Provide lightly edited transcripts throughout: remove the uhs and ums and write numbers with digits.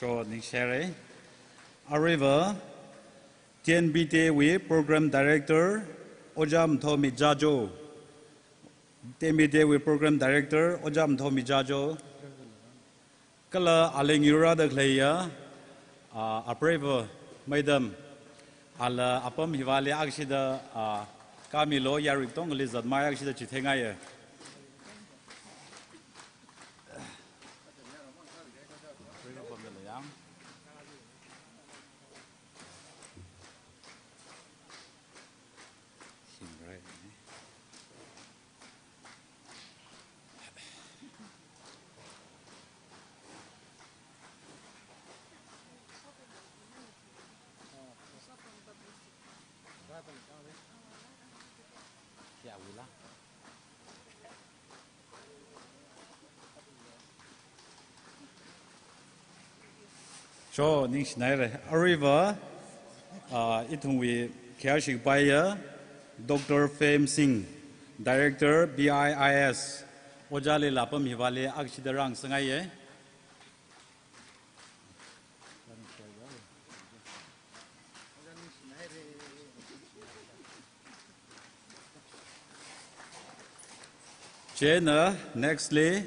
cho ning share arriva TNBTW program director Ojam Thomi Jajo TNBTW program director Ojam Thomi Jajo kala aling yura da klaya arriva madam ala apam hiwale aksida kamilo yarik tong lizad maya aksida chithengaya So, ning schneider arriva itungwi kiashik baya Dr. Fame Singh Director BIIS Ojale lapam hiwale akshidarang sangaye Jena nextly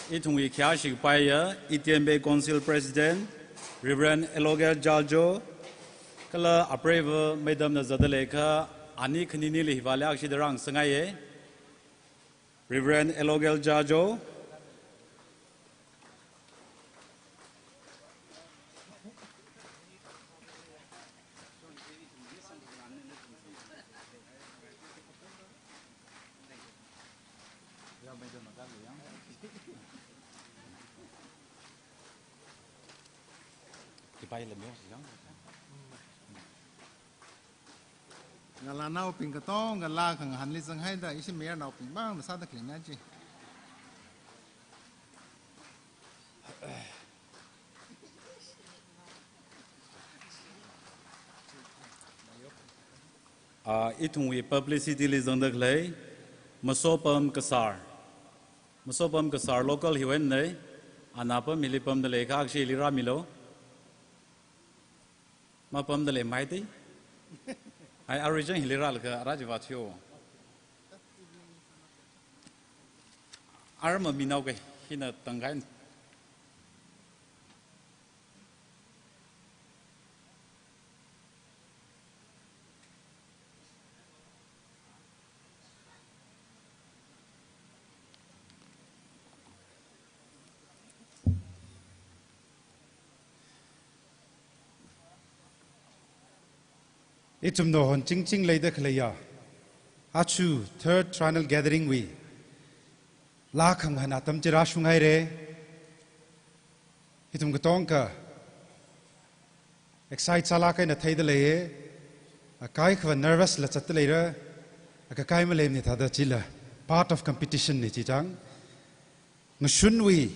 itungwi kiashik baya ITMB Council President Reverend Eloger Jaljo, kala apreva Madam Nazadaleka, Ani Kanini Lihivala Akshidarang Sangaye, Reverend Eloger Jaljo, ngala nau ping katong ngala khang hanli sanghai da isi mer nau ping bang sa da klina ji itungwi publicity li zangdak lay masopam kasar local hiwen nay anapam milipam dale ka akshi lira milo mapam dale maiti I origin Hilira ka Rajavatio Arma Minauke Hina Tangan Itum no hon ching ching lay the klaya. Achu third triennial gathering we. La khang hanatam jirashungai re. Itum gatonka. Excite salaka in a tay the lay. A kai kwa nervous let's at the later. A kakai malay ni tada chilla. Part of competition ni chitang. Mashun we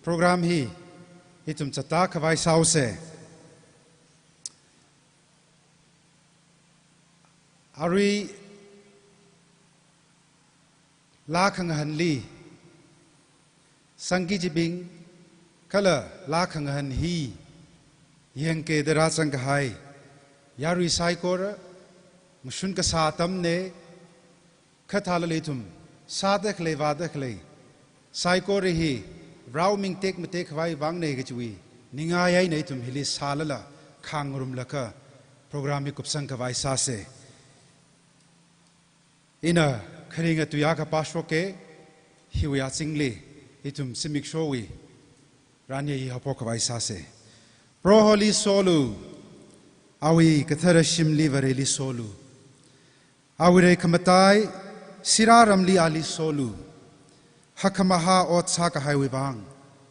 program he. Itum chata kawai sauce. Ari Lakhang Hanli Sangi Jibing Kala Lakhang Han He Yanke the Ratsangahai Yari Saikora Mushunka Satam Ne Katalalitum Sadak Levadakle Saikori He Rauming Take Matek Vai Wang Negajui Ningaya Natum Hili Salala Kangurum Laka Programmi Kupsanka Vai Sase Ina Karinga Tuyaka Pashwoke, Hiwia Singli, Itum Simik Showi, Ranya Hapokawai Sase. Proholi Solu, Awi Kathara Shim Livereli Solu. Awire Kamatai, Siraramli Ali Solu. Hakamaha Ot Saka Highway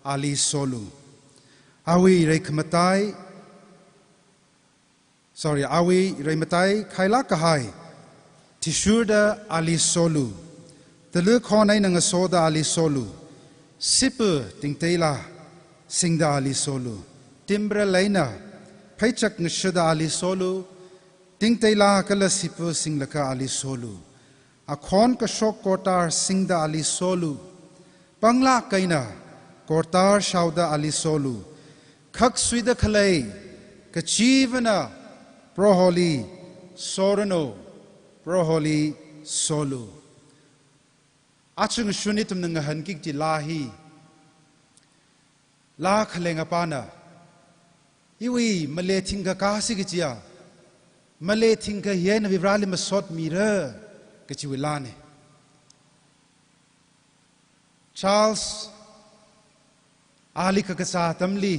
Ali Solu. Awi Rekamatai, Awi Rematai Kailakahai. Tishuda Ali Solu, the look honai nang soda Ali Solu, Sipper Tingtela, Singda Ali Solu, Timbre Lena, Paychak Nishuda Ali Solu, Tingtela Kala Sipper Singlaka Ali Solu, A Kon Kashok Kotar Singda Ali Solu, Bangla Kaina, Kortar Shauda Ali Solu, khắc suy đa khalay cái chi vana proholi sorano proholi solu achung shunitum nang han kik ti lahi la khalenga pana iwi male thinga ka si giya male thinga yen vivrali masot mira ke chi wilane Charles Ali ka sa tamli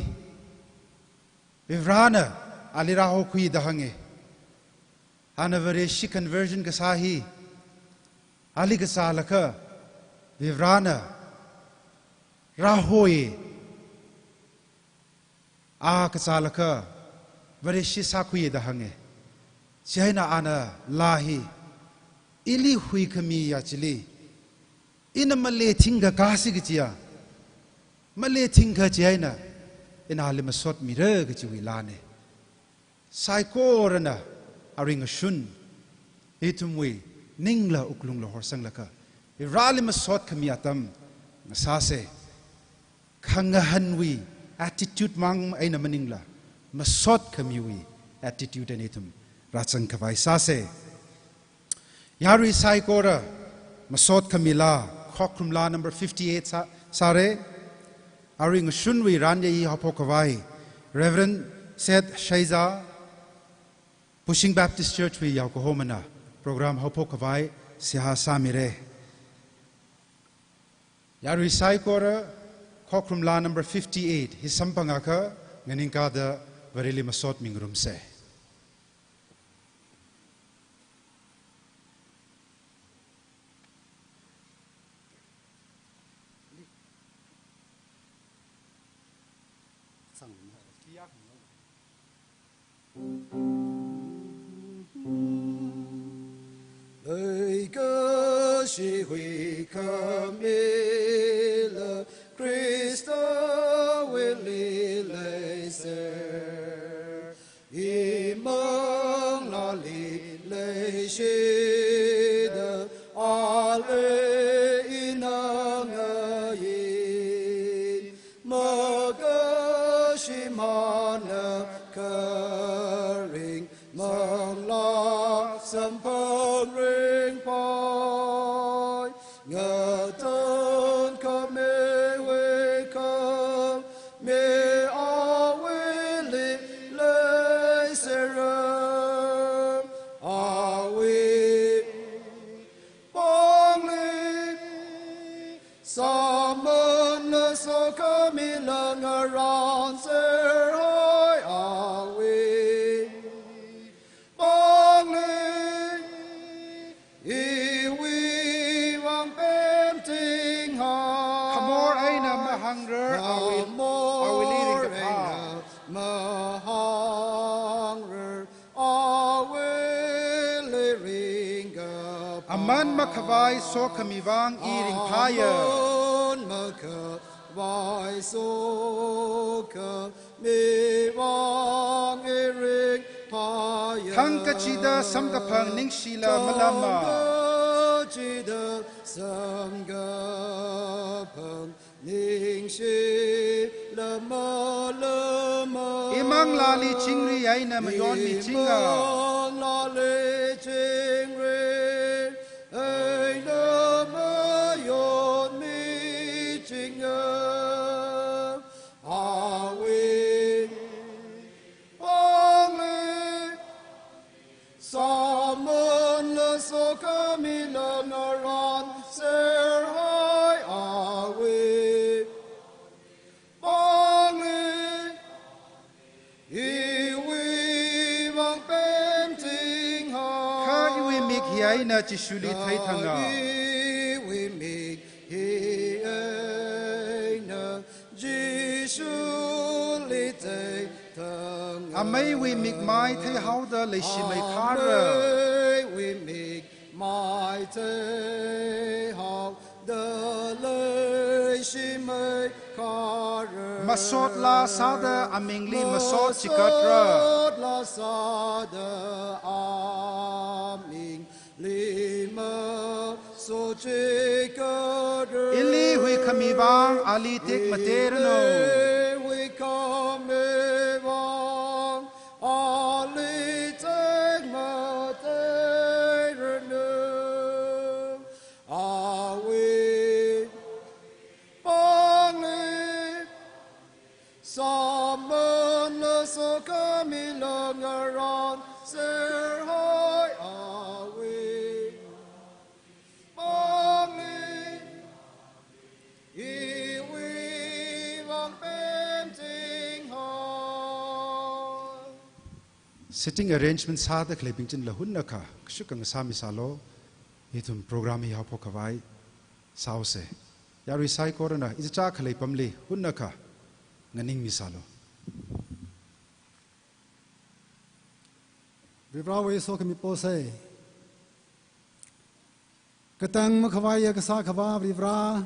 vivrana ali raho kui dahange anavare shi conversion ka sahi ali ka sa laka vivrana rahoye a ka sa laka vare shi sa kui dahange chaina ana lahi ili hui kami ya chili ina male thinga kasi giya male thinga chaina ina ali masot mira gi wilane saiko rana aring shun itumwi ningla uklung lo horsang laka irali masot kamiatam nasase khanga hanwi attitude mang aina maningla masot kamiwi attitude anitum ratsang kawai sase yari saiko ra masot kamila khokrumla number 58 sare aring shunwi ranye hapokawai Reverend Seth Shaiza Pushing Baptist Church we Yokohama program hapokawai siha samire yari saikora khokrumla number 58 hisampangaka nganinka da varili masot mingrum se Lời sĩ huy khâm là Christ will lay ser imong la lay shida ale inangayin magashimana karing mangla sampang ring poi ngatan kame we kam me awili lay seram awi pongli saman so kamilang around ser hoy awi hunger are we leading the path aman makavai so kamivang eating fire makavai so kamivang eating fire thangkachida samkapang ningshila malama chida samkapang imang lali chingri aina mayon mi chinga lali chingri aina mayon mi chinga awi pangli saman la so kamila naran ser hai awi aina chishuli thai thanga we make aina chishuli thai thanga amai we make mai thai how da le shi mai khara we make mai thai how da le shi mai khara masot la sada amingli masot chikatra la sada aming lima so chekadr ili hui khamibang ali tek materno we come sitting arrangement sa da khlei pingchin la hun na kha shu kang sa mi sa lo itum program hi ha pho khawai sao se yarui sai korana is cha khlei pamli hun na kha nganing mi sa lo Vibra we so kami pose. Katang makhawaya kasa khawa vibra.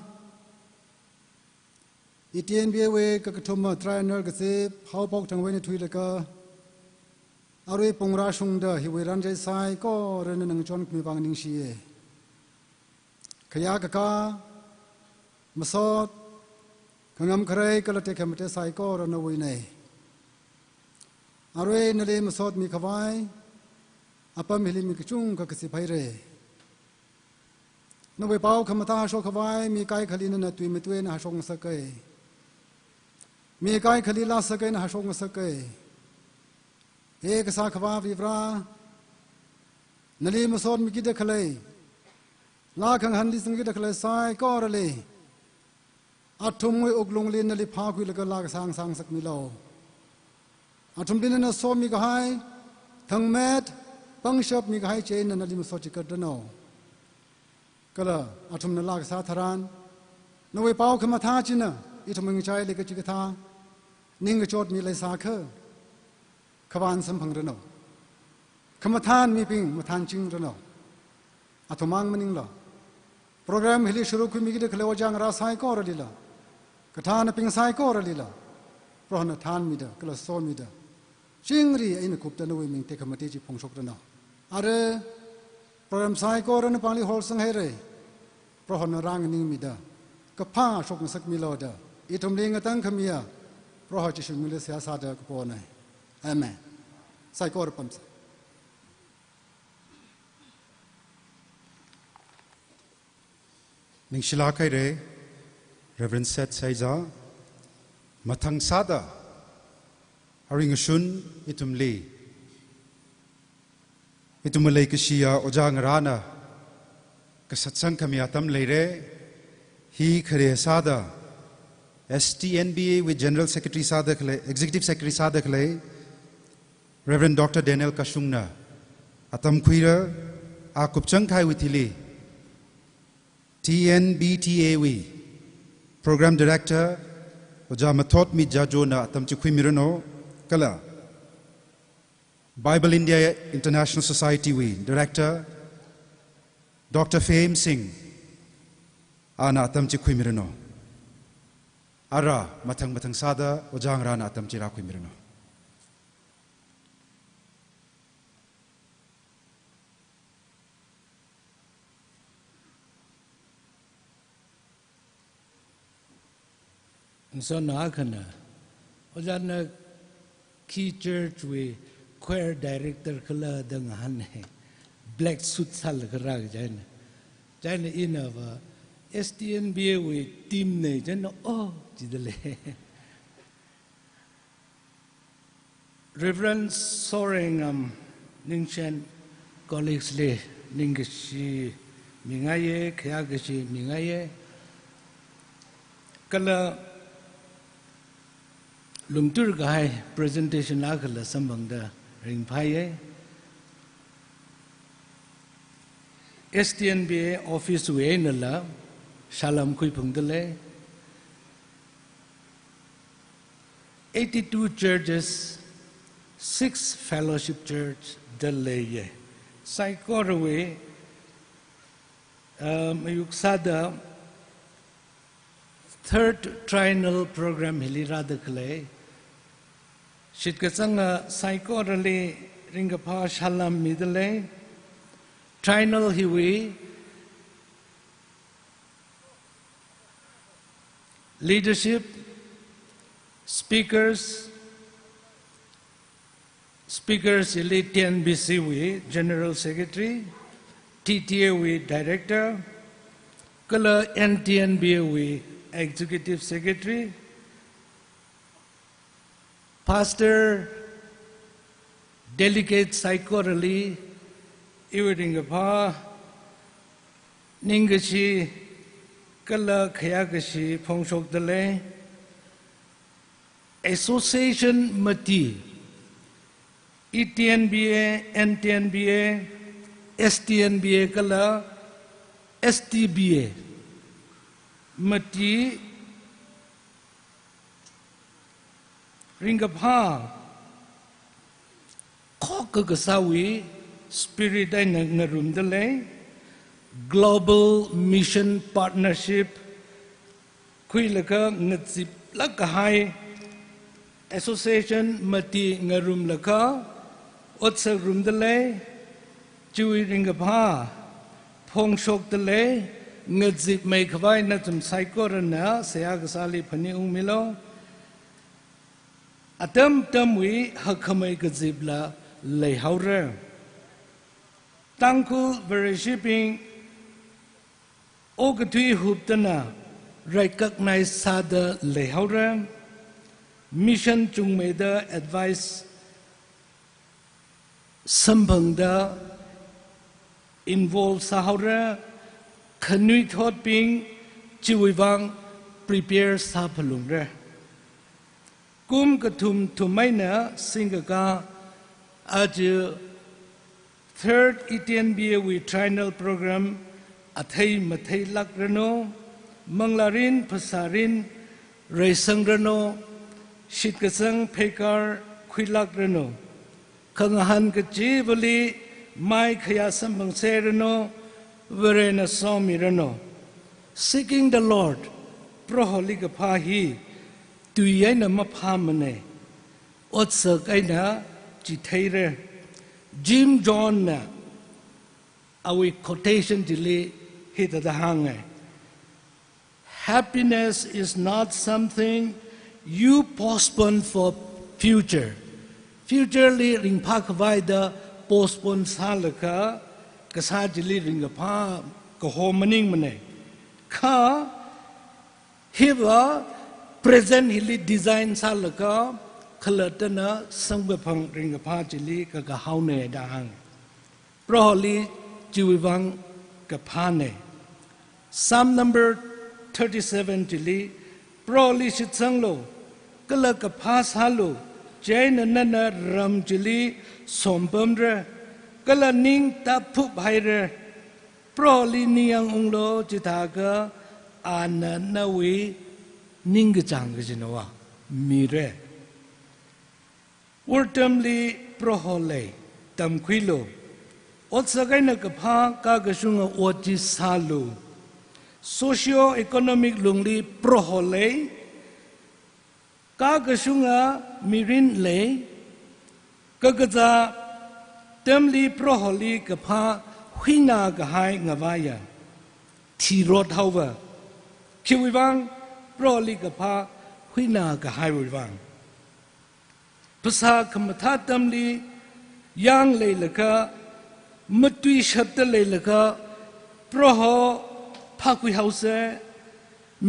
Itien biwe kakathuma trainer kase how pok tang wen thui laka. Arwe pongra shungda hi we ran jai sai ko ren nang chon kmi bang ning shi e. Khaya kaka masot kangam khrai kalate khamte sai ko ran we nei. Arwe nale masot mi khawai apa mili mi kchung ka kasi phaire no we pau khamata sho khawai mi kai khali na tui mi tue na shong sakai mi kai khali la sakai na shong sakai ek sa khwa vibra nali masod mi ki de khalai la khang han li sing ki de khalai sai ko rale athum we uklung le nali pha khu la ka la sang sang sak mi lo athum din na so mi ka hai thang met pang shop mi gai chain na lim so chikat no kala athum na lag sa tharan no we pau khama tha china I thum ngi chai le ka chi ka tha ning ga chot mi le sa kha khwan sam phang no khama than mi ping ma than ching no athumang maning lo program hili shuru khu mi gi de khale wajang ra sai ko ra lila ka tha na ping sai ko ra lila pro na than mi da kala so mi da chingri ai na kup ta no we ming te khamati chi phong shok no are program sai ko ran pali hol sang hai re pro hon rang ning mi da ka pha shok sak mi lo da I thum ling atang khamia pro ha chi shung mi le sia sa da ko po nai amen sai ko pam sa ning shila kai re reverend set saiza mathang sada haring shun itum li itum lei kishia ojang rana ka satsang khamia tam leire hi khare sada STNBA with General Secretary Sadak Executive Secretary Sadak Reverend Dr. Daniel Kashungna atam khuira a kupchang khai withili TNBTAW Program Director Oja Mathot mi jajona atam chi khuimirano kala Bible India International Society we Director Dr. Fame Singh ana atam chi khuimirano ara mathang sada ojang rana atam chi ra khuimirano so na khana ojana key church we choir director khala dang han black suit sal khara jaina inava STNBA we team ne jaina oh jidale Reverend Soring Ningshan colleagues le Ningashi Mingaye Kyagashi Mingaye kala lumtur gai presentation akala sambangda ring phaye STNBA office we nala shalam kui phungdale 82 churches 6 fellowship church dalaye psychorwe yuksada third triennial program hilira dakle shitkasanga psychorally ringapha shalam midale triennial hiwi leadership speakers elite TNBC we general secretary TTA we director kala NTNBA we executive secretary pastor delegate psychorally iwedingapha ningashi kala khayagashi phongshok dale association mati ETNBA NTNBA STNBA ก็ละ STBA มาจีริงกับผ้าข้อกกษาวิสปิริตได้หนักนรุมเดเลย Global Mission Partnership คุยแล้วก็เงินสิบลักก็ให้ Association มาตีเงินรุมแล้วก็อดสรุมเดเลยจุยริงกับผ้าพงโชกเดเลยเงินสิบไม่ขวายนัดจำไซโครนะเสียกษาลีพันธุ์อุ้งมิโลอาเติมวิหักขมายกจิบละเลยหาเรื่องตั้งคูบริชิปิงโอกทุยหุบตนาrecognize ซาดเลยหาเรื่องมิชชั่นจุงเมด advice สัมพันธ์ involve สาหาเรื่องขนุยทอดปิงจิวิวัง prepare สาพลุงเรื่องกุมกทุมทุมไม่เนะสิงกาอาจ third ETNBA with triennial program อัฐิมัฐิลักรโนมังลารินภาษารินเรซังรโนชิดกสังเพการคุยลักรโนขังหันกจีบลีไม่ขยาสัมบังเซรโนเวเรนสอมิรโน seeking the Lord พระหลิกพาฮีตุยนะมาพามันเองอดสักไอ้นะจิตเทเรจิมจอนนะเอาไว้ quotation ที่ลีฮิตตะหังไง happiness is not something you postpone for future ลีริงพักไว้เดอ postpone ซาลกะกษาจิลีริงกับพากโฮมันนิ่งมันเองข้าฮิวะpresent hili design salaka khalatana sangbapang ringapha chili ka haune dang proholi jiwang ka phane Psalm number 37 chili proholi shitsanglo kala ka phas halo jaina nana ram chili sompamre kala ning ta phu bhaire proholi niyang unglo chithaga ananawiนิ่งกจังกจินวะมีเร่วอร์ตัมลีโปรโฮเลตัมควิโลอดสักไอ้นักพากากชุงอดจิสาลูโซเชียลอีโคโนมิกลุงลีโปรโฮเลกากชุงมีรินเลกกจะเต็มลีโปรโฮลีกพาหินากหายงวายทีรถเฮาวะคิวิบังโปรลิกพาหุยนากหายวิวังภาษาคำทัดตำลียังเลยละก็มัดตุยชับตเลยละก็โปรหอพักวิหาวเส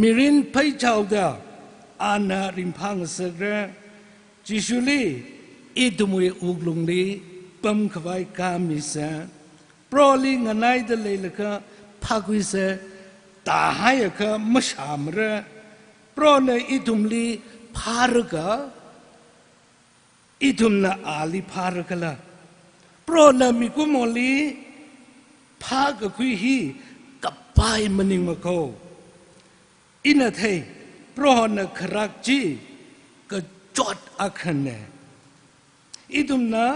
มิรินไปเจ้าดาอานาริมพังเสกเรจิชุลีอิดมวยอุกลงลีปั๊มขวายกามิเสโปรลิงานายเดเลยละก็พักวิเสตาหายก็มชามเรเพราะในอิทุมลีพารกะอิทุมนาอาลีพารกะละเพราะในมิกุมอลีพากะคุยฮีกับไปมันนิงมาโคอินาเทเพราะในครักจีก็จอดอักขันเนอิทุมนา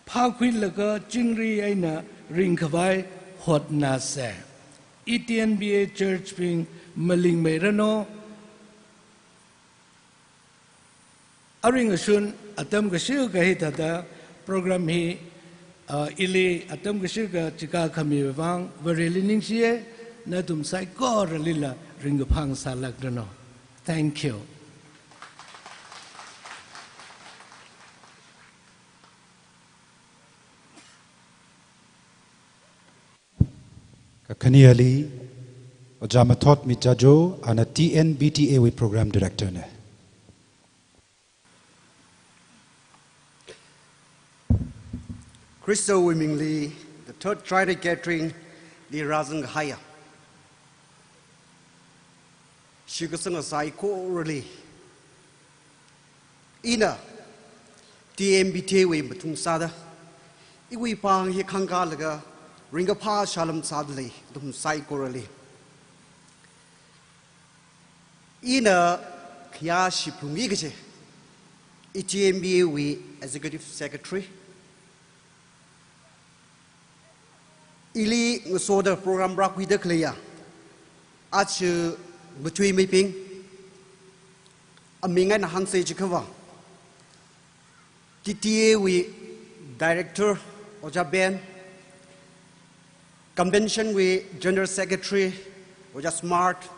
พาคุยละก็จิงรีไอนะริงขวายหดนาเซETNBA Church being maling merano aring asun atam gasir ka hitada program hi ili atam gasir ka chika khami wang vareli ning sie na tum sai ko ralila ring phang salak rano thank you Kaniali Ojamatot Mijajo and a TNBTA with program director ne. Crystal Willingly, the third Friday gathering, the Razang Haya. She got some psycho really. Ina TMBT we matung sada iwi pang hi khanga laga ringa pha shalam sadli dum sai korali ina khya shipungi ge ETMBA we executive secretary ili ngosoda program rak wi de kleya achu between me ping aminga na hanse chikawa TTA we director oja ben convention we general secretary oja smart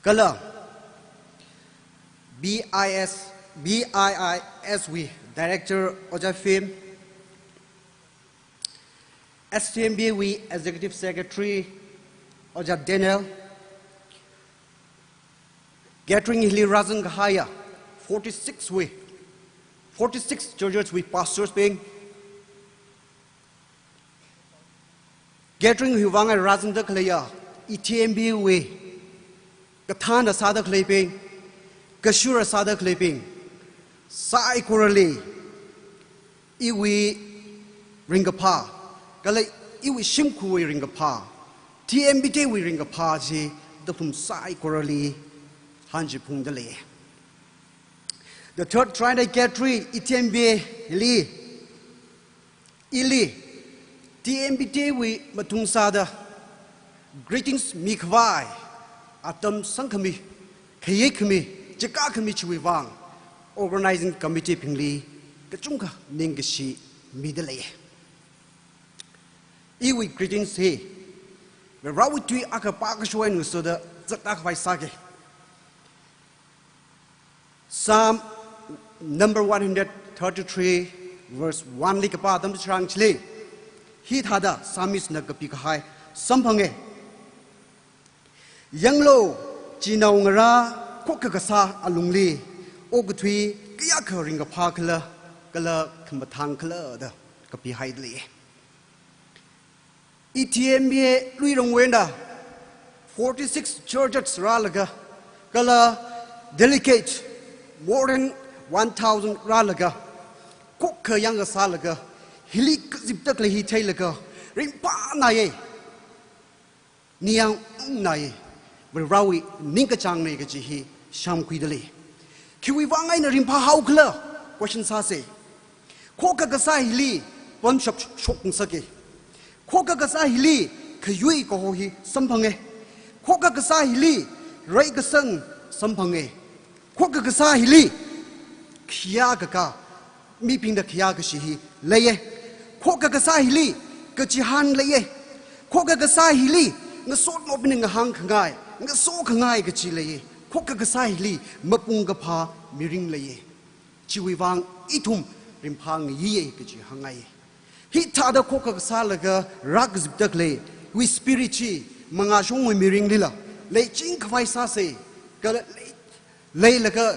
kala BIIS we director oja fame STMB we executive secretary oja Daniel Gathering Hili Razan Gahaya 46 churches with pastors being Gathering Hivanga Razan the Klaya ETMB we Gathana Sada Claping Kashura Sada Claping Sai Korali Iwi Ringapa Gala Iwi Shimku Ringapa TMBT we Ringapa Ji the Pum Sai Korali Hanji Pungdale. The third trying to get rid ETMB Ili TMBT we Matung Sada greetings Mikwai Atam Sankami Kayekami Jakakami Chiwang organizing committee Pingli Kachunka Ningashi Midale. Iwi greetings he the Rawitui Akapakashwan so the Zatak Vaisake. Psalm number 133 verse 1 likapa dam chang chle hi thada samis na kapi khai sampange yanglo chinau ngara khokka kasa alungli ogthui kya kharing pha khala kala khmathang khala da kapi haidli ETMBA luirong wenda 46 churches ralaga kala delegate more than 1,000 ralaga kokka yang salaga hilik ziptak lehi tailaga rimpa naye niang naye rawi ninka chang ne gaji hi sham kuidale kiwi wangai na rimpa haukla question sa se kokka ga sa hili pon shop shokung sake kokka ga sa hili khayui ko ho hi samphange kokka ga sa hili rai ga sang samphange kokka ga sa hili khia ga mi ping da khia ga shi hi leye kokka ga sa hili ga chi han leye kokka ga sa hili nga sot mo bin nga hang khangai nga so khangai ga chi leye kokka ga sa hili mapung ga pha miring leye chiwi wang itum rimphang yi ga chi hangai hi tha da kokka ga sa laga rak zip dak le wi spiriti manga shong wi miring lila le ching khwai sa se ga le laga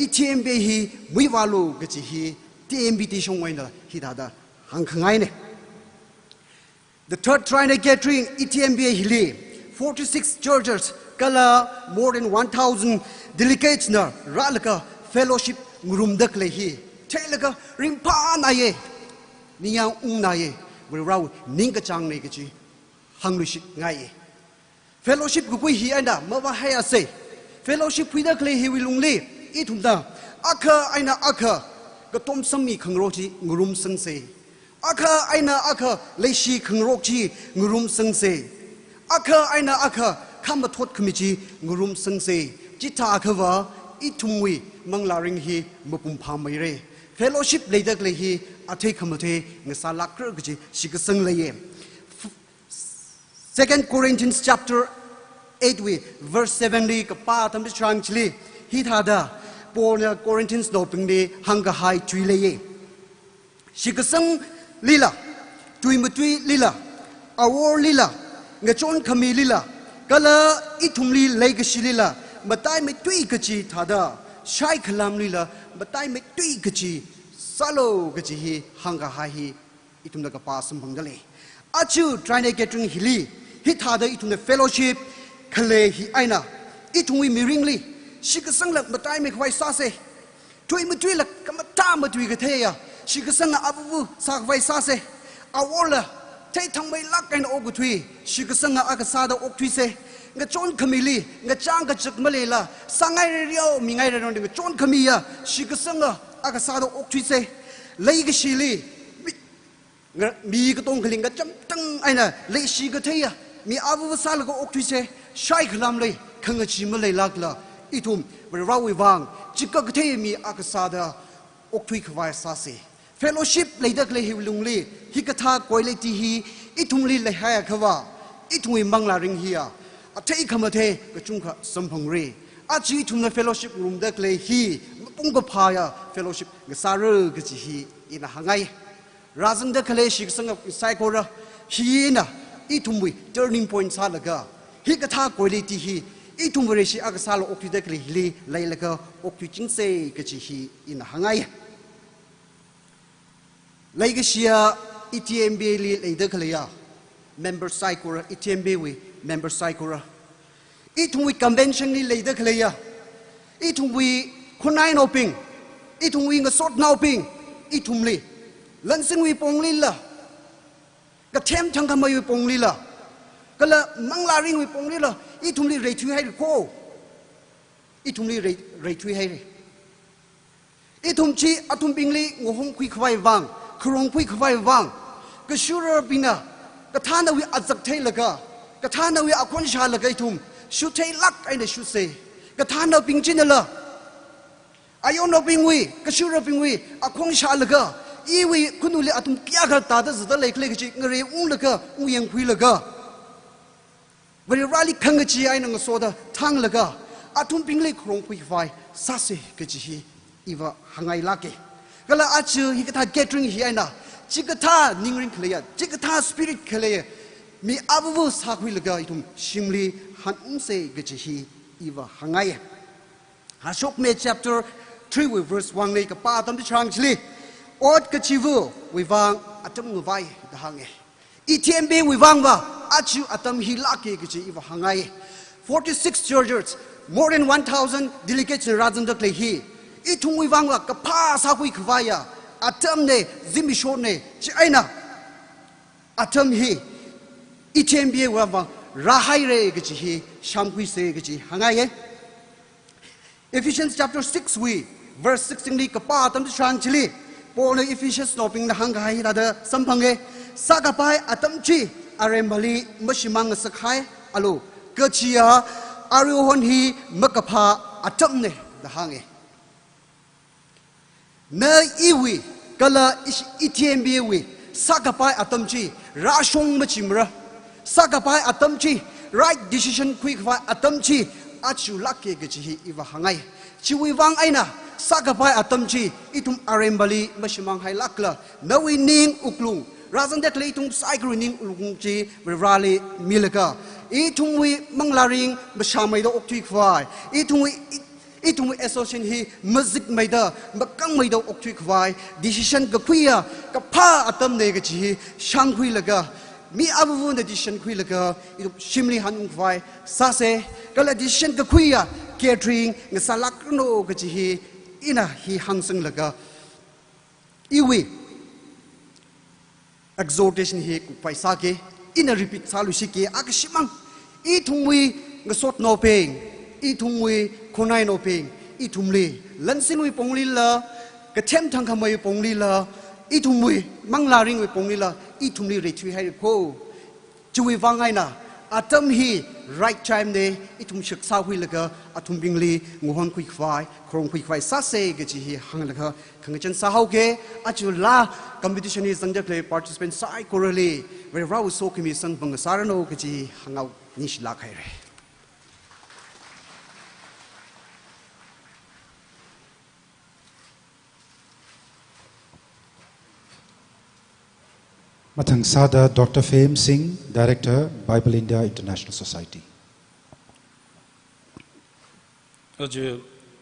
ETMB hi mui walu ga chi hi TMBT shong wai na hi da da hang khangai ne. The third trying gathering ETMB hili 46 churches kala more than 1,000 delegates na ralaka fellowship ngurum dak le hi thailaka rimpa na ye niyang na ye we raw ninga chang ne ga chi hanglu shi ngai fellowship gu hi anda ma ba ha ya se fellowship phuida kle hi wilungli itumda akha aina akha ga tom sami khangrochi ngurum sangse akha aina akha leishi khangrochi ngurum sangse akha aina akha khamba thot khmichi ngurum sangse chita akhawa itumwi manglaring hi mapum phamaire fellowship leidak le hi athe khamate ngasa lakra gji shigasang leye 2 Corinthians chapter 8 verse 70 ka pa tam chang chli hi thada Paul Corinthians no pingde hanga hai chui leye shigasang lila tuimutui lila awor lila ngachon khami lila kala itumli legacy lila matai me tui kachi thada shai khalam lila matai me tui kachi salo kachi hi hanga hai hi itumda ka pasam bangale achu trying to get hili hi thada itumna fellowship khale hi aina itungwi miringli shigasang lak matai me khwai sa se tuimutui lak cha mà tùy cái thế à chỉ cái sang abu sak vai sa se awola thấy thằng mày lắc cái ô của tùy chỉ cái sang cái sa đó ô tùy se nga chọn kamili nga chang cái trực mali là sang ngày riêu mi ngày rồi nga chọn kami à chỉ cái sang cái sa đó ô tùy se lấy cái xì li mi cái tông cái linh cái chấm tăng ai nè lấy xì cái thế à mi abu sa là cái ô tùy se sai cái làm lấy khang cái chỉ mali lắc là itum berawi vang chika gthe mi akasada okthui khwai sa se fellowship leidak le hiwlung le hi katha koile ti hi itum li le ha khwa ithui mangla ring hi a athei khamathe kachung kha samphang re a chi thum na fellowship room dak le hi pung ko pha ya fellowship ga saru ga chi hi ina hangai razan dak le shi sang sai ko ra hi na itum wi turning point sa laga hi katha koile ti hi itum vere shi aga salo okti dekli hili lailaka okti chingse kachi hi in hangai laiga shia ETMB li leidaklia member cycora ETMB we member cycora itum we convention li leidaklia itum we khunai no ping itum we ngasot no ping itum li lansing we pongli la ka them thang ka mai we pongli la kala mangla ring we pongli la itum li rei thui hai ko itum li rei thui hai itum chi atum ping li ngohong khui khwai wang khrong khui khwai wang ka shura bina ka thana wi azak thai laga ka thana wi akhon sha laga itum shu thai lak ai ne shu se ka thana ping chin la ayo no ping wi ka shura ping wi akhon sha laga i wi kunu li atum kya ga ta da zda lek lek chi ngre ung laga ung yang khui laga very rarely kangachi ai nang soda thang laga atum pingle khrong pui vai sase kachi hi iwa hangai lake kala achu hi katha gathering hi aina chikatha ningring khleya chikatha spirit khleya mi abu sakhui laga itum shimli han se kachi hi iwa hangai hashok me chapter 3 verse 1 le ka pa tam chang chli ot kachi vu wi wang atam ngai da hange ETMB wi wang ba achu atam hi lake kichi iwa hangai 46 churches more than 1000 delegates in Rajanda klei hi itung wi wang la ka pha sa kui khwaya atam ne zimi shon ne chi aina atam hi ETMB wa ba rahai re kichi hi sham kui se kichi hangai Ephesians chapter 6 we verse 16 li ka pa atam chang chili Paul Ephesians no ping na hangai da da samphange sagapai atam chi arembali mashimang sakhai alo kachia arihon hi makapha atam ne da hange na iwi kala ETMB wi sagapai atam chi rashong machimra sagapai atam chi right decision quick va atam chi achu lakke ge chi iwa hangai chiwi wang aina sagapai atam chi itum arembali mashimang hai lakla nawi ning uklung razan det le itum cycle ning ulung chi rali milaka itum wi manglaring bashamai do oktui khwai itum wi association hi masjid maida makang maida oktui khwai decision ga khuya ka pha atam ne ga chi shang khui laga mi abu na decision khui laga itum shimli hanung khwai sa se kala decision ga khuya catering ngasalak no ga chi ina hi hangsang laga iwi exhortation he paisa ke ina repeat salu shike akshimang I thungwi ngasot no peng I thungwi khonai no peng I thumli lansing wi pongli la kathem thang khamai pongli la I thungwi mangla ring wi pongli la I thumli re thui hai ko chui wangai na atam hi right time ne I thum shak sa hui laga athum bingli ngohon khui khwai krong khui khwai sa se ge chi hi hang laga khangchen sa hau ke achu la competition is sangjak le participant sai korali we raw so kimi sang bang sarano ge chi hangau nish la khai re Mathang Sada Dr. Fame Singh, Director, Bible India International Society.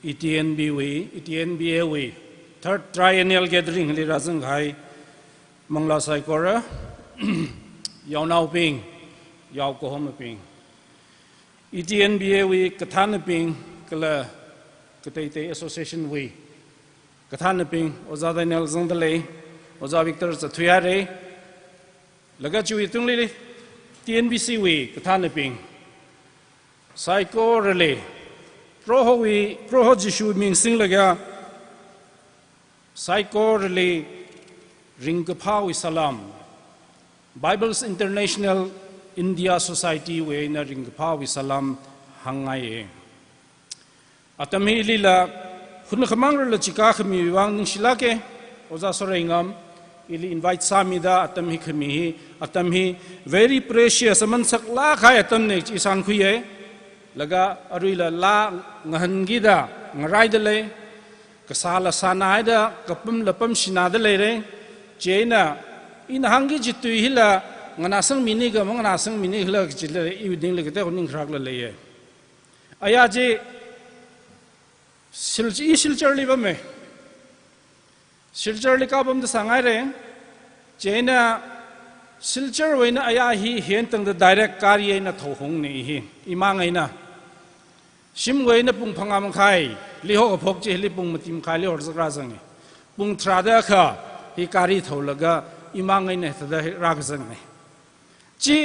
ETNBA third triennial gathering li razang hai mangla sai kora yaw nau ping yaw ko hom ping ETNBA we kathan ping kala katai association we กท่านปิงโอซาไดเนลซังเดเลยโอซาวิกเตอร์จะทุยาเลยแล้วก็ชีวิตตรงนี้TNBC วีกท่านปิงไซโคเรเลโปรโฮจิชูมิงสิงเลยก็ไซโคเรเลริงกพาวิสลาม Bibles International India Society เวนะริงกพาวิสลามหังไงอัตมีลีลาคุณขมังเรลจิกาขมีวังนิชลาเกโอซาสเรงามอิลี invite สามีดาอัตมีขมีอัตมี very precious มันสักลาขายอัตมีอิสันคุยแล้วก็อรุยละงหันกีดางไรเดเลยก็สาลสานายดากับปุ่มละปุ่มชินาเดเลยเจน่ะอินหังกีจิตุยฮิละงนาสังมินิก็มังนาสังมินิฮิละจิตเลยอีวิดิ้งเลยก็เท่านี้ครักเลยอายาเจsilchar li bame silchar li ka bam da sangai re chena silchar weina aya hi hen tang da direct karye na tho hong ni hi imangai na sim weina pung phangam khai li ho phok che li pung matim khai li hor zakra sang ni pung thra da kha hi kari tho laga imangai ne da ra ga sang ni chi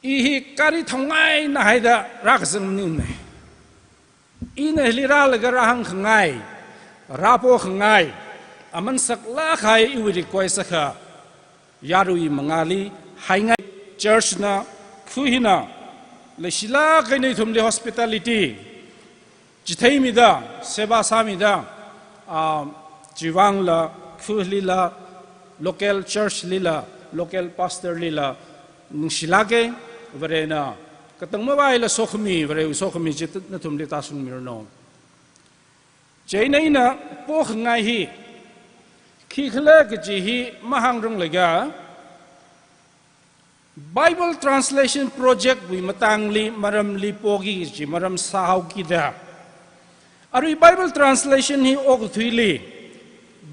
i hi kari thongai na hai da ra ga sang ni ne in helira laga rahang khangai rapo khangai aman sakla khai iwi koi sakha yarui mangali haingai church na khuhina leshila kainai thumle hospitality jithai mida seba samida jiwang la khuhlila local church lila local pastor lila ningshilage verena katang mawai la sokhmi vare sokhmi jit na thumle ta sun mirno jainai na pokh ngai hi khi khle ke ji hi mahang rong lega Bible translation project wi matang li maram li pogi ji maram sahau ki da ari Bible translation hi ok thuili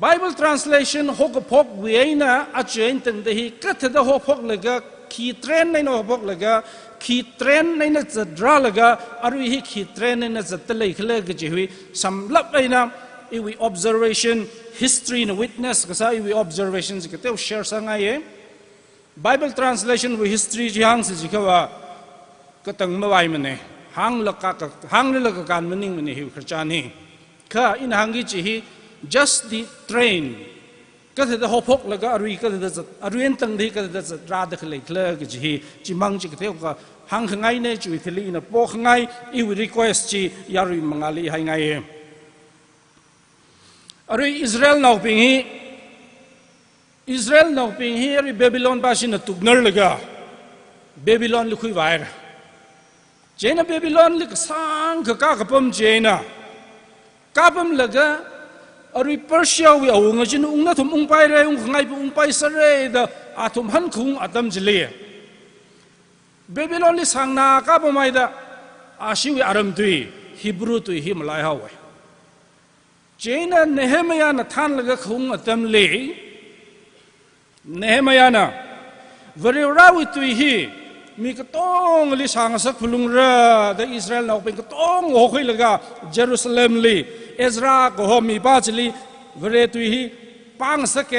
Bible translation hok phok wi aina a chen tang de hi kath da ho phok lega khi train nei no phok lega khi train nei na zadra laga aru hi khi train nei na zatlei khle ge ji hui samlap aina iwi observation history and witness ka sa iwi observations ke te share sanga ye Bible translation wi history ji hang si ji ka katang mawai mane hang la ka hang la ka kan maning mane hi khachani kha in hangi ji hi just the trainก็จะหอบพกแล้วก็อรุยก็จะอรุยตั้งที่ก็จะราดเลยเคลื่อนก็จะจีมังจีก็เที่ยวก็หังข้างไงเนี่ยจุยทะเลนะโปข้างไงอีวิริควสจียารุยมังอาลีให้ไงอรุยอิสราเอลนอกพิงฮีอิสราเอลนอกพิงฮีอรุยเบบิลอนบ้าชินตุกนอร์เลยก็เบบิลอนลุคุยวายเจน่าเบบิลอนลิกสังก็ก้ากับผมเจน่าก้าผมเลยก็อรุยเปอร์เซียวิเอาเงินจินนะทุมไปเลยไงไปสเรดอาทุมหันคุงอาตัมจิเลียเบบิลอนลิสังนาก้าผมไม่ได้อาชิวิอารัมตุยฮิบรูตุยฮิมลายฮาวายเจน่าเนเฮมยานะท่านเลยก็คุงอาตัมเลียเนเฮมยานะวริราวิตุยฮีมีกระต้องลิสังสักพลุงเรือแต่อิสราเอลเราเป็นกระต้องโอ้ยเลยก็เยรูซาเล็มลีเอซราก็หอมีป้าจลีวเรตุยปังสักเก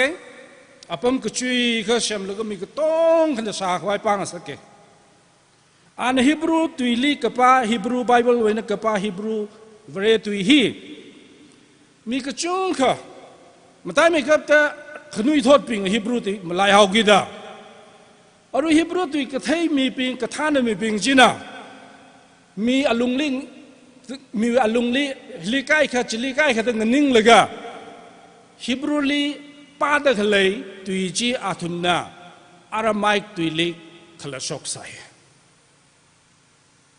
อปมกจุยก็เชื่อมแล้วก็มีกระต้องขันจะสากไว้ปังสักเกอันฮิบรูตุยลีกับป้าฮิบรูไบเบิลไว้นะกับป้าฮิบรูวเรตุยมีกระจุงค่ะมาตายไม่กับแต่ขนุยทอดปิงฮิบรูตุยมาลายฮาวกิดาอรุฮิบรูตุยกระเทยมีปิงกระทานมีปิงจีน่ามีอลุงลิงมีอลุงลีใกล้ค่ะจิลีใกล้ค่ะตั้งนิ่งเลยก็ฮิบรูลีป้าตะขเลยตุยจีอาทุมนาอารามายตุยลีขลังชกใส่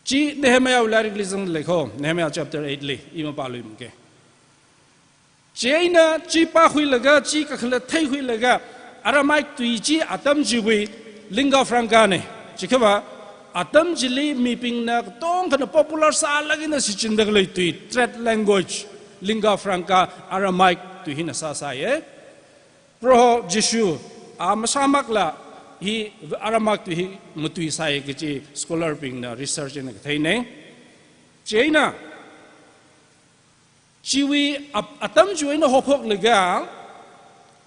จีเนหมายเอาลาริกลิซังเลยเขาเนหมายเอา chapter 8เลยอีมาปาลุยมั้งแกเจน่าจีป้าคุยเลยก็จีก็ขลังเทยคุยเลยก็อารามายตุยจีอาตัมจีวีลิงกาฟรังกาเนี่ยจีเขาว่าอาตัมจิลีมีปิงนักต้องขณะ popular สาลกินสิจินดักเลยตุย threat language lingua franca Aramaic ตุยหินาซาไซเพราะยิชูมาสมัครละฮี Aramaic ตุยมุตุยไซกิจี scholar ปิงนะ research นักไทยเนี่ยเจน่า ชีวิตอัตมช่วยนะหกเลยก็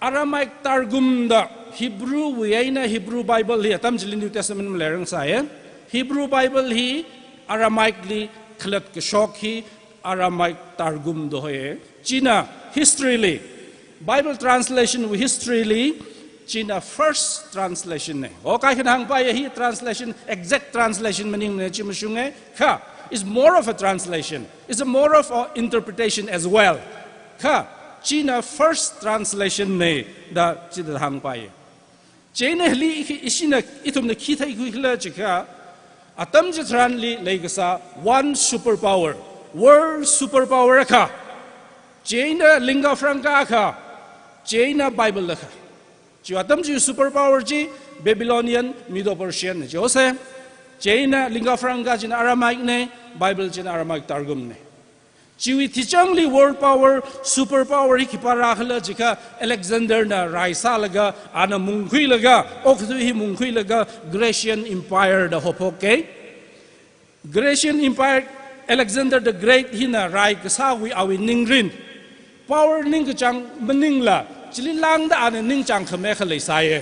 อารามายตาร์กุมดะฮิบรูวิไอนะฮิบรูไบเบิลฮีอัตมจิลินนิวเทสเมนต์มาเลรังไซฮิบรูไบเบิลฮีอารามายลีขลัดกชอกฮีอารามายตาร์กุมดะเฮจีน่า history ลี Bible translation วิ history ลีจีน่า first translation เนี่ยโอ้ใครขนาดไปฮี translation exact translationมันยังเนี่ยจิมชุงเงค่ะ is more of a translation is a more of an interpretation as well ค่ะจีน่า first translation เนี่ยได้จีน่าทางไปเจนเนี่ยลีอิชินะอิทุมเนี่ยคิดให้คุยเลยจิค่ะอาตมจะทรานลีเลยก็ซะ one superpower world superpower ค่ะเจนเนี่ย lingua franca ค่ะเจนเนี่ย Bible เลยค่ะจีอาตมจี superpower จี Babylonian Medo-Persian เนี่ยจีโอเซ่เจนเนี่ย lingua franca จีน่ะ Aramaic เนี่ย Bible จีน่ะ Aramaic Targum เนี่ยชีวิตที่จังลี world power super power ที่คิดปาราขละจิกะ Alexander น่ะไรซ่าละกะอานามุงคุยละกะออกตัวฮีมุงคุยละกะ Grecian Empire ดะฮอปโอเค Grecian Empire Alexander the Great ฮีน่ะไรก็ซาวิอาวินิงริน power นิงก็จังมันนิงละจิลิลังดะอานานิงจังขะเมขะเลยไซเอ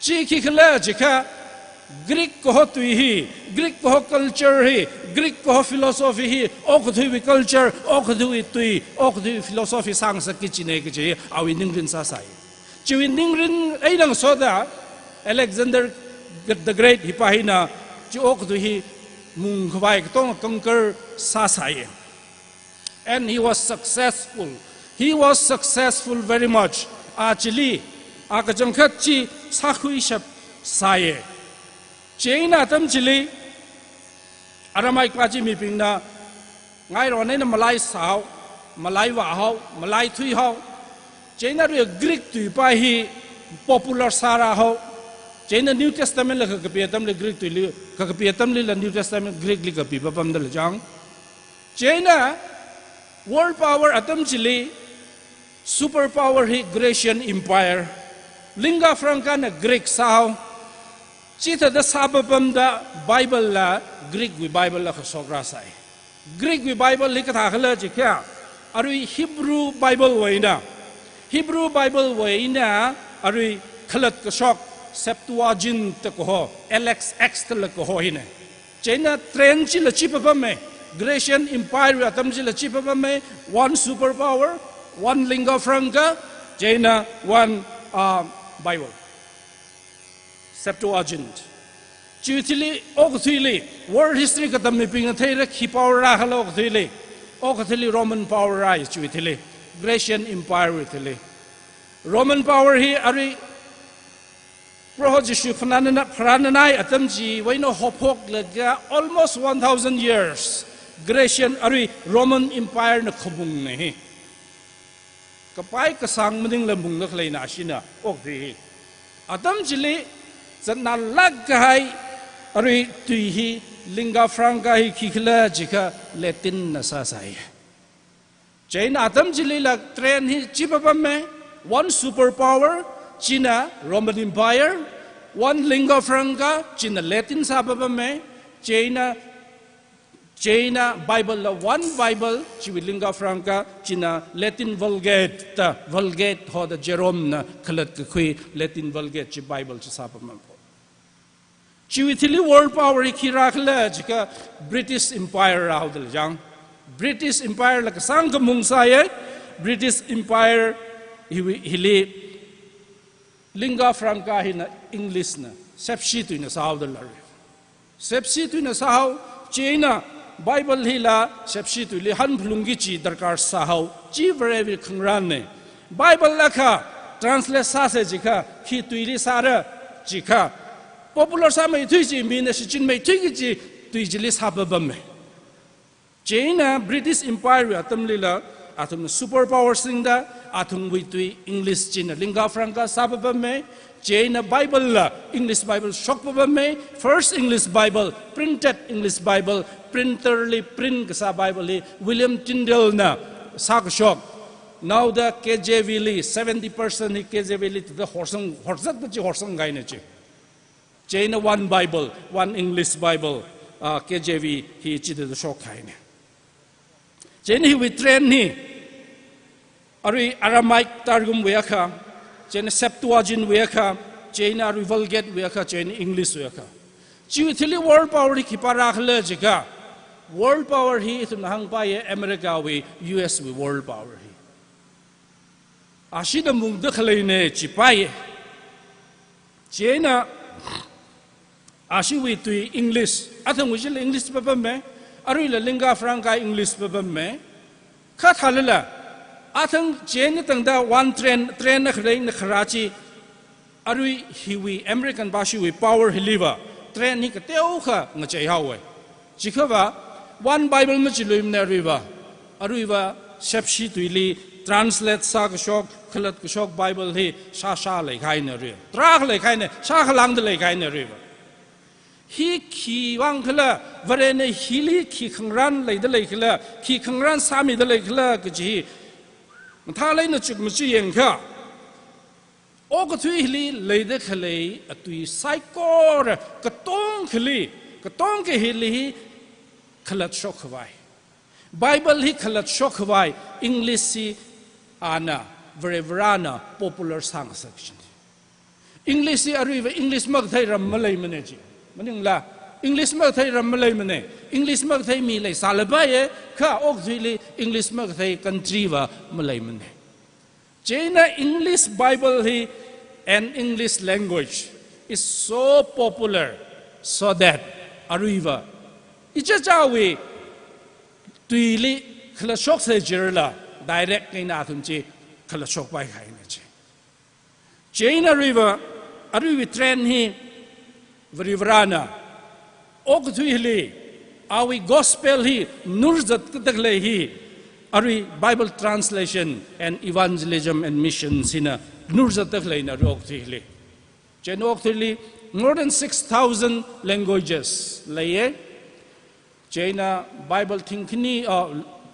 จีคิขละจิกะGreek ก็ฮอตุยฮี Greek ก็ฮอ culture ฮี Greek ก็ฮอ philosophy ฮีออกตุย culture ออกตุยตุยออกตุย philosophy สังสกิจิเนกจีอาวินิงรินซาไซจีวินิงรินไอ้นังโซดา Alexander the Great ฮิปาฮินาจีออกตุยฮีมุงขวายก็ต้อง conquer ซาไซ and he was successful very much อาจิลีอากจังคัดจีสักคุยชับไซเจน่าตั้มจิลีอารามายกว่าจีมีปิงนะไงเราเนี่ยมาไล่สาวมาไล่ว่าเขามาไล่ทุยเขาเจน่าเรื่องกรีกตุยไปฮี popular สาระเขาเจน่า New Testament เลยก็เปียตั้มเลยกรีกตุยเลยก็เปียตั้มเลย New Testament กรีกเลยก็เปียปั๊มเดลจังเจน่า world power อัตมจิลี super power ฮี Grecian Empire lingua franca นะกรีกสาวจีถ้าได้ทราบปั๊มได้ไบเบิลละกรีกวิไบเบิลละก็สกราไซกรีกวิไบเบิลลิขตาขละจิแค่อารุยฮิบรูไบเบิลไว้นะฮิบรูไบเบิลไว้นะอารุยขลัดก็ชอกเซปตัวจินตะก็ฮอ LXX ตะละก็ฮอฮินะเจน่าเทรนจิละจิปปั๊มไหม Grecian Empire อัตมจิละจิปปั๊มไหม one superpower one lingua franca เจน่า one Bible Septuagint จีที่ลีออกที่ลี world history ก็ทำให้เป็นเทระขีพาวราฮะออกที่ลีออกที่ลี Roman power ไรจีที่ลี Grecian Empire ที่ลี Roman power ฮีอะไรพระเจ้าชุพนันนะพระนันไออัตมจีไว้โนฮอปกเลยก็ almost 1,000 years Grecian อะไร Roman Empire นักขบุงนี่ก็ไปก็สั่งมันดึงลำบุงนักเลยนะชินะออกที่อัตมจีลีจะนั่นลักไก่อะไรตุยฮีลิงกาฟรังกาฮีคิกลาจิกาเลตินน่ะซาไซเจนอาตมจิลีลักเทรนฮีจิบปั๊มไหม one superpower จีน่า Roman Empire one lingua franca จีน่าเลตินซาปั๊มไหมเจน่า Bible ละ one Bible จีวิลิงกาฟรังกาจีน่า Latin Vulgate ตา Vulgate ฮอดเจอรอมนะขลัดก็คุย Latin Vulgate จี Bible จีซาปั๊มชีวิตที่ world power ที่รักเลยจิกะ British Empire เราเดลจัง British Empire ละก็สังกมุงไซBritish Empire ฮิลี lingua franca ฮินะ English นะเซปซีตุยนะสาวเดลลาร์เซปซีตุยนะสาวจีน่า Bible ฮิลาเซปซีตุยลิฮันพลุงกิจีดรการสาวจีเวรวิขังรันเนี่ย Bible ละค่ะ translate ซาเซจิกะขีตุยลิสาระจิกะpopular สามัยทุยจีมีนะสิจินไม่ทุยจีตุยจิลิสาบบัมเมเจน่า British Empire อาตมลิลาอาตม superpower สิงดาอาตมวิตุย English จีน่า lingua franca สาบบัมเมเจน่า Bible ละ English Bible ชกบัมเม first English Bible printed English Bible printer ลิ print กษา Bible ลิ William Tyndale นะสักชก now the KJV ลิ 70% นี่ KJV ลิ the horsanก็จี horsanไงเนี่ยจีChina one Bible, one English Bible, KJV ฮีจิตจะชอบใครเนี่ย เจนฮิวิเทรนนี่อาริอารามายตาร์กุมเวียค่ะเจนเซปตัวจินเวียค่ะเจนอาริวัลเกตเวียค่ะเจนอังกฤษเวียค่ะชีวิตที่ world power ที่ปาราคเลจิกา world power ที่ทุนหังไปอเมริกาวิ US วิ world power ที่อาชีพมุ่งเด็กเลยเนี่ยจีไปเจนอาชีพที่อังกฤษอาทั้งวิจิตรอังกฤษแบบไหนอาริลลิงกาฟรังกาอังกฤษแบบไหนข้าทำเลยอาทั้งเจนตั้งแต่วันเทรนนักเรียนนักราชีอาริฮิวิอเมริกันบาชีวิ power ฮิลิวะเทรนนี่ก็เที่ยวข้างเจ้าเฮาเว้ยจิกว่าวันไบเบิลมันจะลุยมันอาริวะเชฟชีตุยลี translate ซากชอกขลัดชอกไบเบิลที่ชาเลยใครเนี่ยเรื่องตราเลยใครเนี่ยชาขลังเลยใครเนี่ยเรื่องฮีขี้วังขละวันนี้ฮิลีขี้ขังรันเลยได้ขละขี้ขังรันสามีได้ขละก็จีมันท่าเลยนะจุกมันจีอย่างค่ะโอ้ก็ทุยฮิลีเลยได้ขละตุยไซโก้ระก็ต้องฮิลีก็ต้องแค่ฮิลีขลัดชอกไว้ไบเบิลฮิขลัดชอกไว้อังกฤษอานะเวรเวรานะ popular song section อังกฤษอะไรวะอังกฤษมักไทยรำมาเลยมันเนี่ยจีมันยังละอังกฤษมักไทยรำมาเลยมันเนี่ยอังกฤษมักไทยมีเลยสารพัดข้าออกทีเลยอังกฤษมักไทย country ว่ามาเลยมันเนี่ยเจน่า English Bible ฮี and English language is so popular so that อะไรวะอีเจ้าวิตุยลีขลัดชกเสียจริละ direct ในนาทุนจีขลัดชกไปใครเนี่ยเจน่าอะไรวะเทรนฮีวริวรานะโอกทุยลีอาวิ gospel ฮีนุรจัดกึศเลยฮีอาริ Bible translation and evangelism and mission สินะนุรจัดกึศเลยนะโอกทุยลีเจนโอกทุยลี more than 6,000 languages เลยเจน่า Bible ทิ้งนี้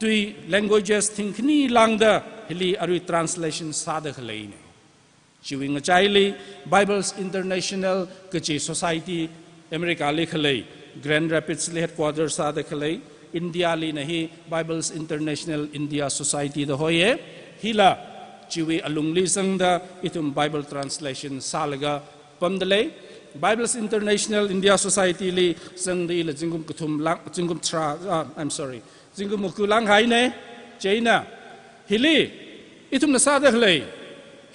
ตุย languages ทิ้งนี้ลังเดอฮิลีอาริ translation สาดกึศเลยเนี่ยชีวิตใจลี Bibles International กจี Society อเมริกาลีขเลย Grand Rapids ลี headquarters ซาเดขเลยอินเดียลีนะฮี Bibles International India Society ดะฮอยฮิลาชีวิตอลุงลีสังดาอิทุม Bible Translation ซาลกะปั๊มเดเลย Bibles International India Society ลีสังดีละจิงกุมกุทุมลังจิงกุมทราI'm sorry จิงกุมมุกุลังไฮเนเจน่าฮิลีอิทุมนะซาเดขเลย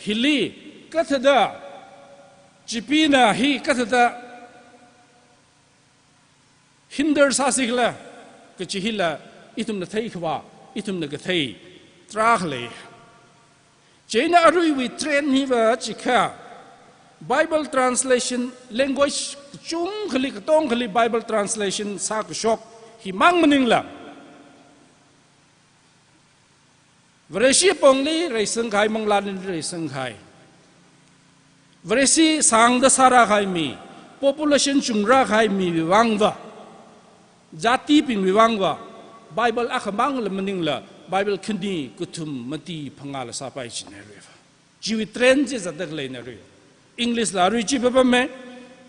ฮิลีกัทดาจีพีน่าฮีกัทดาฮินเดอร์ซาสิกละก็จีฮิละอิทุมนะไทยขวาอิทุมนะกไทยตราเลยเจน่าอรุยวิเทรนฮีวะจิค่ะ Bible translation language จุ่มขลิกต้องขลิ Bible translation ซากชกฮิมังมันนึงละวเรชีปงลีไรสังไขมังลานิไรสังไขวเรซีสังดสาระใครมี population จุงระใครมีวิวังวะจาติปิงวิวังวะ Bible อักมังละมันนิงละ Bible คันนี้กุทุมมตีพังอาลสาไปจินเนรีฟชีวิตเทรนด์จะจัดเลยเนรีอังกฤษลารุจิแบบไหม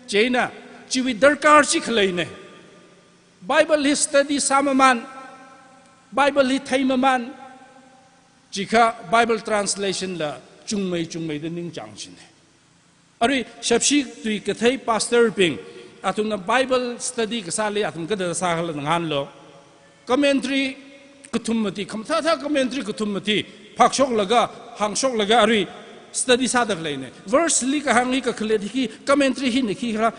เจน่าชีวิตดรการจิขเลยเน Bible ฮิสตดีสามมัน Bible ฮิไทยมันจิค่ะ Bible translation ละจุงไม่เดินนิ่งจังจินเนอะไรเชฟชีตุยกระเทย pastor ปิงอาตุนนะ Bible study ก็สาลีอาตุนก็เดินสาขลังงานโล commentary กุทุมมติคำถ้า commentary กุทุมมติพักชกละก็หังชกละก็อะไร study สาดักเลยเนี่ย verse ลีก็หังลีก็เคลียร์ที่ commentary หินที่ฮะ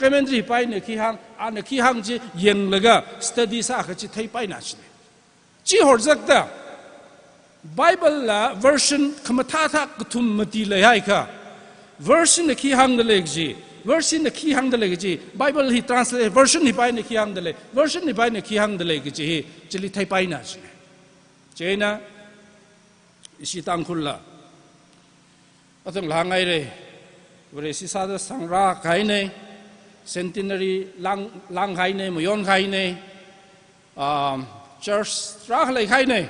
commentary ไปเนี่ยที่หังอันเนี่ยที่หังจียังละก็ study สาขจีไทยไปน่ะจีจีหัวจักตา Bible ละ version คำถ้ากุทุมมติเลยให้ค่ะversion ในขี้หังเดลกจี version ในขี้หังเดลกจี Bible ที่ translate version ที่ไปในขี้หังเดลก version ที่ไปในขี้หังเดลกจีจะลิไทยไปนะเจน่าอิสิตังคุลละอาต้องหลังไงเลยวันนี้สิสาดสังราใครเนี่ย centenary ลังใครเนี่ยมยอนใครเนี่ย church รักเลยใครเนี่ย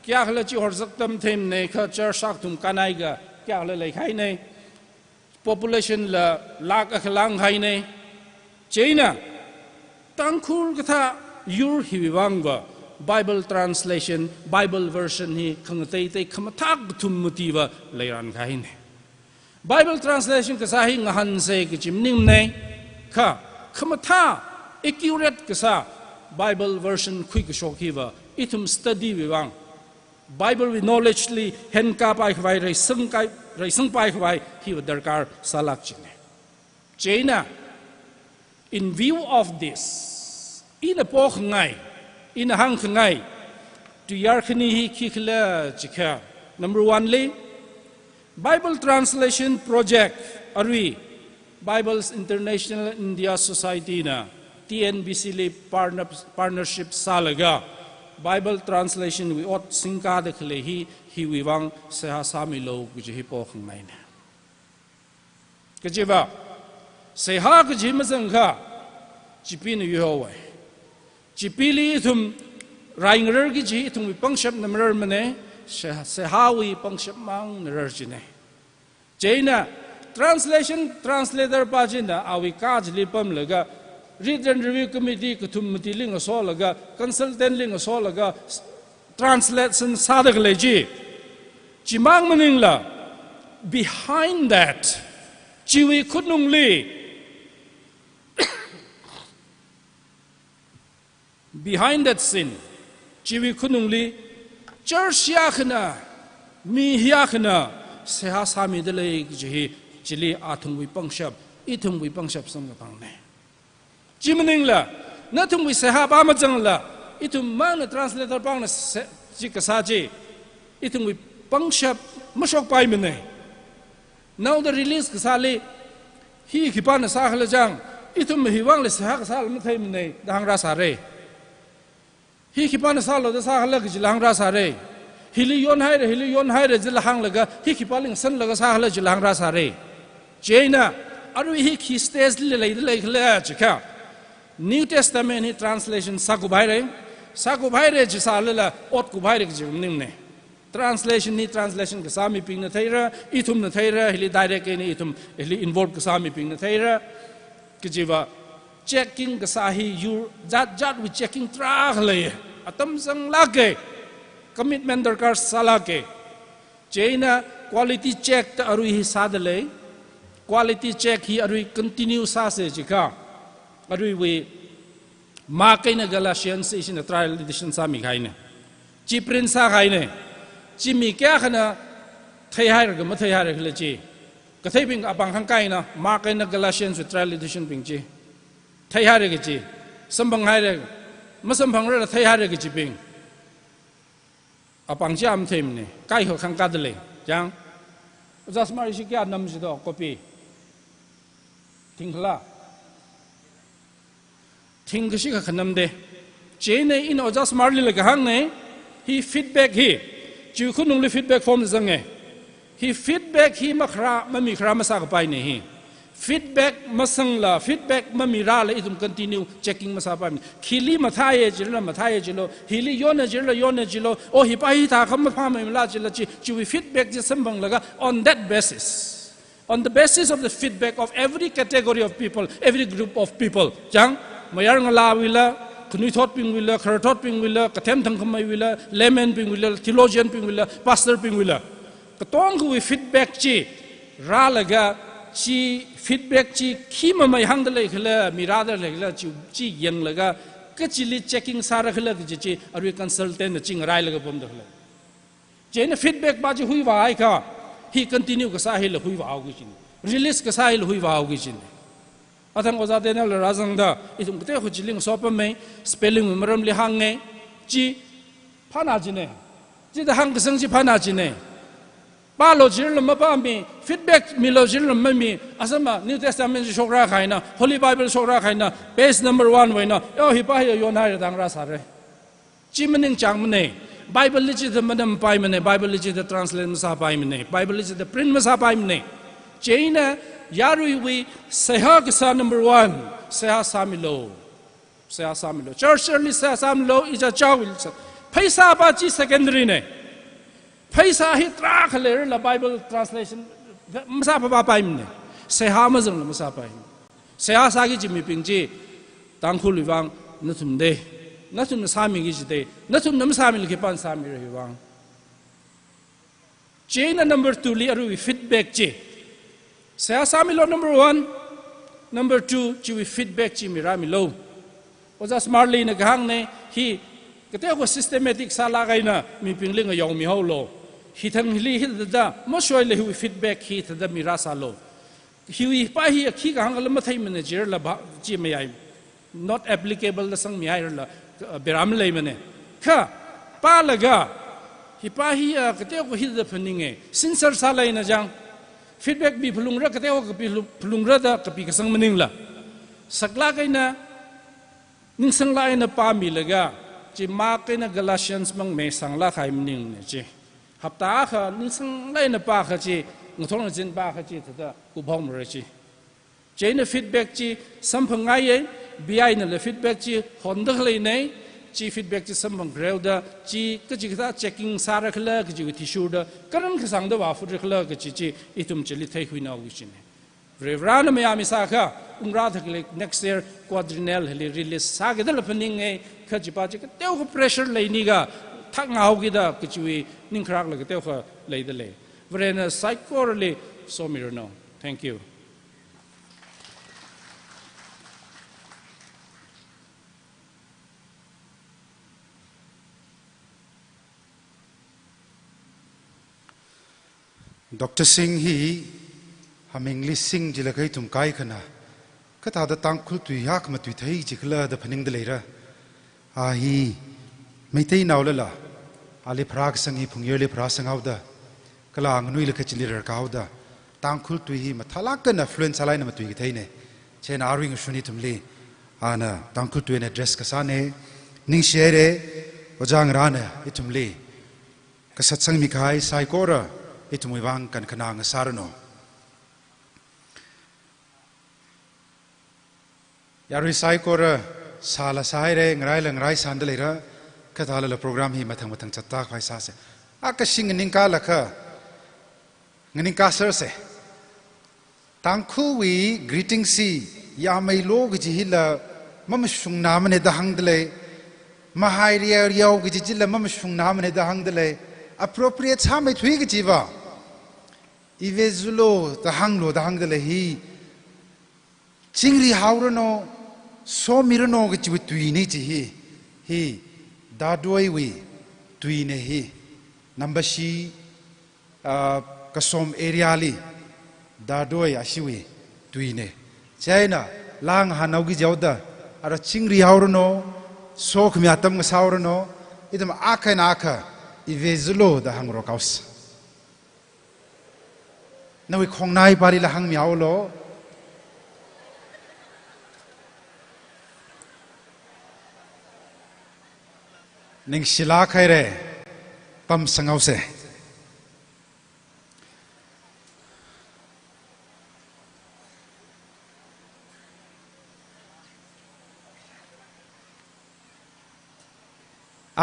แก่เลยจีหัวสักตั้มเทมเนี่ยเขา church สักทุ่มกันไหนก็แก่เลยใครเนี่ย population ละลักขลังใครเนี่ยเจน่าตั้งคูลก็ท่ายูร์ฮิวิวังวะ Bible translation Bible version hi khang tei tei khamathak thum mutiva leiran khai ne Bible translation ka sa hi ngahan se ki chimning nei kha khamatha accurate ka sa Bible version khui ka shokhiwa itum study wiwang Bible with knowledge li hen ka pai khwai rai sung pai khwai hi darkar salak chine China in view of this in a poch ngai in a hang ngai to yarkhni hi khikla chikha number 1 li Bible translation project arwi Bibles International India Society na TNBC li partnership salaga Bible translation we ought singka de khle hi wiwang seha samilo guji hi poch ngai na kajiba seha guji mazangha chipin yowe chipili thum raingrer gi ji thum pangshap namrer mane sehawi pangshap mang narer jine China translation translator pajina awi kaj lipam laga read and review committee kuthum mutiling so laga consultant ling so laga translation sadak leji chimang maningla behind that chiwi khunungli behind that sin chiwi khunungli church yakhna mi yakhna seha sami dele ji chili athung wi pangshap ithung wi pangshap sam ga pang ne chimningla nathung wi seha ba ma jangla ithum mang na translator pang na ji ka sa ji ithung wi pangshap mashok pai mene now the release ka sa le hi khipa na sa khala jang ithum hi wang le seha ka sa ma thai mene dang ra sa re hi khipa na sa lo da sa khala ki jilang ra sa re hili yon hai re jilahang laga hi khipaling san laga sa khala jilang ra sa re China aru hi khi stage le khle chika New Testament hi translation saku bhai re ji sa la ot ku bhai re ji ning ne translation ni translation ka sami ping na thaira ithum na thaira hili direct ni ithum hili involve ka sami ping na thaira ki jiwa checking ka sa hi you jat with checking tra khle atam sang la ke commitment darkar sala ke China quality check ta aru hi sadale quality check hi aru continue sa se jika aru we ma kaina Galatians is in a trial edition sa mi khaine chi prince sa khaine chi mi kya khana thai hai ra ma thai hai ra khle chi ka thai ping abang khang kai na ma kaina Galatians trial edition ping chi thai hai ra ke chi sambang hai ra ma sambang ra thai hai ra ke chi ping apang jam them ne kai ho khang ka de le jang jasmar shi kya nam ji do copy thingla thing shi ka khanam de che ne in o jasmar li le hang ne hi feedback hi chu khunung li feedback form zang e hi feedback hi makhra mami khra ma sa ka pai ne hi feedback masang la feedback mamira la idum continue checking masa pa khili mathaye jilo hili yona jilo o hi pa hi tha kham pha mai la jila chi we feedback ji sambang laga on that basis on the basis of the feedback of every category of people every group of people jang mayar ngala wila kunui thot ping wila khar thot ping wila kathem thang khamai wila layman ping wila theologian ping wila pastor ping wila ka tong ku we feedback chi ra laga chi feedback chi khima mai hang dale khla mirada le khla chi yang laga ka chili checking sara khla ki chi aru consultant ching rai laga bom da khla chena feedback ba ji hui wa ai ka hi continue ka sa hi la hui wa au gi chin release ka sa hi la hui wa au gi chin athang oza de na razang da itum te khu chiling so pa mai spelling maram li hang nge chi phana ji ne chi da hang sang chi phana ji ne ba lo jil ma ba mi feedback mi lo jil ma mi asama New Testament shokra khaina Holy Bible shokra khaina page number 1 waina yo hi pa yo na ra dang ra sa re chi maning chang mane Bible li the madam pai mane Bible li the translate ma sa pai mane Bible li the print ma sa pai mane China yaru we seha ka sa number 1 seha samilo church early seha samilo is a chawil paisa ba chi secondary ne paisa hi tra khale la Bible translation masa pa pai mne seha ma jang la masa pai seha sa gi jimi ping ji tang khu liwang na thum de na tum na sami gi jite na tum nam sami li ke pan sami re wang che na number 2 li aru feedback che sa sami lo number 1 number 2 chi we feedback chi mirami lo oja smartly na gang ne hi kete ko systematic sala gai na mi pingling a yong mi ho lo hi thang li hi da mo shoi le hi feedback hi da mira sa lo hi pa hi khi gang la ma thai manager la ba chi me ai not applicable la sang mi ai la beram le mane kha pa la ga hi pa hi kete ko hi da phaning e sincere sa lai na jang feedback bi phulung ra kate ko phulung ra da kapi ka sang maning la sakla kai na ning sang lai na pa mi laga chi ma kai na Galatians mang me sang la khai maning ne chi hapta kha ning sang lai na pa kha chi ngthong jin pa kha chi da ku bhom ra chi che na feedback chi sam phangai ye bi na le feedback chi hon da lai nei chi feedback chi sam bang greu da chi ka chi ka checking sara khla ka chi ti sure da karan ka sang da wa fu khla ka chi itum chili thai hui na wi chi ne revran me ami sa kha umra thak le next year quadrennial heli release sa ga da lapaning e kha chi pa chi ka teu ko pressure lai ni ga thak ngau gi da ka chi wi ning khrak la ka teu kha lai da le vrena psychorally so mir no thank you Dr. Singh hi haming li sing jila kai tum kai khana ka ta da tang khul tu yak ma tu thai ji khla da phaning da leira a hi mai tei naw la ali phrak sang hi phung yer le phra sang da kala ngnui le khachili rar ka da tang khul tu hi ma thala ka na fluence alai na ma tu gi thai ne chen arwing shuni tum le ana tang khul tu ne address ka sa ne ning shere ojang ra ne itum le ka satsang mi khai sai ko ra itu muibang kan kanang sarno yari sai kora sala sai re ngrai sandale ra kathala la program hi mathang chatta khai sa se akashing ningka lakha ningka sir se tangkhu wi greeting si ya mai log ji hila mam shung nam ne da hangdle mahai riya yaw gi ji la mam shung nam ne da hangdle appropriate sa mai thui gi jiwa ivezulo da hanglo da hangdle hi chingri haurano so mirano gi chi tui ni chi hi da doi wi tui ne hi number shi kasom area li da doi asiwi tui ne chaina lang hanau gi jawda ara chingri haurano so khmi atam ga saurano idam akha na akha ivezulo da hangro kaus nawi khongnai pari la hang miao lo ning sila khaire pam sangau se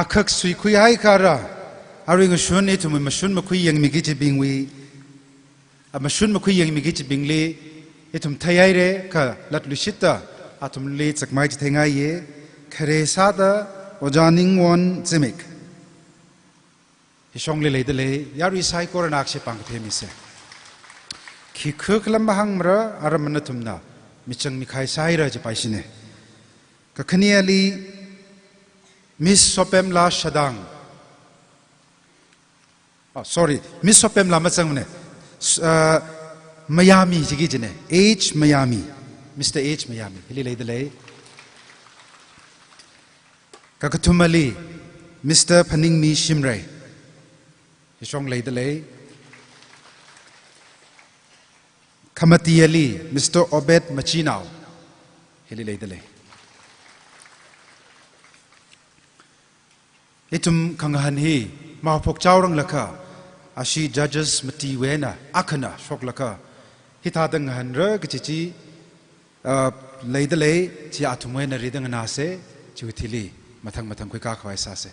akhak sui khui hai kara aring shun ni tum mashun ma khui yang mi gi chi bingwi amashun ma khui yang mi gi chi bingle itum thayai re ka latlu shita atum le chakmai chi thengai ye khare sa da ojaning won chimik hisong le de le yari sai koronak se pang themi se khi khuk lam hang mra aramna thumna michang mi khai sai ra je paisine ka khaniali miss sopem la shadang sorry miss sopem la ma chang ne Miami jigi jine H Miami Mr. H Miami hili le de le Kakatumali Mr. Paningmi Shimray Hishong Laidale Kamatiali Mr. Obed Machinao Hili Laidale Itum Kangahan Hi Mahapok Chowrang Laka Ashi Judges Mati Wena Akana Shok Laka Hitadang Hanra Gichi Laidale Ti Atumwena Ridang Nase Chiwitili Mathang kwe ka khwai sa se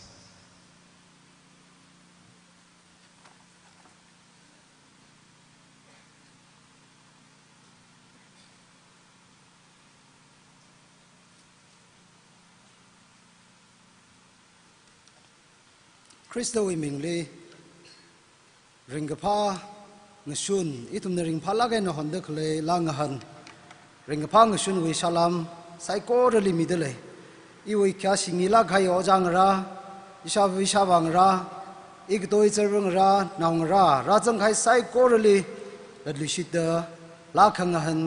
คริสโตวิมิงลีริงกะพางชุนอิตุมเนริงพาลักเอนหอนเดกเลยลางหันริงกะพางชุนวิชาลามไซโคเรลิมิเดเลยอีวิคาสิงิลักไฮโอจังราอิชาวิชาบังราอีกตัวอิจรึงรานางราจังไฮไซโคเรลิดัดลิชิตเดลาคังหัน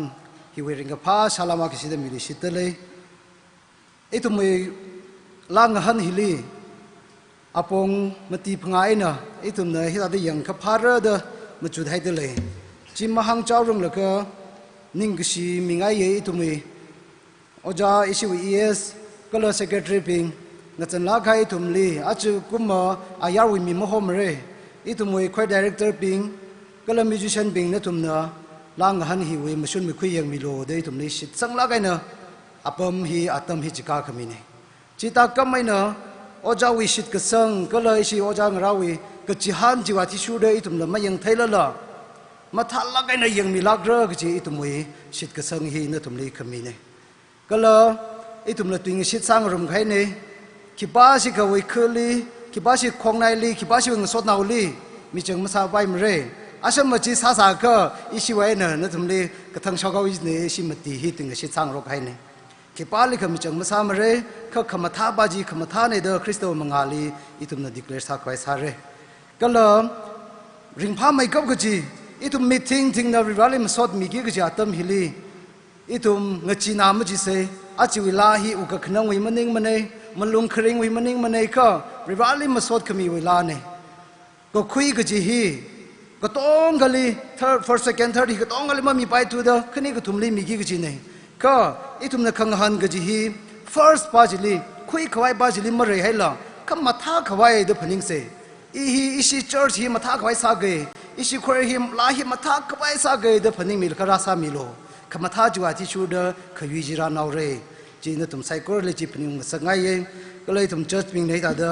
ฮิวิริงกะพาชาลามากิสิเดมิลิชิตเลยอิตุมลางหันฮิลีอาปงมตีพงายนะอิตุมเนยฮิตาดียังขับพาร์เดมาจุดให้เดเลยจิมมาหังเจ้ารงละก็นิ่งกษีมิงไอเยอิตุมโอจาอิชิวอีเอสก็เลย secretary พิงนัดจันลาไกอิตุมลีอาจูกุมมาอายาวิมีมโฮมเรอิตุมวยควาย director พิงก็เลย musician พิงนัดตุมเนาลางหันฮิวิมาชุนมีคุยยังมีโลเดอิตุมลีชิดสังลาไกเนาอาปมฮีอาตมฮิจิกาขมินจิตากรรมไม่เนาโอจาวิชิตกษังก็เลยชิโอจางราวีก็จิฮันจิวาทิชูเดอิตุมละมายังไทยละละมาทัลลักไอ้เนี่ยยังมีลักเรก็จิอิตุมวยชิตกษังฮีนัตุมลีขมินก็เลยอิตุมละตุงชิตสร้างรวมใครเนี่ยคิบ้าสิกวิคืลีคิบ้าสิคงในลีคิบ้าสิวิงสดนาวลีมีจังมาสาบายมเรอาชมาจิสาสาก็อิชิไว้เนี่ยนัตุมลีกระทั่งชาวเขาอิสเนี่ยชิมตีฮิตุงชิตสร้างรวมใครเนี่ยคิปาลิขมิจังมาสามเรเขาขมาท่าบาจีขมาท่าในเดอคริสโตมังอาลีอิตุมนาดิกเลสาควายสาเรก็เลยริงพาไม่กับกจีอิตุมมีทิ้งนาริวาลิมสดมีกี่กจีอัตมฮิลีอิตุมเงจีนามจิเซอาจิวิลาฮีอุกขนังวิมันนิงมันเนมันลุงคริงวิมันนิงมันเนก็ริวาลิมสดขมีเวลาเนก็คุยกจีฮีก็ต้องกะลี first second third ก็ต้องกะลีมันมีไปตัวเดอคืนนี้ก็ทุ่มลีมีกี่กจีเนก็อิทุมนักขังหันกจีฮี first บาจิลีคุยขวายบาจิลีมาเรย์ให้ละคำมาท่าขวายเดพนิงเซอีฮีอิชิ church ฮีมาท่าขวายสาเกอิชิควายฮีลาฮีมาท่าขวายสาเกเดพนิงมิลคาราซามิโลคำมาท่าจัวที่ชูเดขยุจิรานาวเรจีนตุมไซโคเลจีพนิงมาสังไงเองก็เลยตุม church มิงในตาเด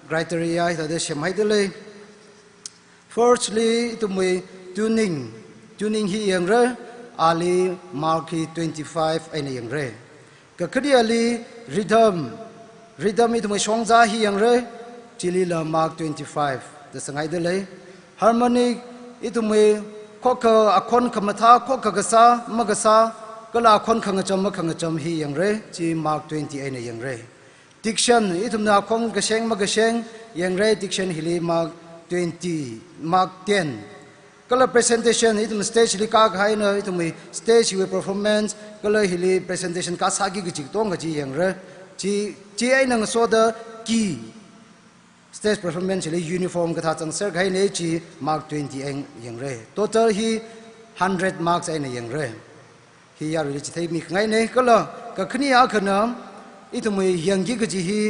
criteria ตาเดเชมให้เดเลย firstly ตุมเว tuning ฮีอย่างเรอาลีมาร์คี25ไอ้นี่อย่างไรก็คืออาลีrhythmอีทุกคนชงใจฮีอย่างไรจิลีละมาร์ค25แต่สังเกตเลย harmonic อีทุกคนข้อก็อคนขมท่าข้อก็กษามกษาก็ละคนขังจำมขังจำฮีอย่างไรจีมาร์ค20ไอ้นี่อย่างไร diction อีทุกคนอคนกระเชงมกระเชงอย่างไร diction ฮีลีมาร์ค20มาร์ค10ก็เลย presentation อีทุก stage ลิกาให้เนอะอีทุก stage วิ performance ก็เลยฮิลี presentation ก็สักกี่จิตต้องก็จีอย่างไรจีไอ้นั่งสวดกี่ stage performance ฮิลี uniform ก็ท่าจังเสกให้เนจี mark 20เองอย่างไร total ฮี100 marks ไอ้เนี่ยอย่างไรฮียาริจิตให้มีไงเนี่ยก็เลยก็ขึ้นยาขึ้นน้ำอีทุกอย่างกี่ก็จีฮี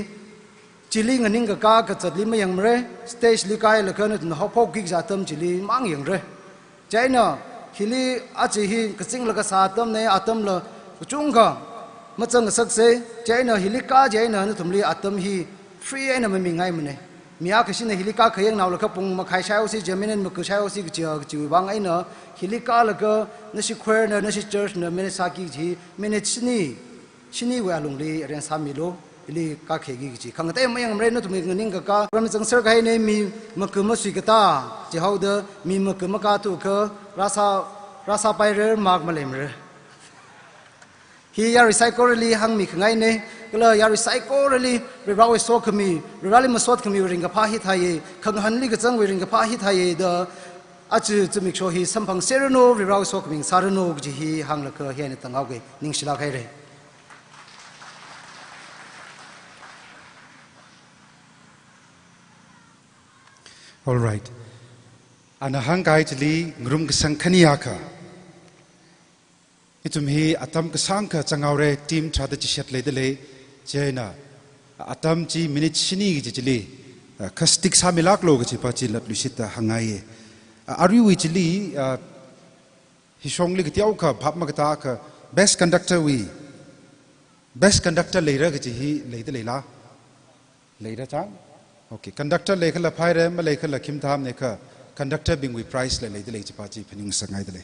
จิลิงอันนี้ก็กากจัดลิไม่ยังไรสเตจลิกายแล้วก็นั่นฮอปฮอกกิกจัดตั้มจิลิมั่งยังไรใจน่ะฮิลีอาจิฮีก็สิ่งแล้วก็สาตั้มเนี่ยอาตั้มละจุงก็มาจังสักเสใจน่ะฮิลิกาใจน่ะนั่นทุ่มลีอาตั้มฮีฟรีไอ้น่ะไม่มีไงมันเนี่ยมีอาคือสิ่งฮิลิกาเคยยังเอาแล้วก็ปุ่งมาขายใช้เอาสิจะไม่นั่นมาคือใช้เอาสิก็จะวางไอ้น่ะฮิลิกาแล้วก็นั่นสิควร์น่ะนั่นสิเชิร์ชน่ะไม่ได้สักกี่ทีไม่ได้ชินี่เวลาลงลีเรียนสามีโลลีกาเขกิจิขังเต้ไม่ยังไม่รู้ตัวมีเงินนิ่งกะพระมิจังเสกให้เนี่ยมีมกมาสุกตาจะเอาเดมีมกมากาตุกราซาไปเรื่องมากมาเลยมั้ยฮียาริไซโคเรลีหังมีขังไงเนี่ยก็เลยยาริไซโคเรลีเราไปสวดขมีเราเลยมาสวดขมีริงกับพาหิทายขังหันลีก็จังริงกับพาหิทายเดอาจจะมีโชว์ฮีสัมพังเซรโนเราสวดขมีซาร์โนกจีฮีหังละก็เฮียนตั้งเอาเกนิ่งชิลาใครเลยAll right. Anahangkai jeli ngrum kesang khaniaka. Itum hi atam kesangka changaure team thada chishat ledele jena atam ji minute shini jeli kastik samilak lo ge pa chi lat lusita hangai ari wi jeli hi shongli ge tiau ka phap ma ta ka best conductor leira ge hi leidele la leira chang Okay, conductor lekha la phaire ma lekha la khim tham ne kha conductor bing we price le le chipa chi phaning sangai dele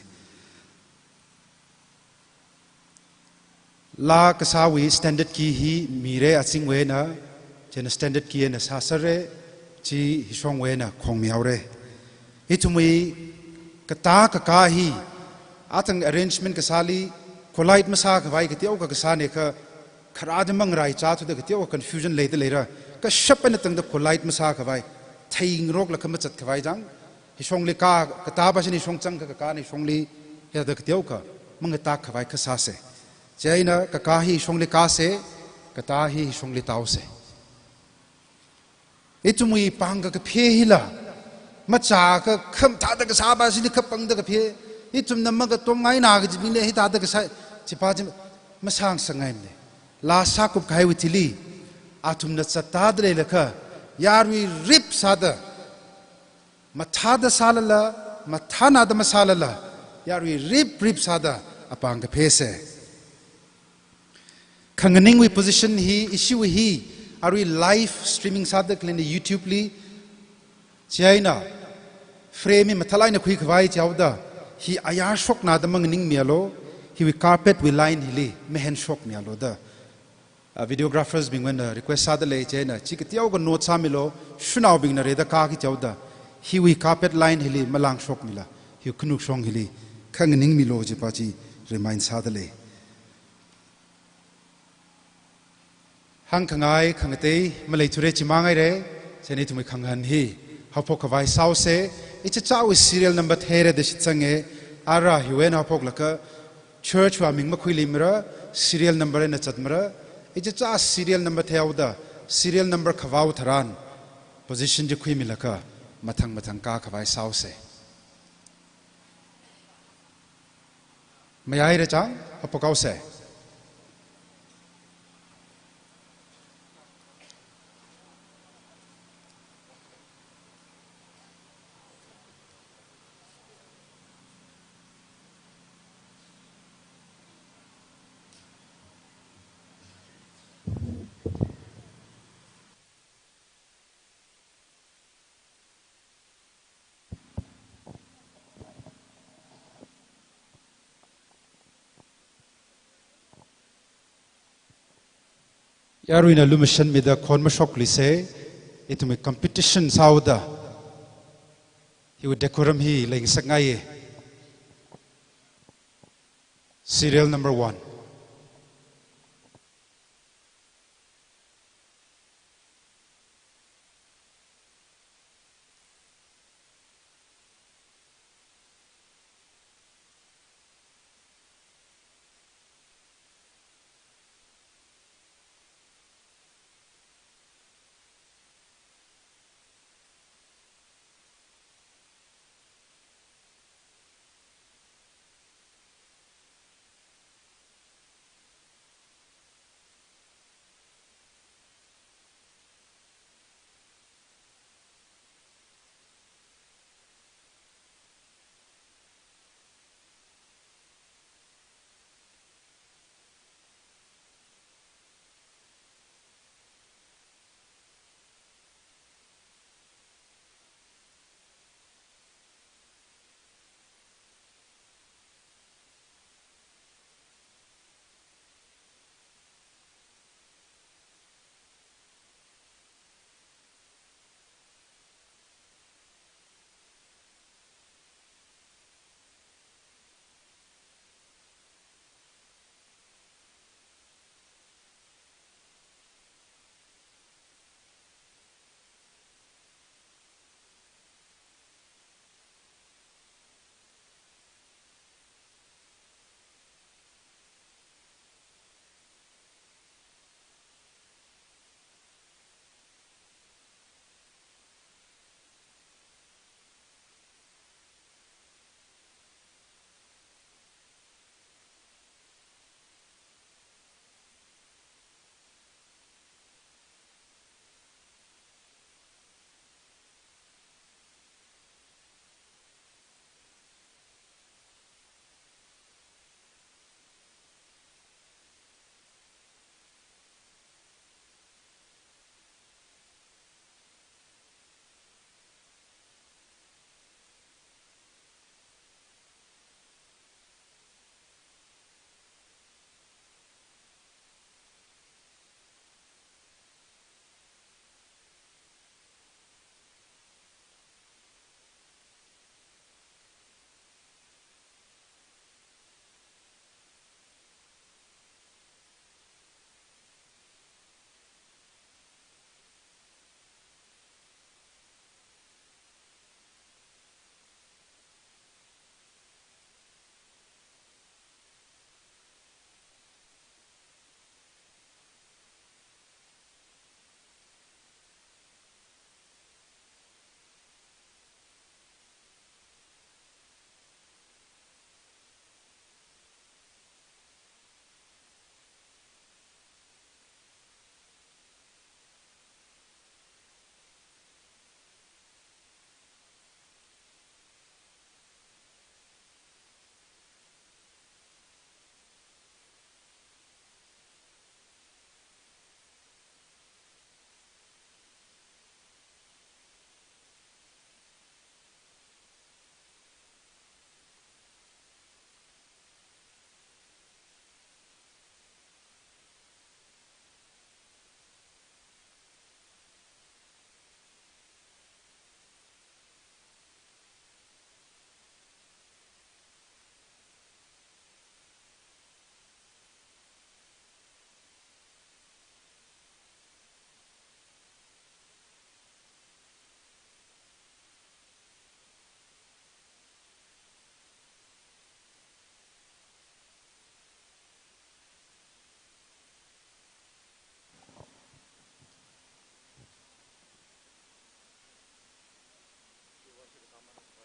la kasawi standard ki hi mire aching we na chen standard ki na sa sare จีฮิชงเวนะคงมีเอาเรฮิตุมีกตากกาฮีอาตัง arrangement กษาลีคนไล่มาซากไว้กเที่ยวกษาเนี่ยก็ขราดมังไรจ้าทุกเกเที่ยว confusion เลยเลยระก็ชับเป็นตั้งแต่คนไล่มาซากไว้ไทยงรกแล้วก็มาจัดไว้จังฮิชงลีกากตาบาชนิชงจังกกาในชงลีเฮดกเที่ยวก็มังตากไว้กษาเสเจนะกกาฮีชงลีกาเสกตาฮีชงลีตาวเสอิตุมุยปังกะเพียฮิละมาจากะคำตาตะกษาบาสิลิขปังตะกเพียอิตุมนำมะกะตรงไงนากะจิบิเลฮิตาตะกษาจิปาจิมาสร้างสังไงมเลยลาสักุบไกวิทิลีอาตุมนัสตาดเลยละคะยารุยริบซาดะมาทาดะซาลละมาทานาดะมาซาลละยารุยริบซาดะอปังกะเพเสขังนิงวิ position ฮีอิชิวฮีอารุย live streaming ซาดะคลินใน YouTube ลีเจ้าน่ะเฟรมมาทลายนักคุยขวายเจ้าดะฮีอายาช็อกนาดะมังนิงเมียโลฮีวิ carpet วิ line ฮิลีไม่เห็นช็อกเมียโลดะvideographers บิงเวนrequest ซาดะเลยเจ้าน่ะชิคกี้พายก็โน้ตสามิโลชุนเอาบิงนะเรดะกากิเจ้าดะฮีวิ carpet line ฮิลีมาลังช็อกมิละฮีขนุกช็องฮิลีขังนิงมิโลจิปาจี remind ซาดะเลยหังขังไงขังเตยมาเลยทุเรจิมังไงเร่เจนี่ทุกมีขังหันฮีฮาพกไว้สาวเสอิจฉาวิ serial number เทเรเดชิตสังเกอาราฮิเวนฮาพกลักก็ church ว่ามิงมาคุยลิมระ serial number เนจัดมระอิจฉา serial number เทวดา serial number ขวาวทราน position จะคุยมิลักก็มาทั้งกาขวายสาวเสไม่ยายเรจังฮาพกเอาเสยารุยนะลุมชันมีดะคนมาช็อกลิเซอิตุมี competition สาวดะฮิวเดคอรัมฮีเลงสักไง serial number 1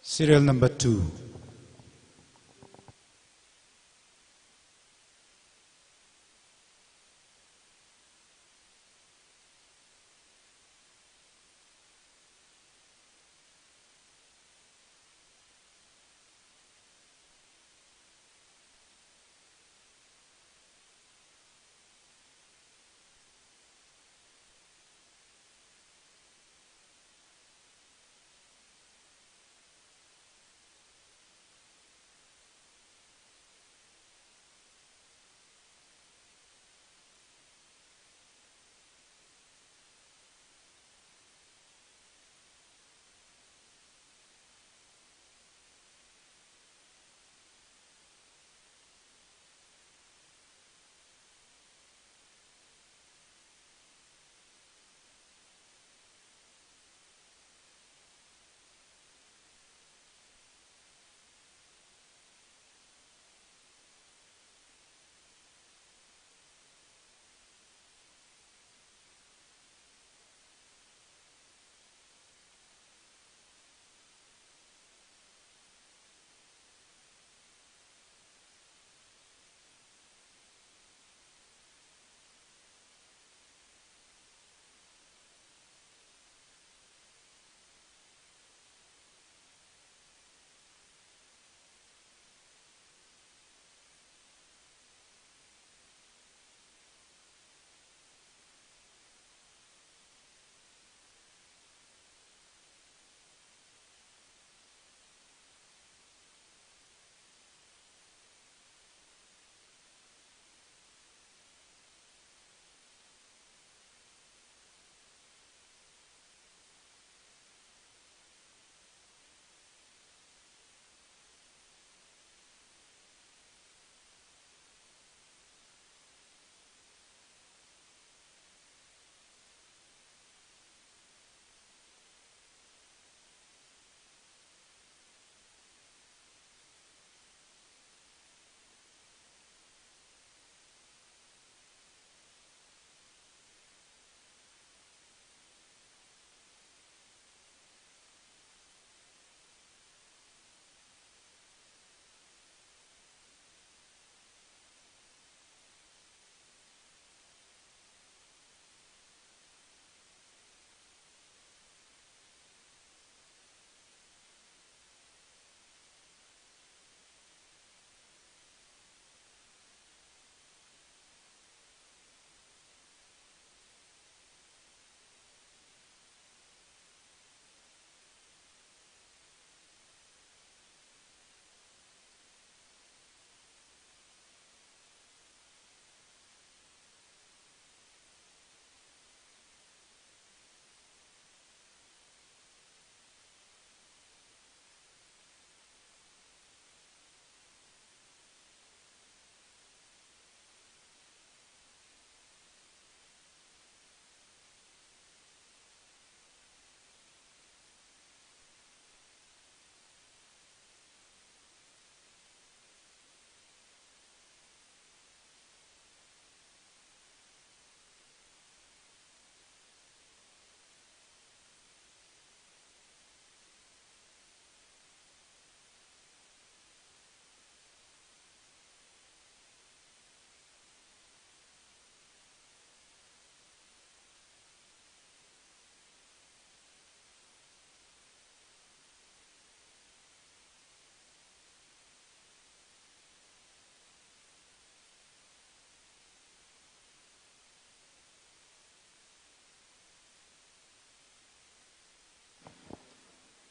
Serial number 2.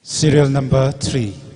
Serial number 3.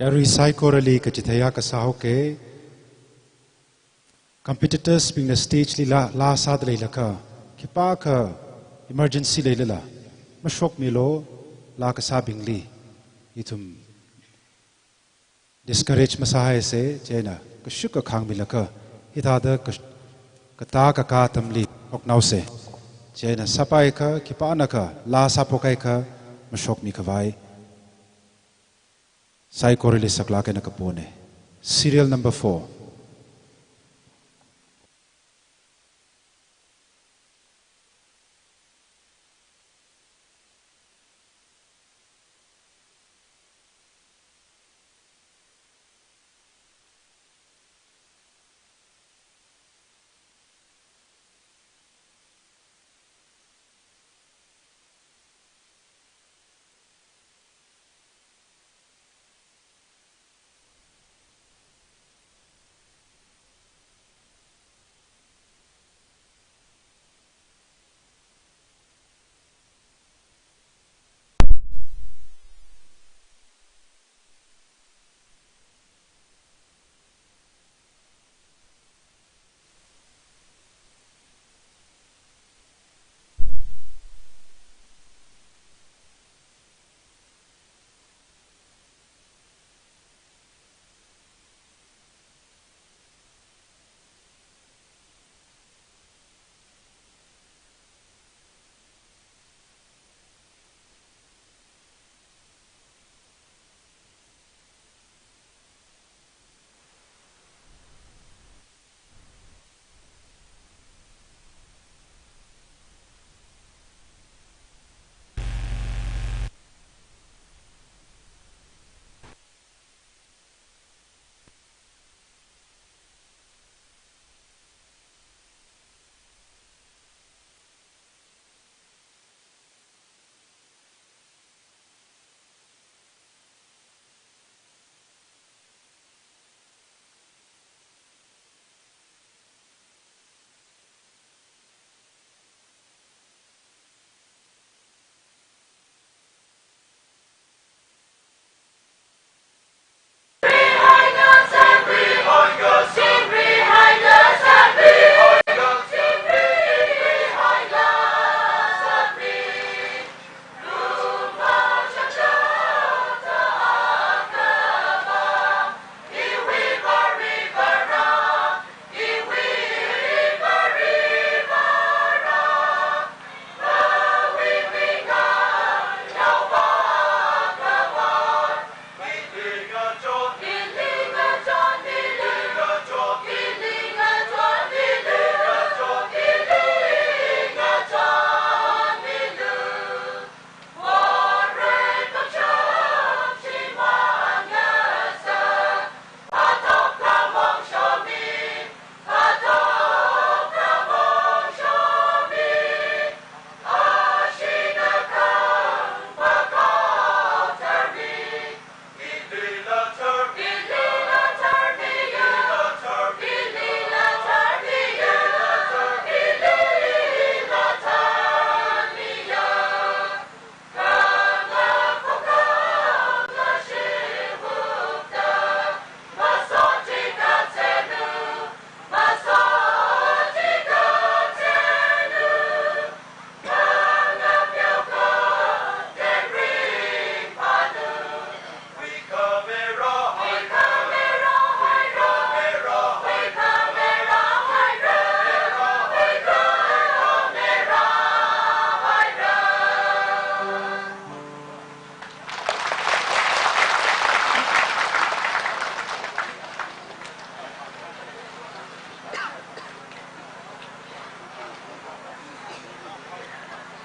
Yari psychorally kachithaya kasaho ke competitors being the stage li la sad le laka kipa ka emergency le la mashok milo la kasa bingli itum discourage masahay se chena kashuk khang milaka itada kata ka tamli oknau se chena sapai ka kipa na ka la sapokai ka mashok mi kawai psychorally sakla ke nakapone. Serial number 4.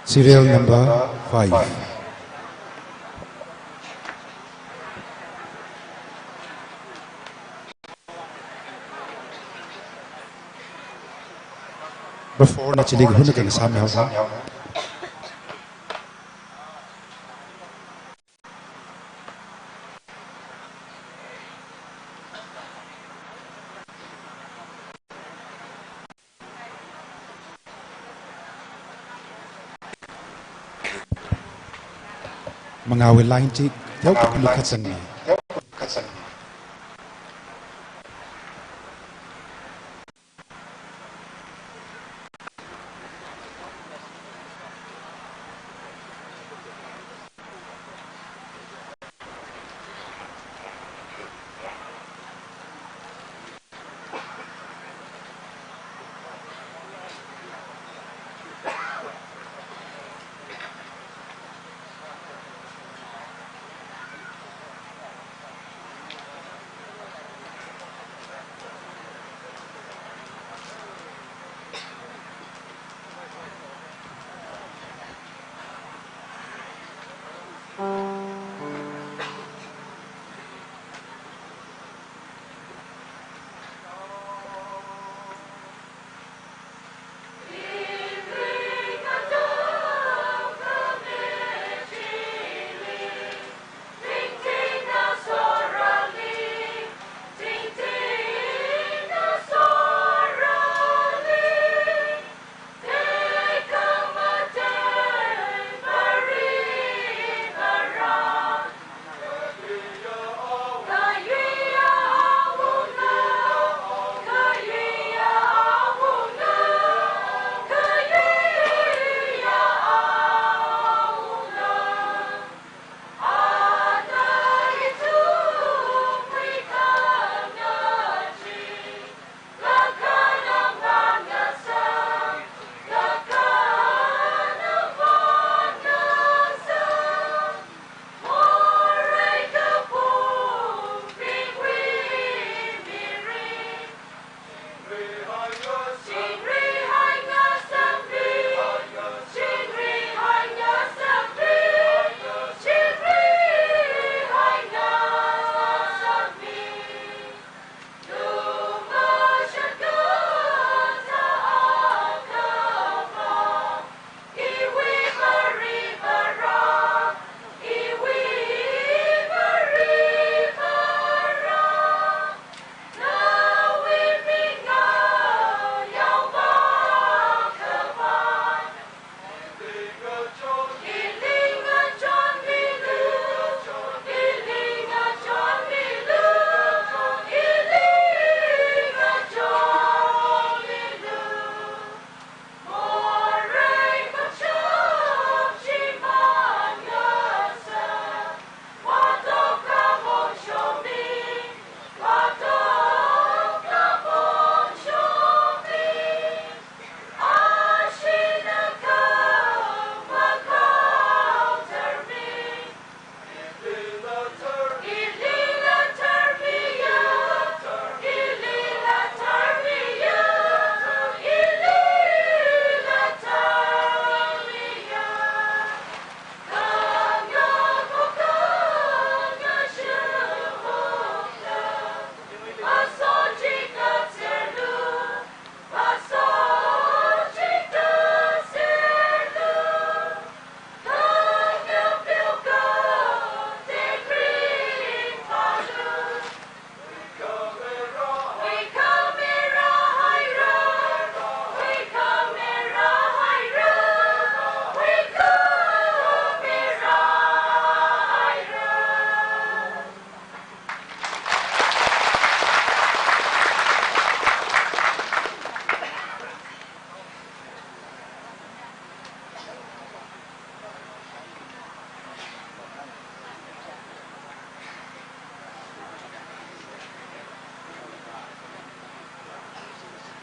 Serial number 5. Before na chilig hun kan sa me ha mangawi lain chik theo ka lu khatsan ni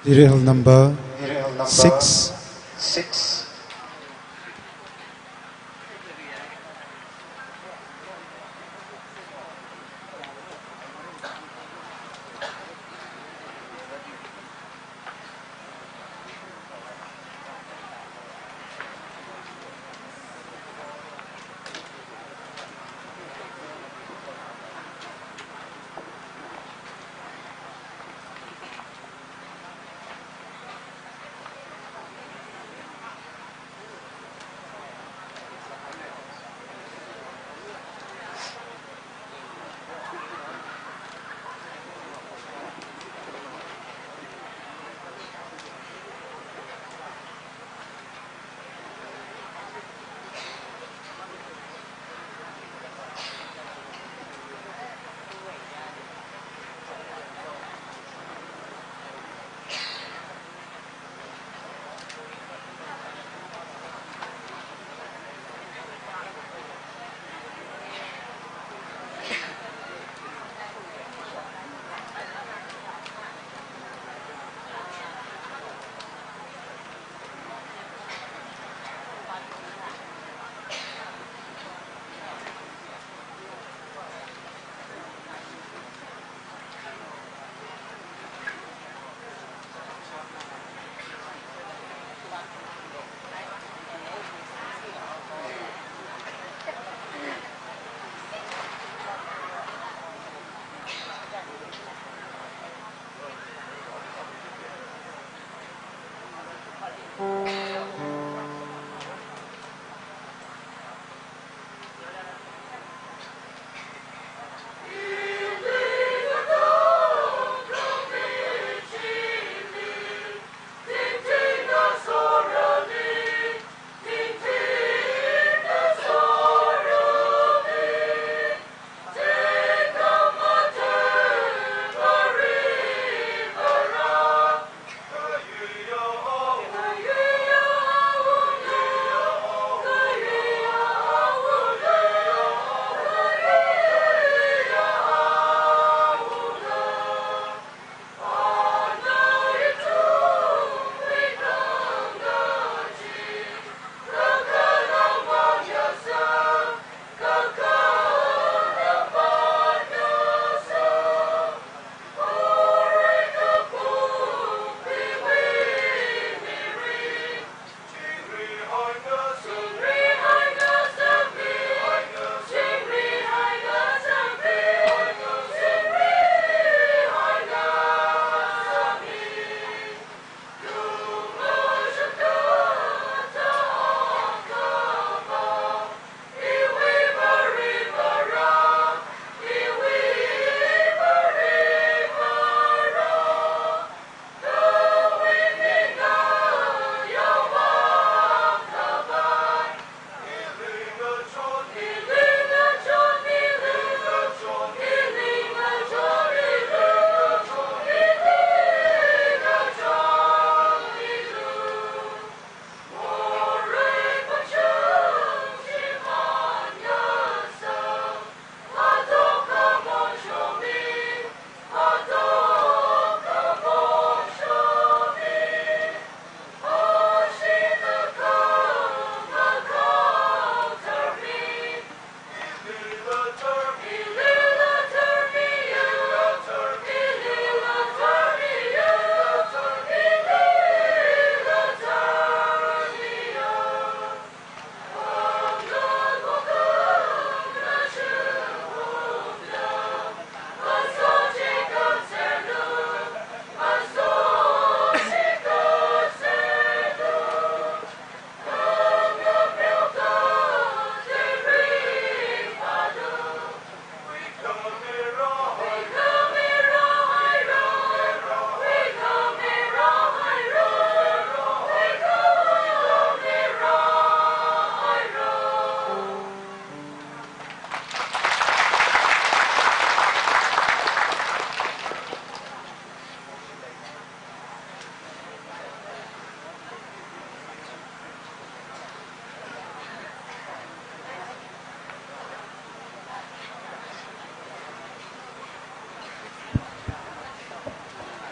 Serial number 6.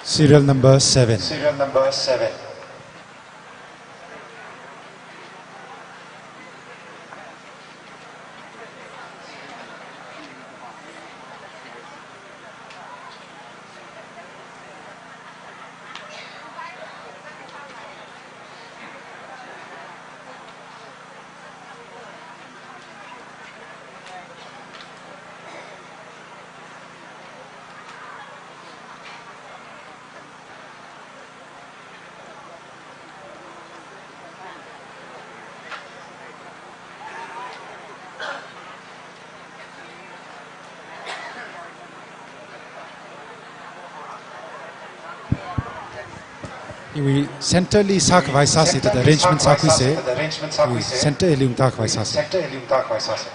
Serial number 7. Serial number 7. We centrally sak vaisa se the arrangement sakui se. The arrangement sakui We se. center elium tak vaisa se. Center elium tak vaisa se.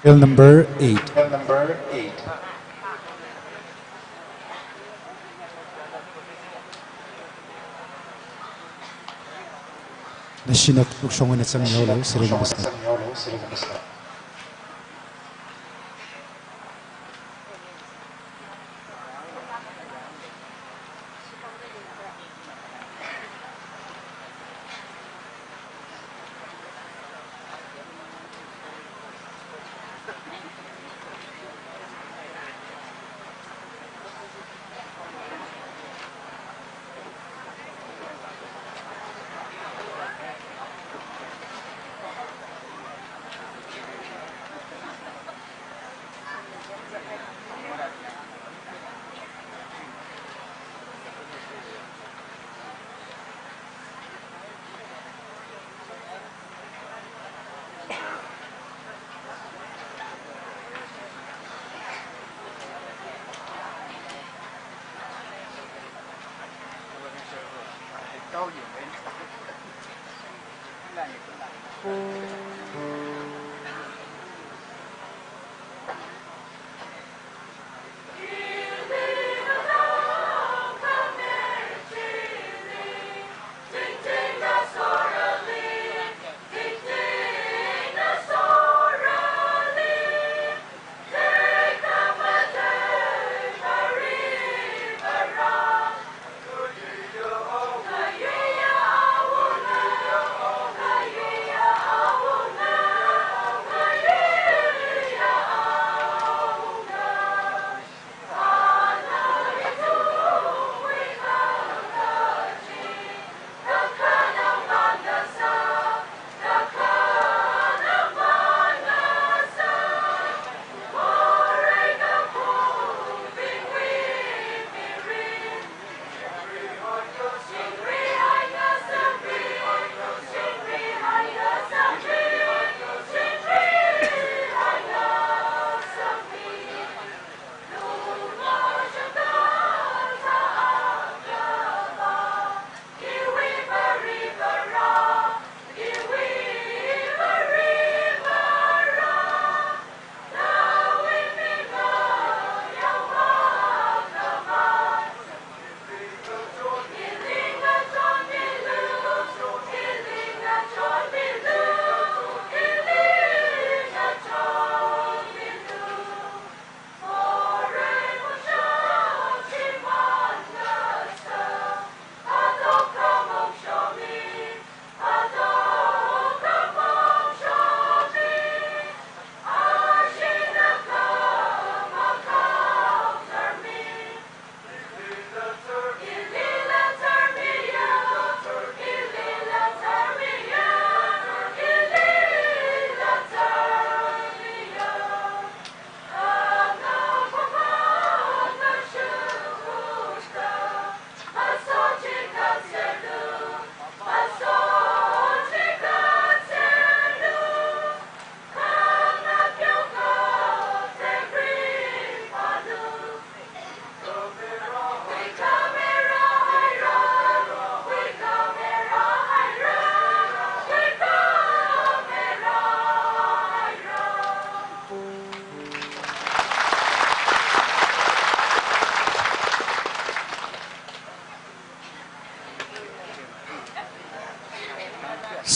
Serial number 8. Serial number 8. Nashinak luksong na sang yolo serial number 7. Serial number 7.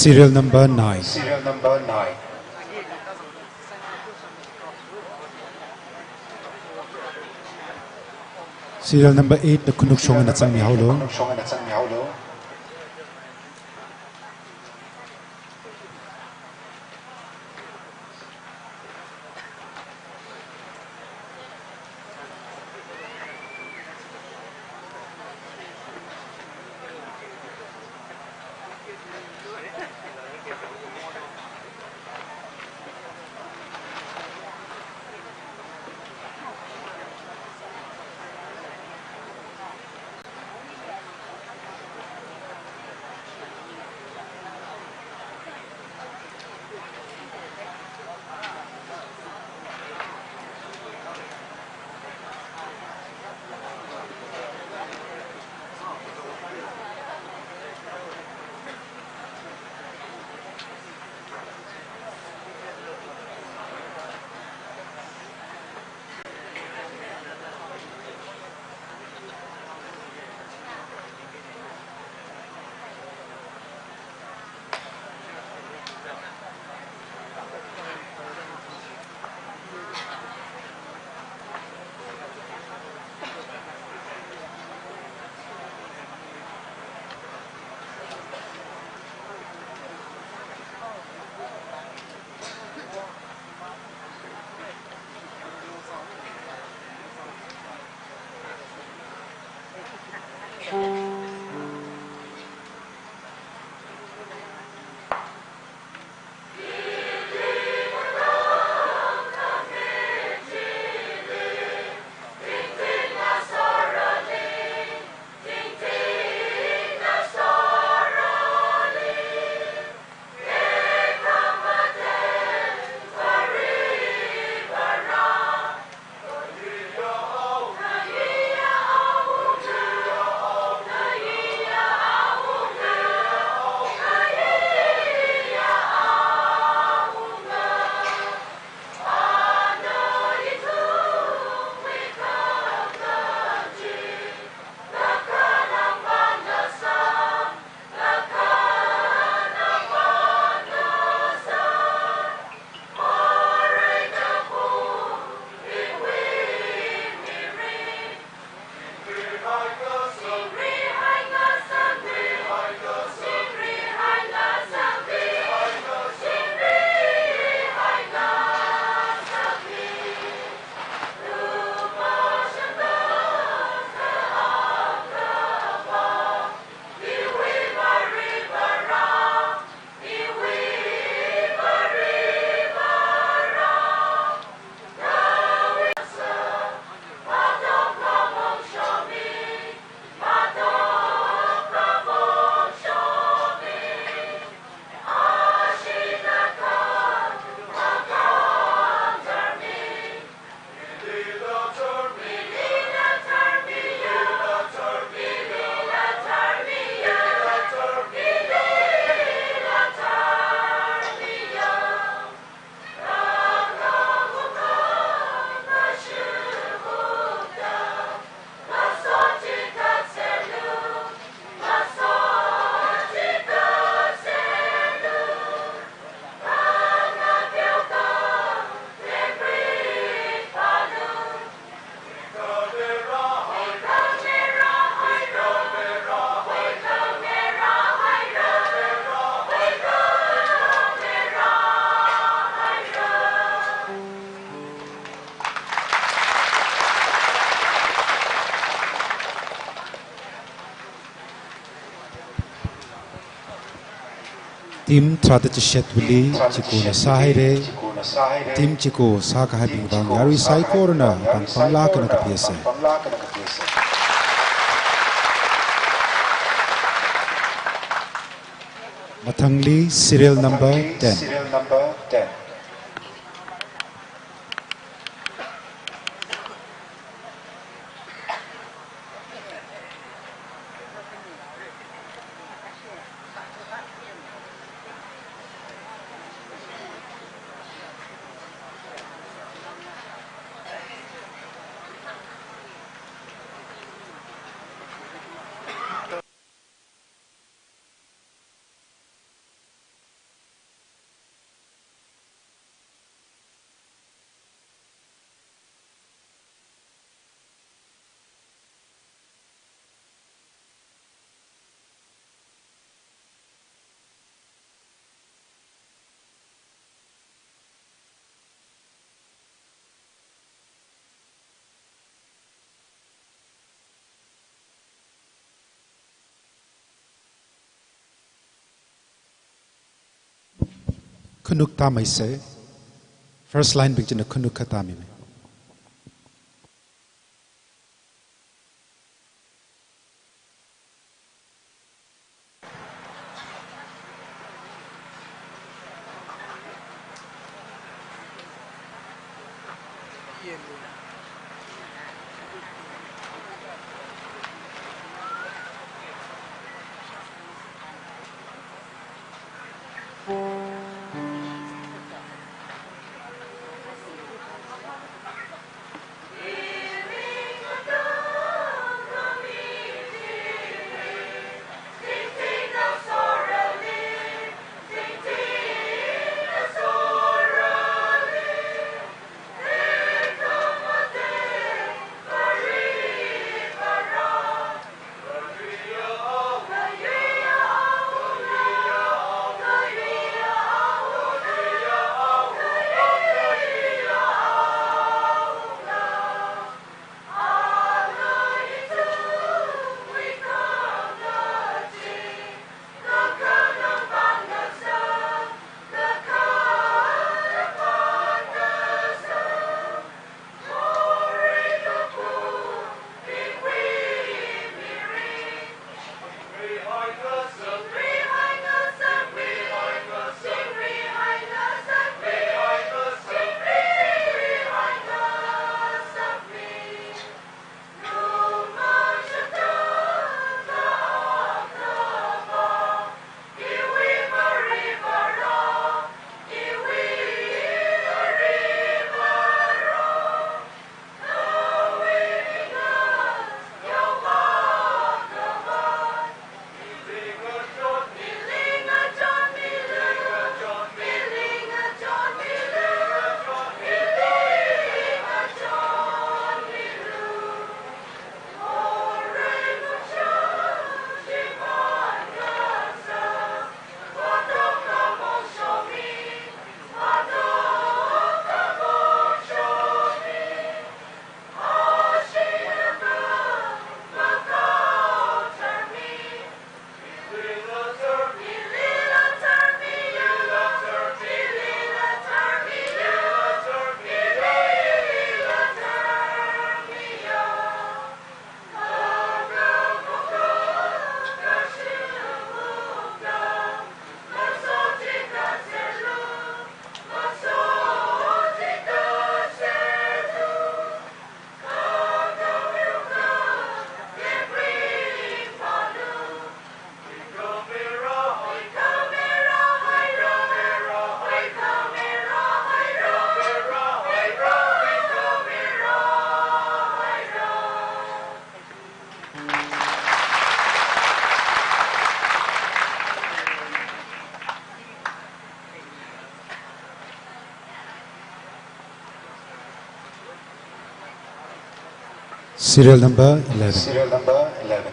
Serial number 9. Serial number 9. Serial number 8 the Kunuk Shong and Atsang Mihaulo. Kunuk Shong and Atsang Mihaulo. Tim trata chishet wili chiku na sahire tim chiku saka hai bang yari sai korna pan pangla kana ka piese Mathangli serial number 10 Serial number 10. Kunuk ta mai se first line bing china kunuk khata mi me Serial number 11. Serial number 11.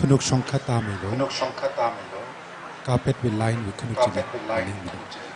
Kunuk Shongkata Milo, Kunuk Shongkata Milo, Carpet will line with Kunuk Carpet Chile. will line Kunuk Chile.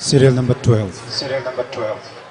Serial number 12. Serial number 12.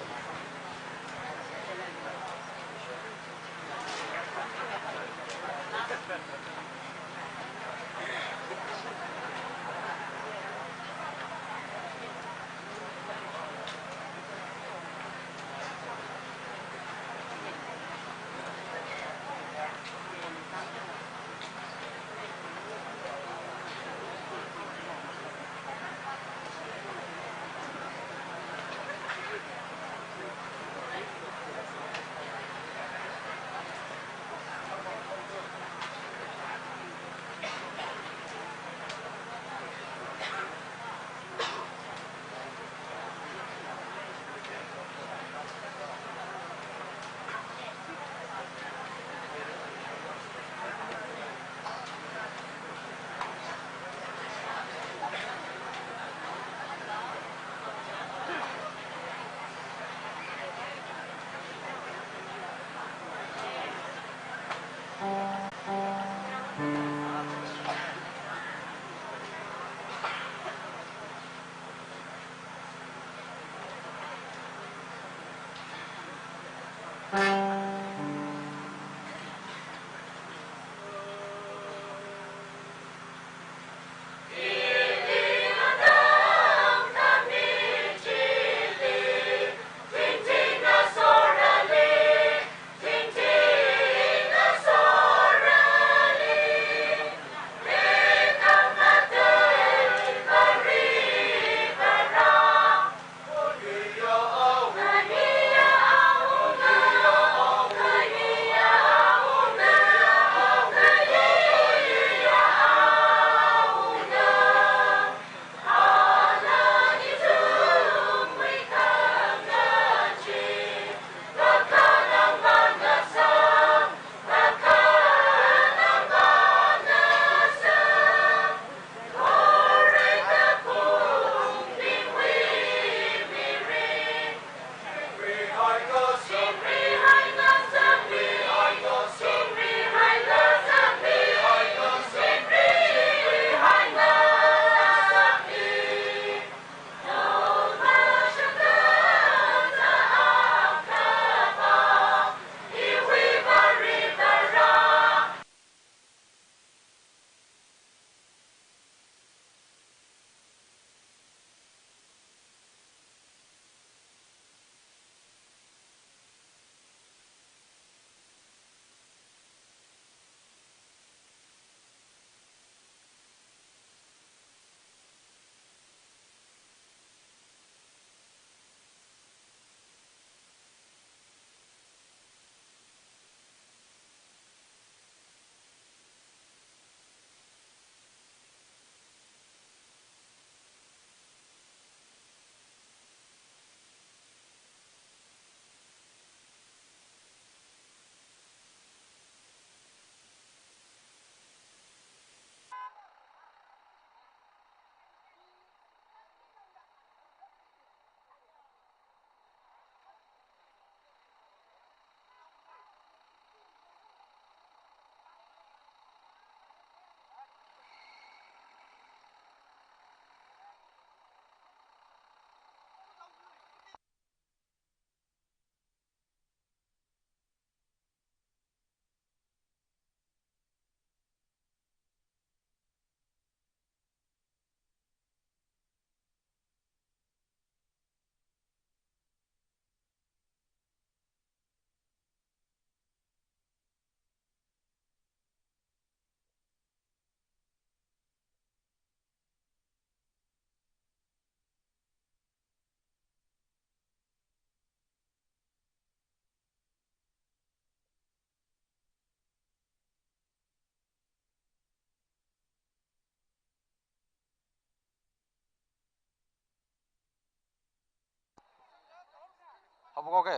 अब okay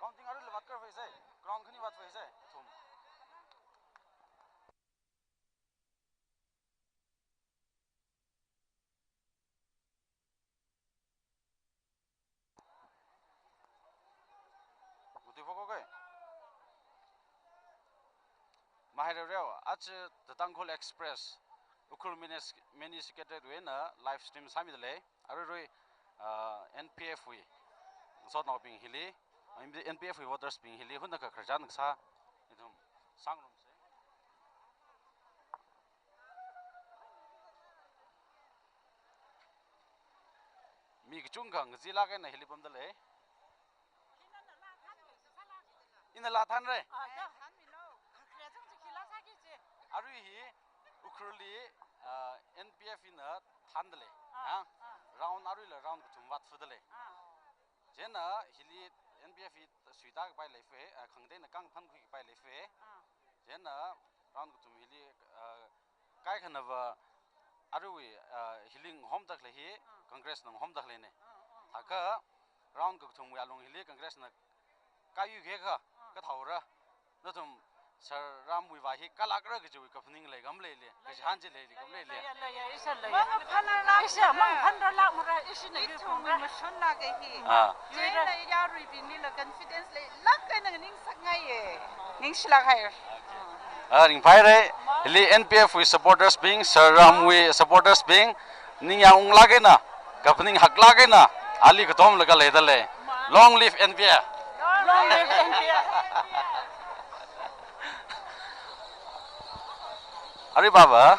counting आरु बात कर फैसे ground खनी बात फैसे तुम उदी फोकोगे Mahireo, ach the Tangkol Express, Ukul Miniscated winner, live stream Samidale, Arui NPF we, sort of being hilly, the NPF we waters being hilly, Hunaka Krajansa, Sangram. Mig Jungang, Zilag and Hilipum the lay. In the Latanre. Aruhi Ukurli NPF in a Tandale, round Arula round to what for the lay. Jenna, Hilly NPF Sweetak by Lefe, contain a Kang Panqui by Lefe. Jenna, round to Hilly Kaikan of Arui Hilling Home Daklehi, Congress and Home Daklene. Taka round to along Hilly, Congress and Kayu Geka, Kataura, Notum. Sir Ram we wahi kalakra ke jui kapning le gam le le ke hanji le gam le le mang phandra la mura isi na yu thong ma shon la ke hi je na ya ri bi ni la confidence le lak ke na ning sak ngai ye ning sila khai ring phai re li NPF we supporters being Sir Ram we supporters being ning ya ung la ke na kapning hak la ke na ali ka tom la ka le dale long live NPF long live NPF Ari Baba.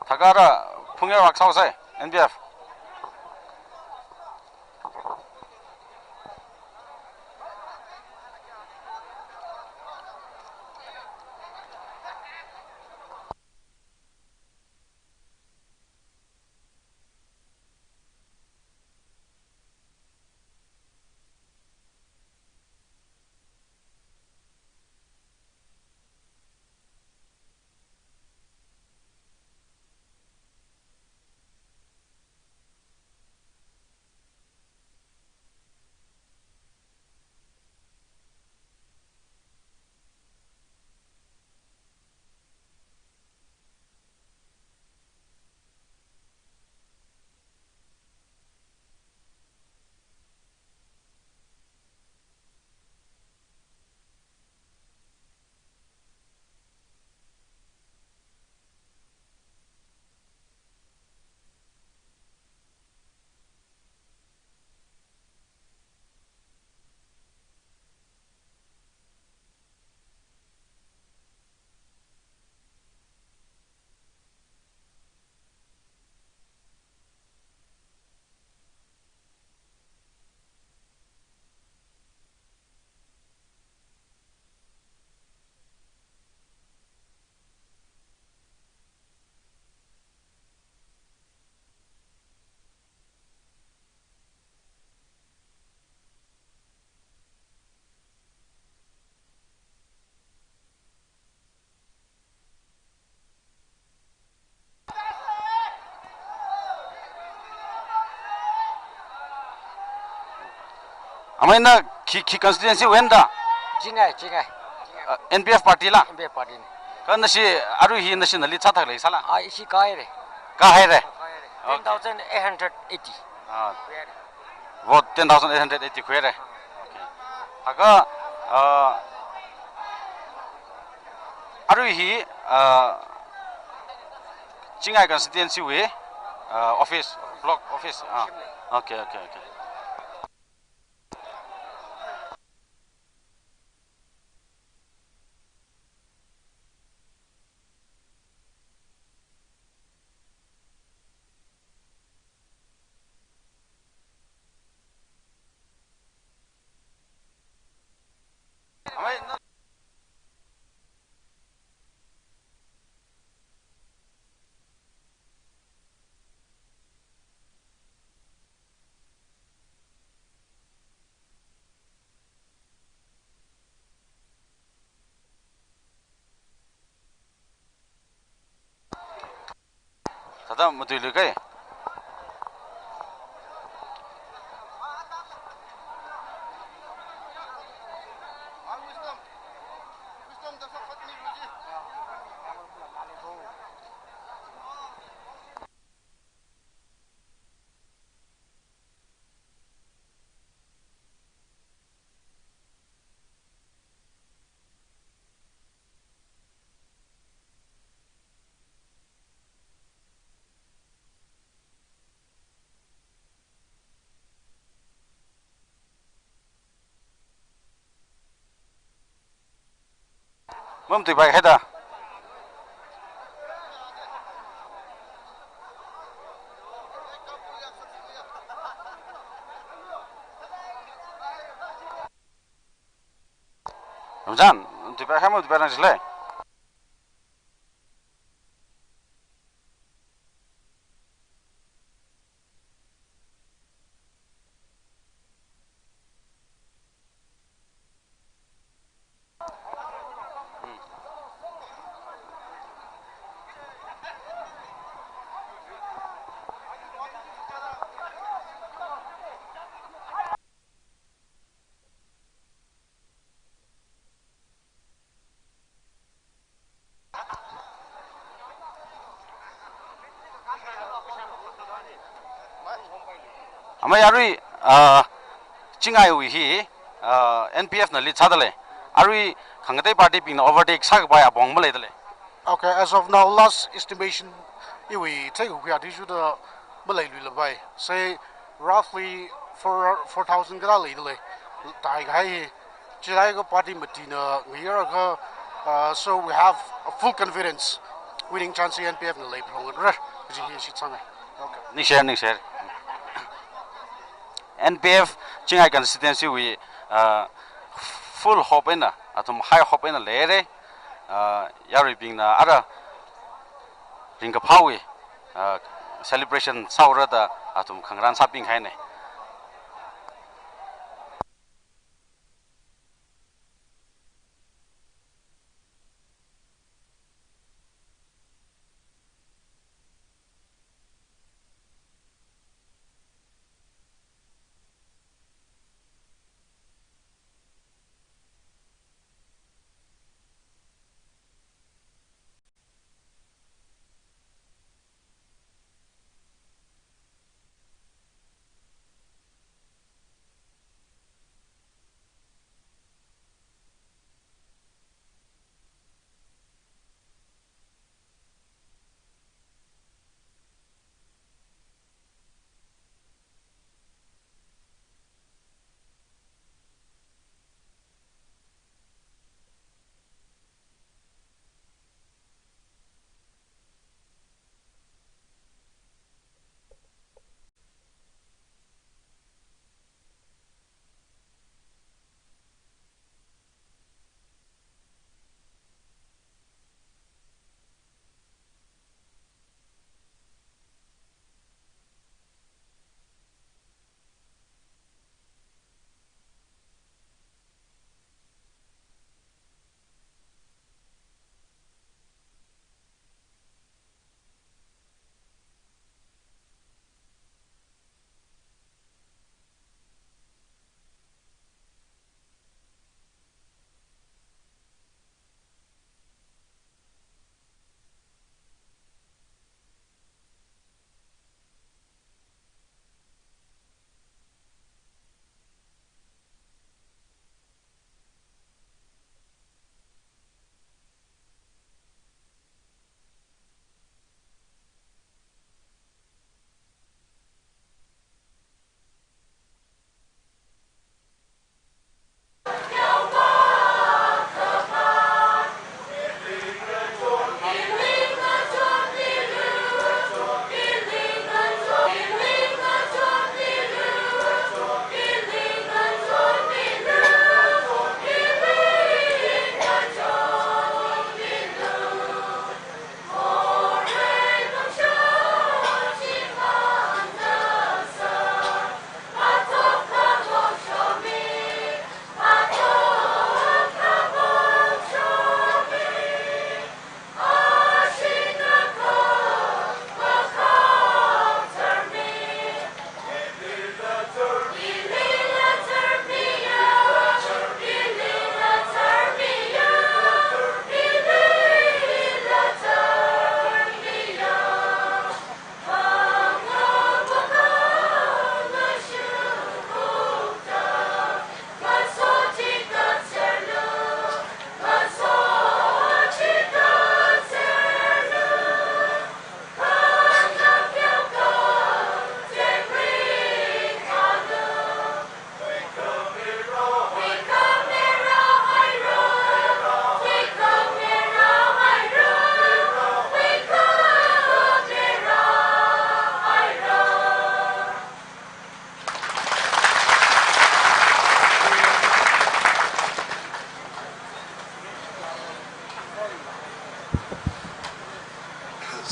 Takara Punga Rock South NPF. amai na ki constituency wenda jingai NPF party la MB party ni kan na si aru hi na si na li cha thak le sala isi kai re ka hai re 10880 vote 10880 khwe re aga aru hi Chingai constituency we office block office okay Tata mutui lu kai mum tui bai heda Ramjan tui bai hamu tui bai nang sile amai arui Chingai wi hi NPF na li cha dale arui khangate party ping na overtake sak bai abong ma le dale Okay, as of now, last estimation, if we take a look issue the Malay Lullaby, say roughly 4,000 Grali, Tai Chirago Party Matina, so we have a full confidence winning chance in NPF in the late ni share NPF Chingai constituency we full hope in atum high hope in le re yari ping na ara ringa phawi celebration saura da atum khangran saping hai ne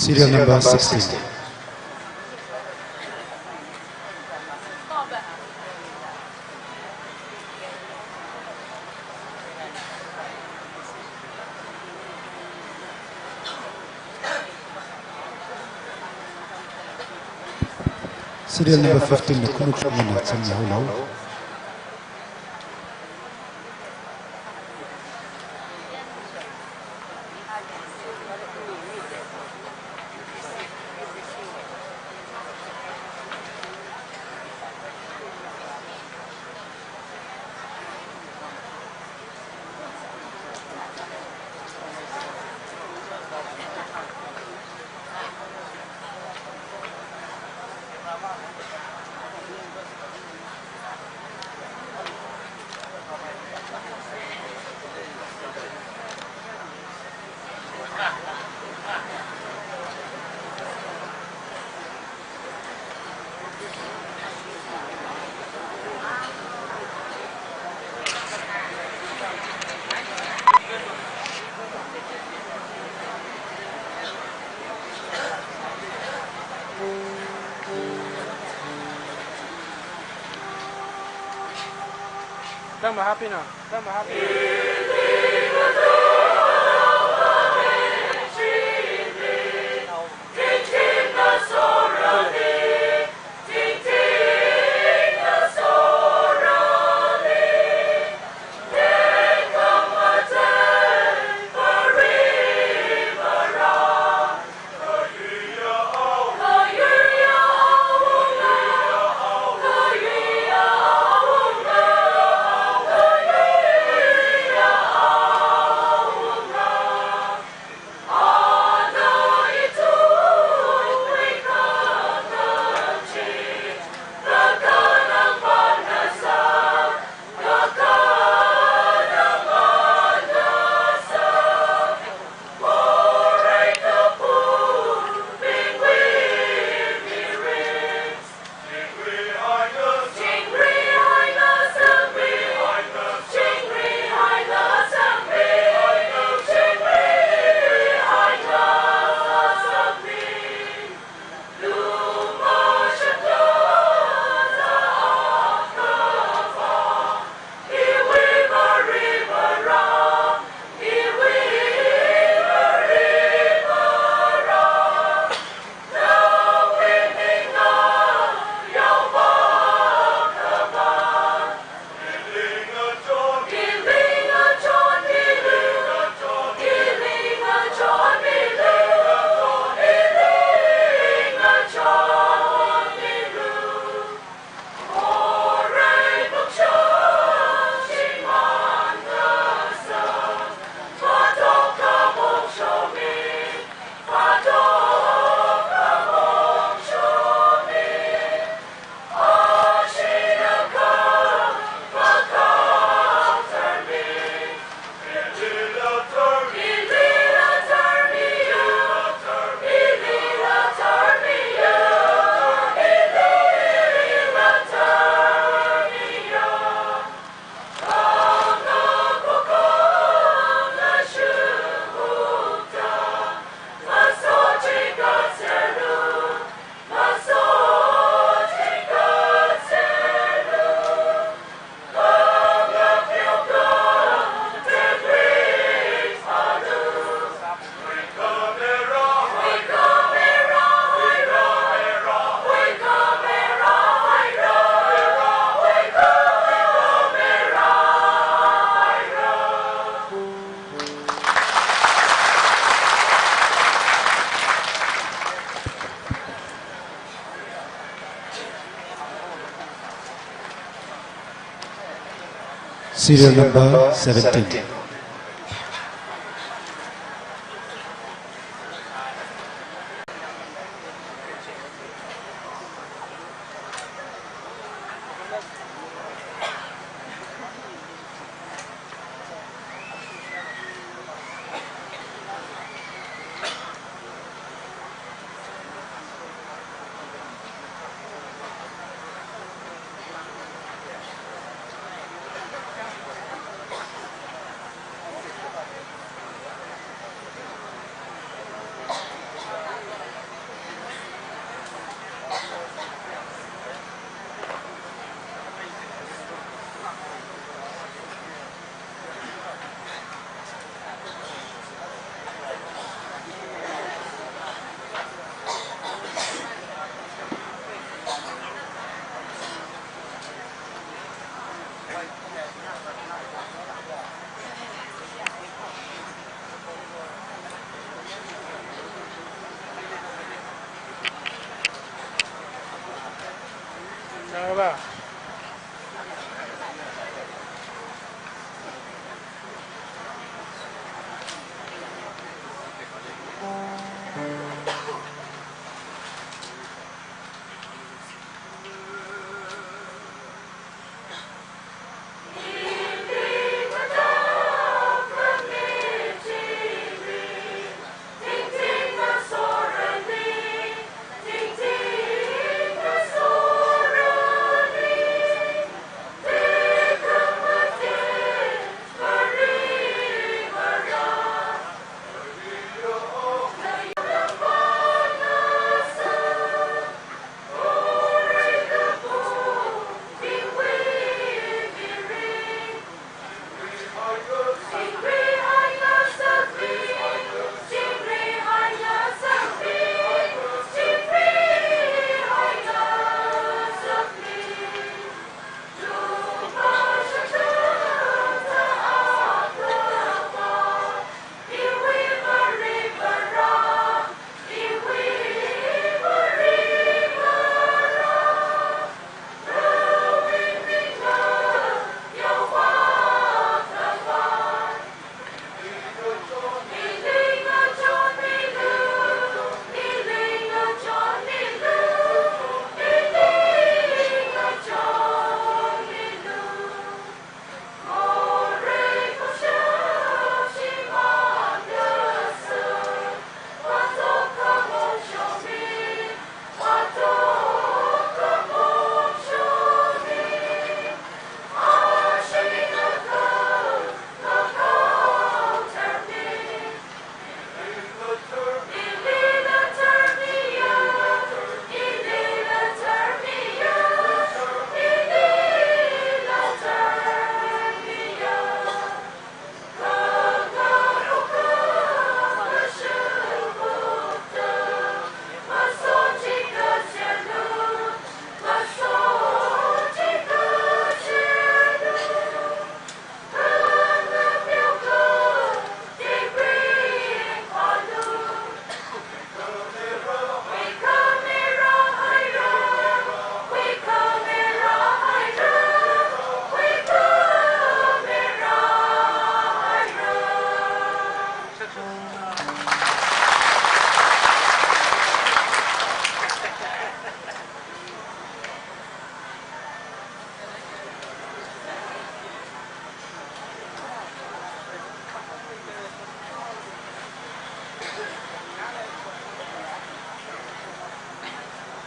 Serial number 16. Serial number 15 na kunuk na chan yaw lo. Tama happy na. Tama happy. Serial number 17. Sarva.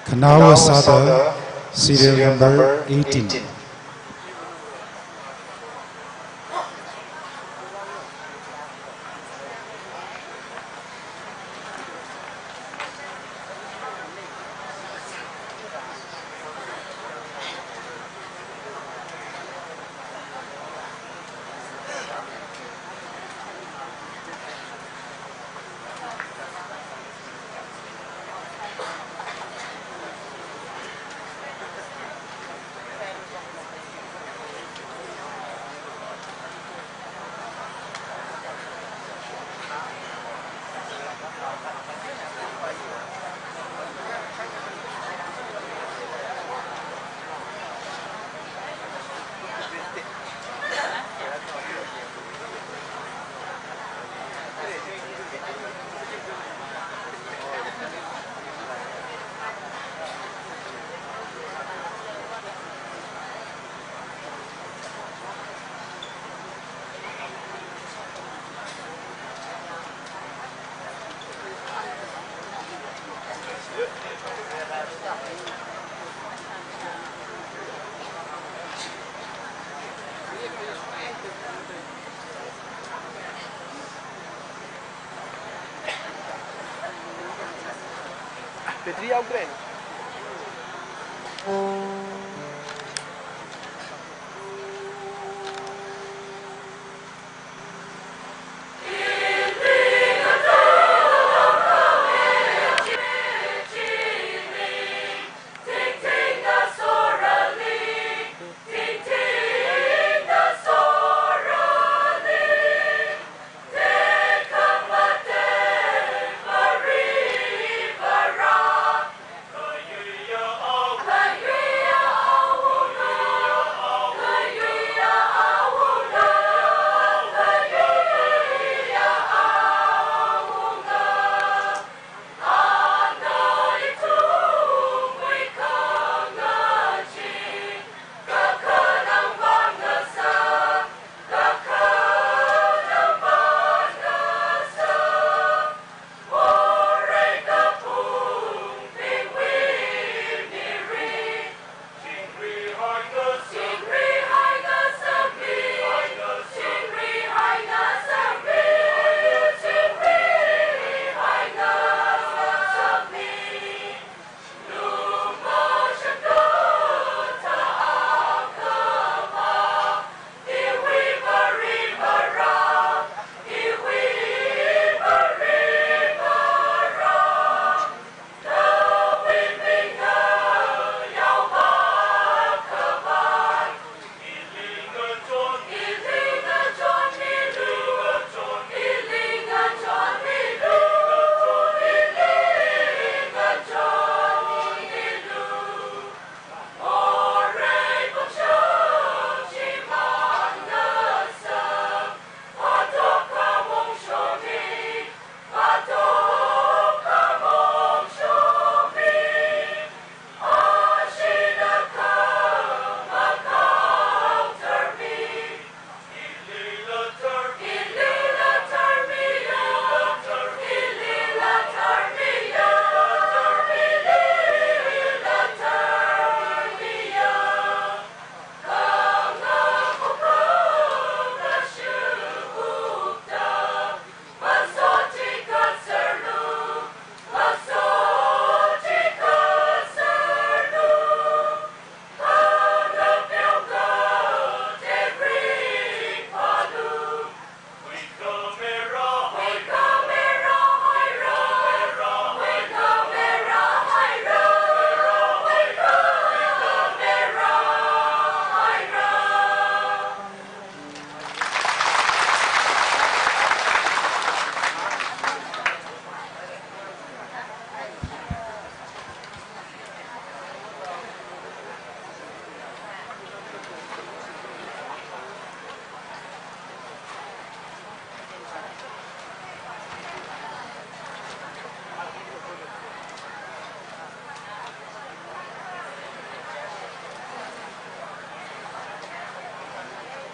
Kanawa Sada, serial number 18. Petri upgrade. Ting ting the sorrel, ting ting.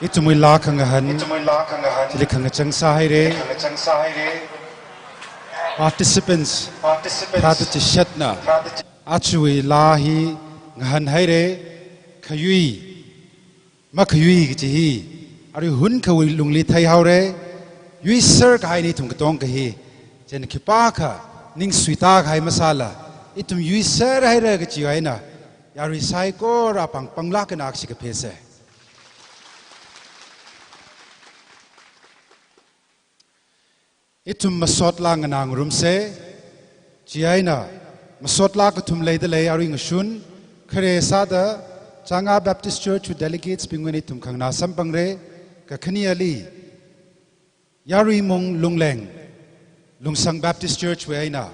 Itumui la kangahan Chili kanga changsa hai re Participants Prada chishatna Achui la hi ngahan hai re Khayui Makhayui kichi Ari hun kawi lungli thai hau re Yui sir kahai ni tung katong kahi Jen kipa ka Ning suita kahai masala Itum yui sir hai re kichi hai na Yari sai ko rapang pangla ka nakshi ka pese Itum masot la nganang rum se Jiaina masot la katum leida lay ari ngashun Kare sada Changa Baptist Church with delegates pingwen itum kang nasam pangre Ka khani ali Yari mong lungleng Lungsang Baptist Church we aina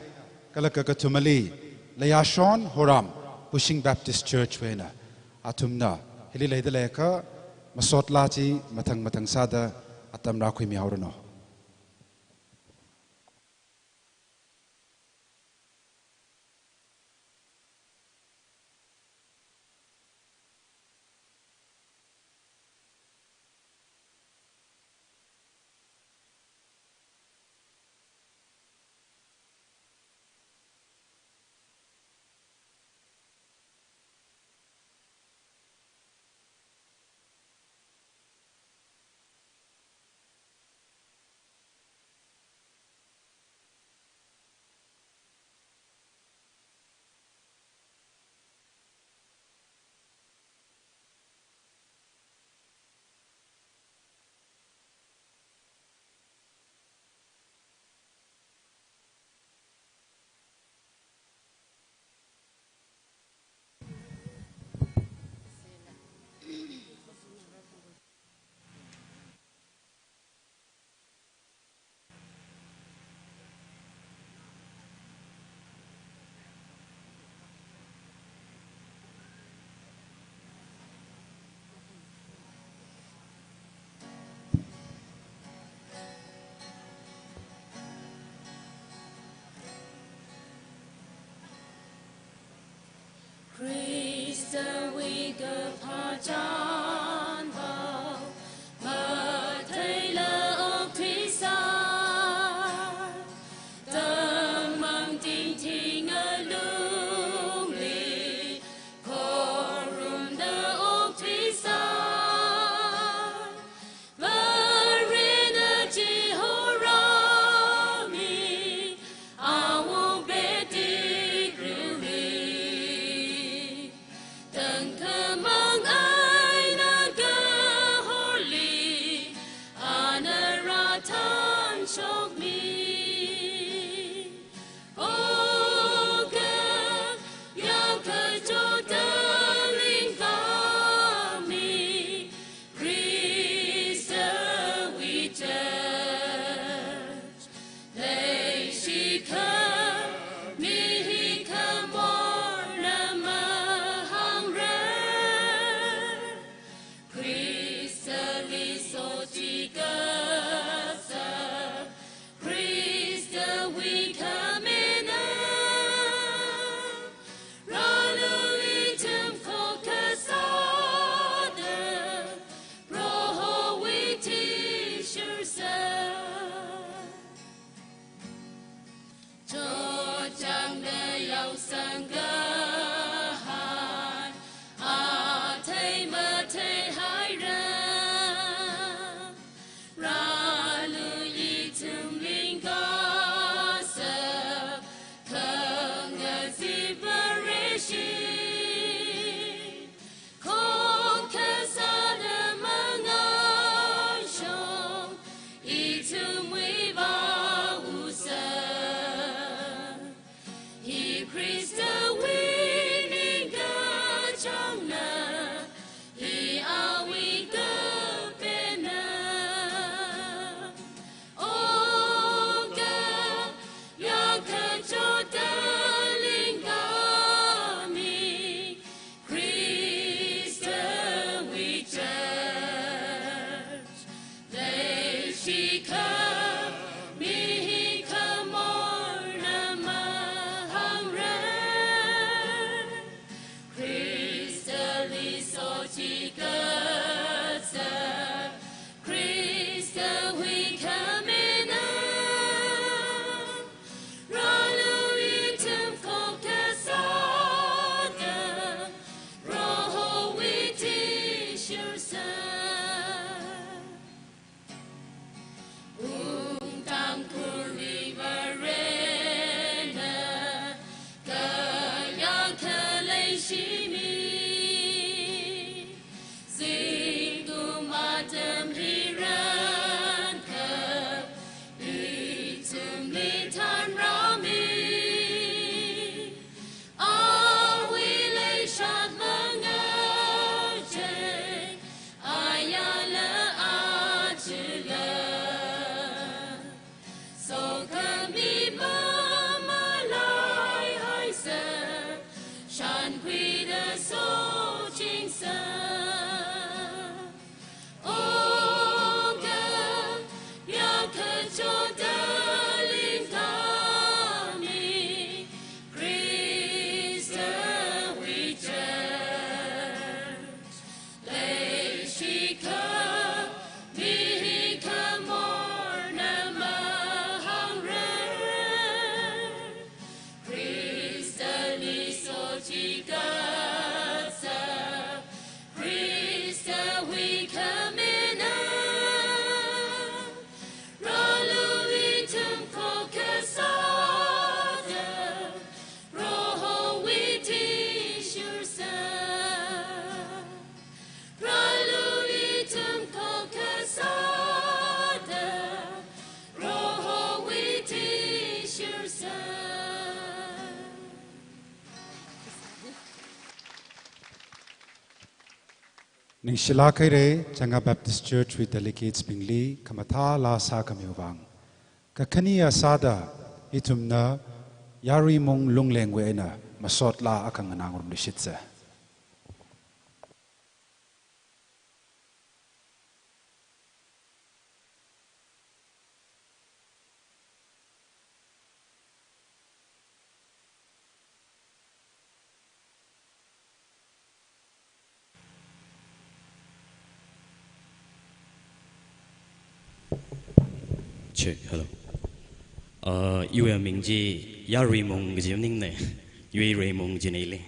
Kalaka katumali Layashon Horam Pushing Baptist Church we aina Atumna Hili leida lay ka Masot la chi matang sada Atam rakui mi haurano Ningshila Kaire, Changa Baptist Church with delegates Bingli, Kamatha La Sa Kamiwang. Kakania Sada, Itumna, Yari Mong Lungleng Wena, Masot La Akanganang Nishitse. Check, hello. You are Mingji, Yari Mong Jining, you are Raymond Jinele.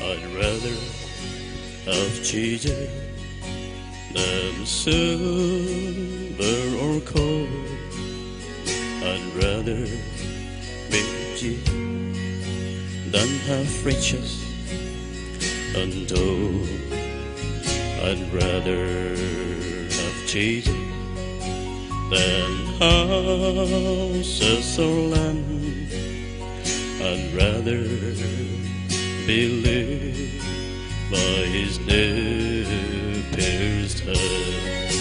I'd rather have cheated than silver or gold. I'd rather be cheap than have riches untold. I'd rather have cheated than houses or land. I'd rather believe by his pierced head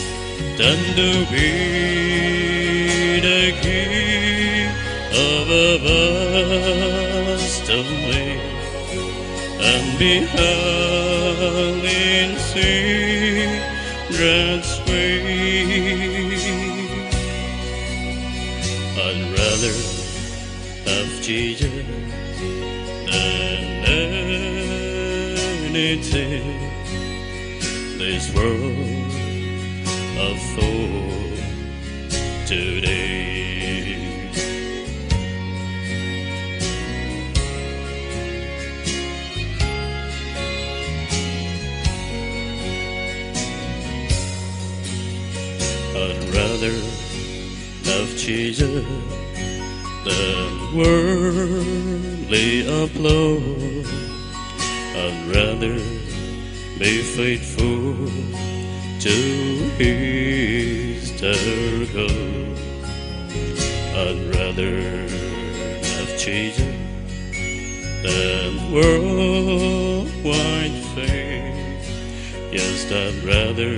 than to be the king of a vast domain and be held in secret sway. I'd rather have Jesus than anything this world affords today. I'd rather have Jesus than worldly applause. I'd rather be faithful to his circle. I'd rather have Jesus than worldwide fame. Yes, I'd rather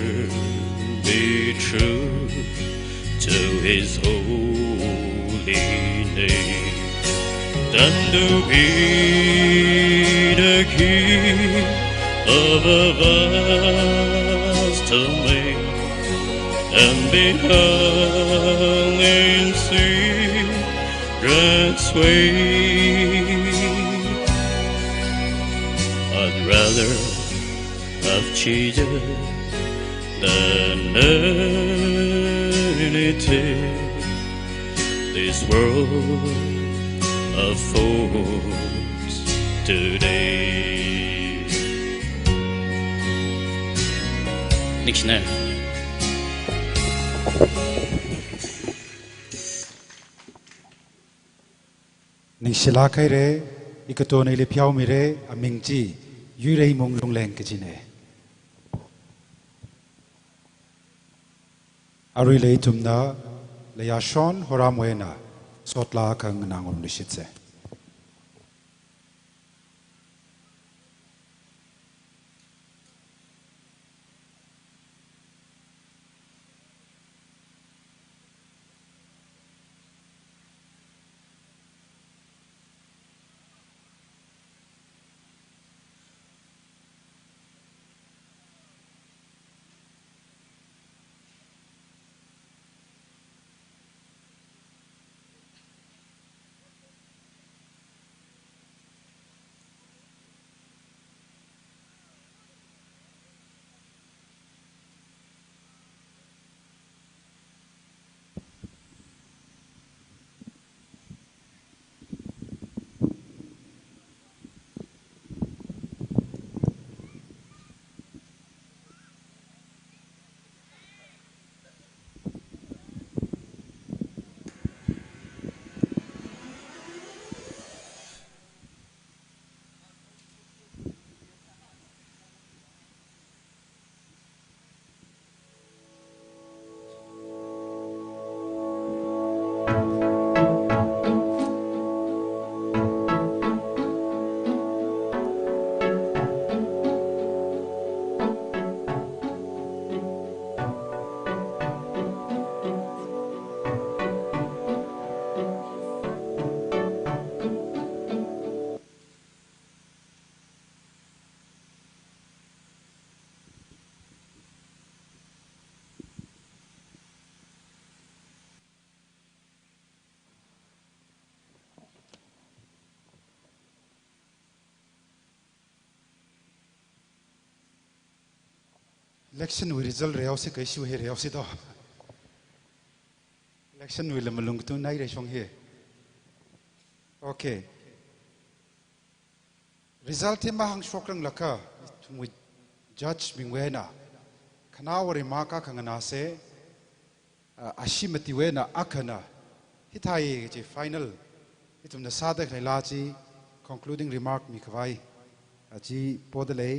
be true to his holy name than to be the king of a vast domain and be held in secret sway. I'd rather have Jesus than anything this world affords today. Dictionary. Ningshila Kaire, Ikatone Le Piao Mire, Amingji, Yurei Mong Lungleng Kajine. Arile Tumna, Leashon Horamwena, Sotla Kang Nangum Nishitse. election we result reo se kai shu he reo se do election we le malung tu nai re shong he okay result ma hang shokrang laka mu judge mingwe na khana wari ma ka khangana se ashimati we na akhana hitai je final itum na sadak lai la chi concluding remark mi khwai aji podale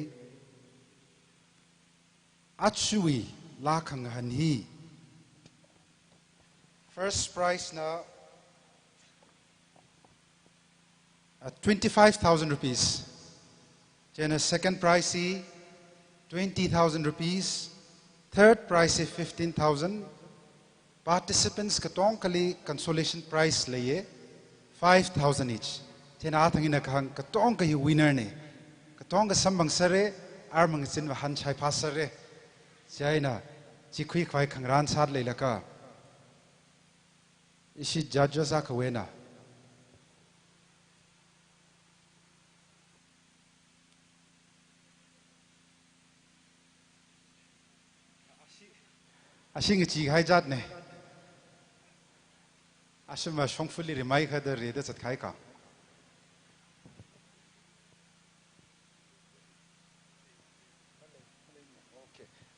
Achui lakang hanhi. First prize na 25,000 rupees. Then second prize 20,000 rupees. Third prize 15,000. Participants katong kali consolation prize laye 5,000 each. Then athangina kahang katong kahi winner ne. Katong ka sambang sare armang sin wa han chai pasare. China, Chikui Kwai Kangran Sadley Laka. Is she judges Akawena? I think it's Hijadne. I should have fully remind her the readers at Kaika.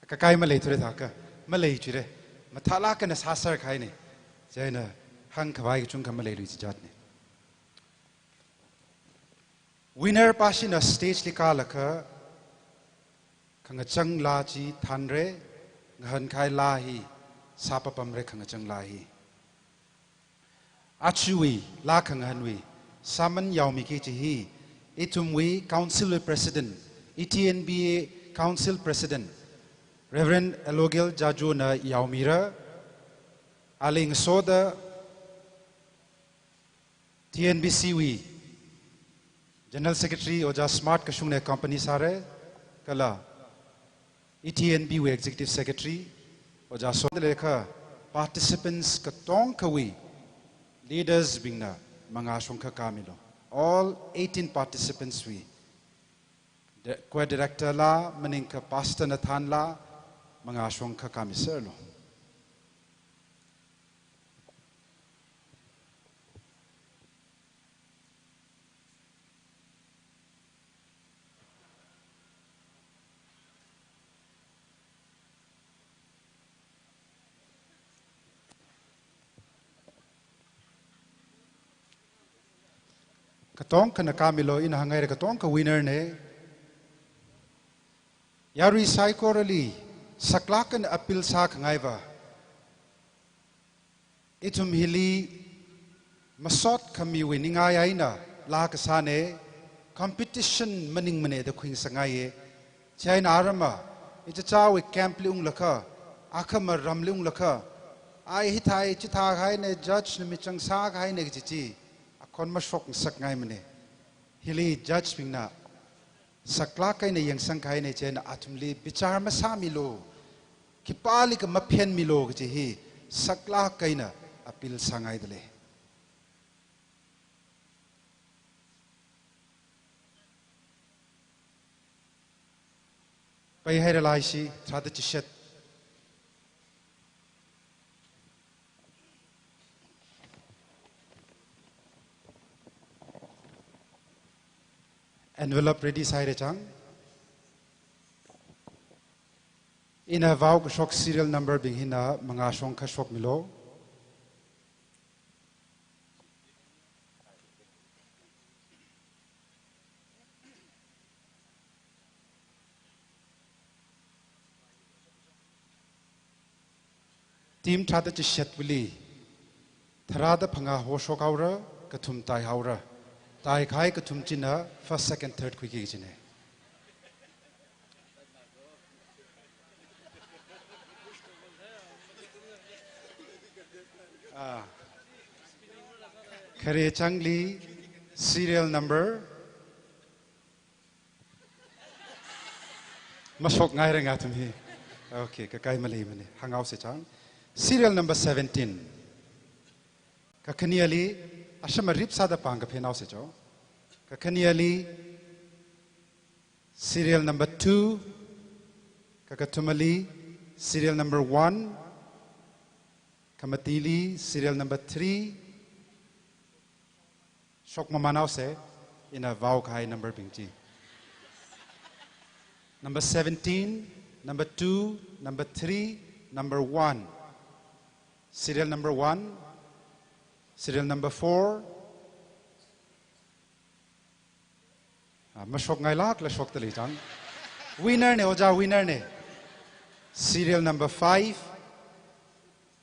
Kakai Malay to the Haka, Malay Chire, Matalak and Sasar Kaine, Jana, Hang Kawai Chunka Malay Jatne. Winner Pashin a stage Likalaka, Kangachang Laji, Tanre, Hankai Lahi, Sapapamre Kangachang Lahi. Achui, Lakang Hanwi, Saman Yaumiki Chihi, Itumwi, Council President, ETNBA Council President. Reverend Elogil Jajuna Yaumira, Aling Soda, TNBCW, General Secretary Oja Smart Kashungne Company Sare, Kala, ETNBW Executive Secretary, Oja Soda participants Katong Kawi, leaders Bingna, Mangashunka Kamilo, all 18 participants we, Co-Director La, Maninka Pastor Nathan La, mga aswang kakamisero. Katong ka nakamilo inahangay katong ka winner ne. Yari psychorally saklakan apil sa kangaiva. Itum hili masot kami winingayay na lakasane competition maning mane da kuing sangaye. Chay na arama itachawi camp liung laka akama ram liung laka ay hitay chitagay na judge na michang sagay na gichichi akon masok sak ngay mane. Hili judge ping na saklakay na yang sangkay na chay na atumli bichar masamilo. Kipali ka mapyan milo kasi hi sakla kay na apil sangay dali. Payhay ralay si trada chishet. Envelope ready say chang. Ina vow kashok serial number bing hina mga shong kashok milo. Team trada chishet wili Tharada phanga ho shok haura kathum tai haura tai khai kathum china first second third quick chine Khare Changli serial number Masok ngai renga thumi okay ka kai malai mane hangau se chang serial number 17 Kakaniali Ashama Ripsa the Panga Penau Sejo Kakaniali serial number 2 Kakatumali serial number 1 Kamatili serial number 3 Shok Mamanau se in a Vau Kai number Bingji number 17 number 2 number 3 number 1 serial number 1 serial number 4 Mashok ngai lak la shok tali chang winner ne oja winner ne serial number 5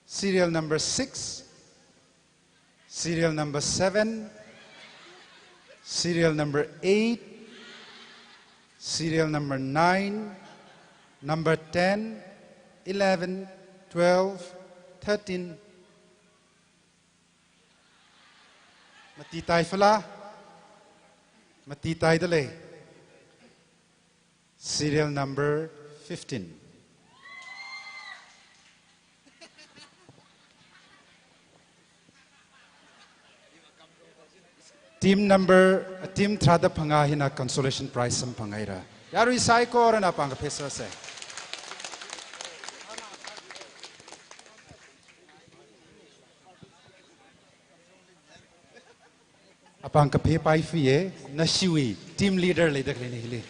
serial number 6 serial number 7 serial number 8 serial number 9 number 10 11 12 13 Mati tai fala Mati tai dale serial number 15 team trada phanga hina consolation prize sam phangaira yaru sai ko rana pang phesa se Apang kaphe pai fiye nashiwi team leader le dak le ni le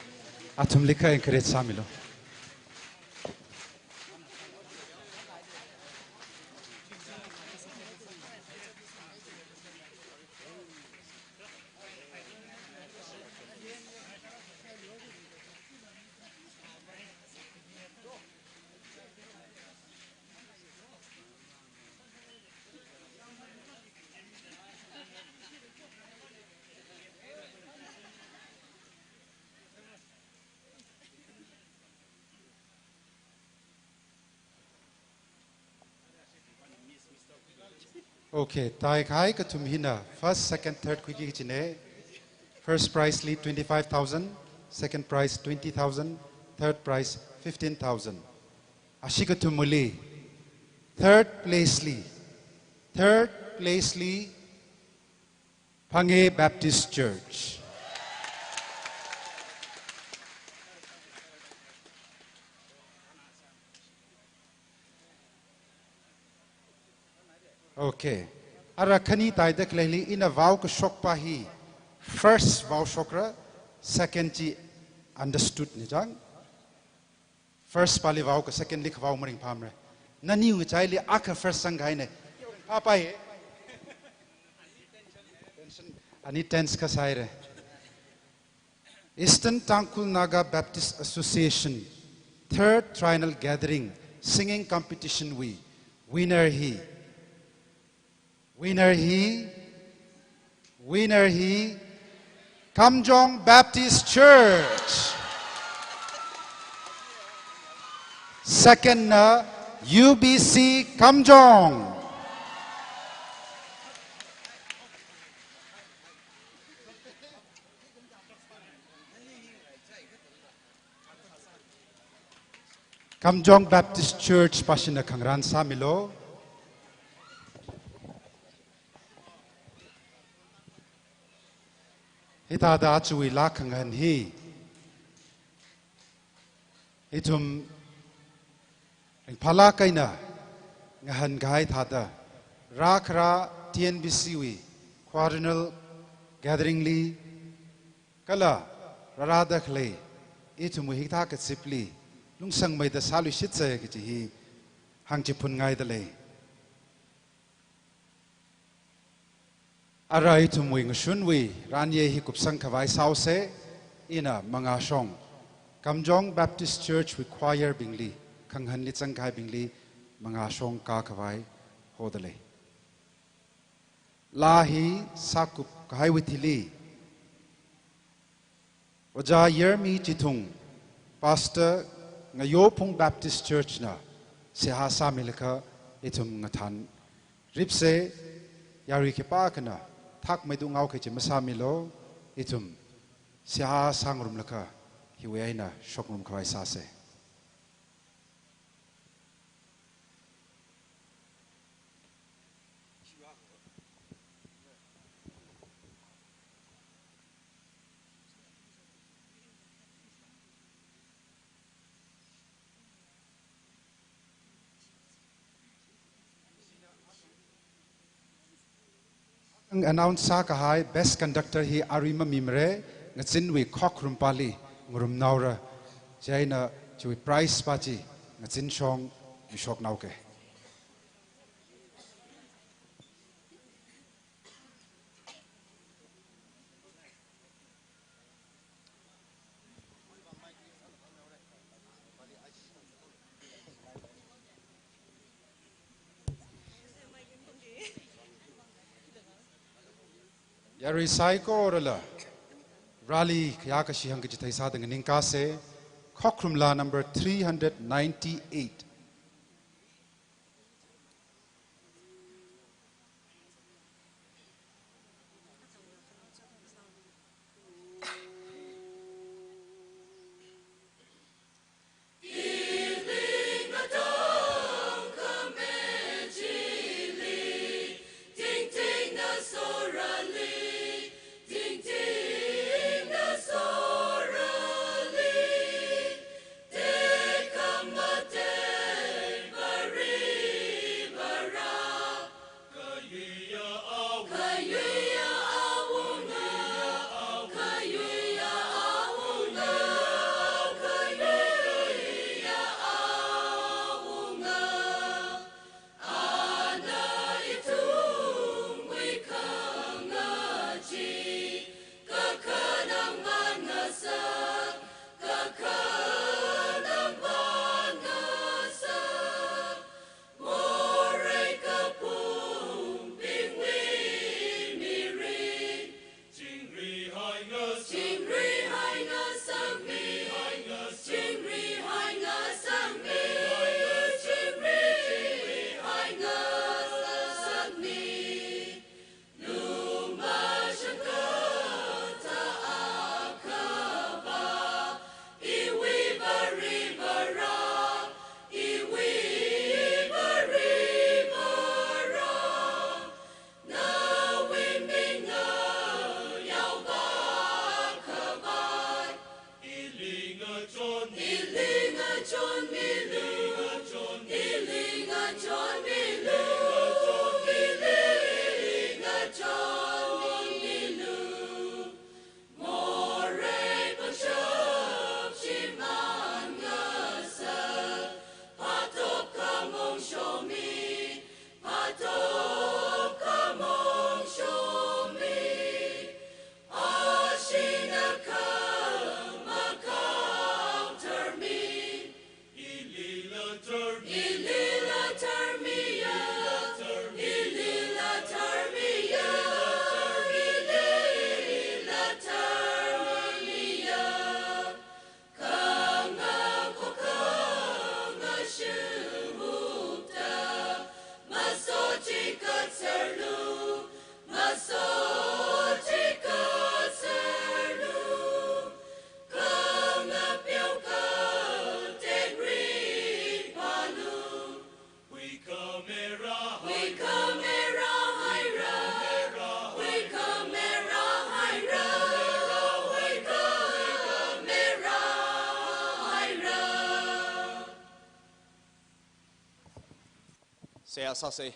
athum likha encourage samilo Okay, tai khai ka thum hina first second third quickie chine first prize lead 25,000 second prize 20,000 third prize 15,000 ashika thumuli third place li Phange Baptist Church Okay. Arakhani taida kleli in a vow ka shok pahi. First vow shokra, second ji understood nijang. First pali vow ka second lik vow maring pamre. Nani u chaili aka first sangai ne. Papa ye. Ani tense ka saire. Eastern Tangkul Naga Baptist Association third triennial gathering singing competition winner he Kamjong Baptist Church. Second UBC Kamjong. Kamjong Baptist Church pasina Kangran Samilo. Ita da chui la kangan hi itum phala kaina ngahan gai thada rakra TNBC wi quadrennial gathering li kala rarada khle itum hikta ka sipli lungsang mai da salu shit sa ki hi hangchi phun ngai da le Arai tumwing shunwi ranye hi kupsang kawai sauce ina mga shong Kamjong Baptist Church require bingli kanghan li changkai bingli mga shong ka kawai hodale Lahi Sakup Kahaiwithili Oja Yermi Chitung Pastor Ngayopung Baptist Church na Sehasa Milaka Itum Ngatan Ripse Yari Kipakana Tak Medung Auke Masamilo Itum Seha Sangrum Laka Hiwaina Shokrum Kawai Sase. Announce Sakahai best conductor he Arima Mimre Natsin we Kokrum Pali Murum Naura Jaina Chui Price Party Natsin Shong Mishok Nauke. Yari Saiko Orala Rally Kayakashi Hangajitai Sadang and Ninkase Kokrumla number 398. Sase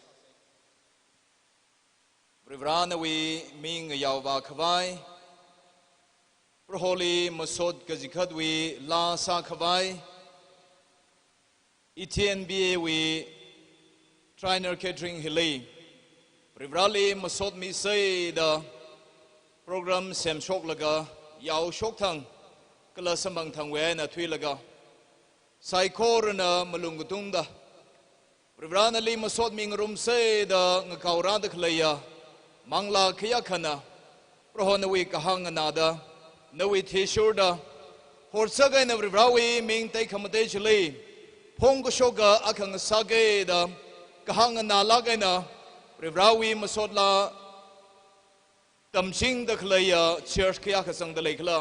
Rivrana we Ming Yava Kavai Proholi Masod Gazikadwi La Sa Kavai ETNBA we Trainer Catering Hili Rivrali Masod Mi say the program Sem Shoklaga Yao Shoktang Kala Sambang Tangwe Twilaga Saikorana Malungatunda Rivrana li masod ming rum say the ngakaura the klaya มังลาขยักขณะเพราะนวีกหังนาดานวีเทชูดาหัวสักไงนวีราวีมิงเตคมเตชลีพงกโชกะอักขังสักไงดากหังนาลักไงนะวีราวีมาสดลาตำชิงตะเคลียเชิร์ชขยักสังเดลิกลา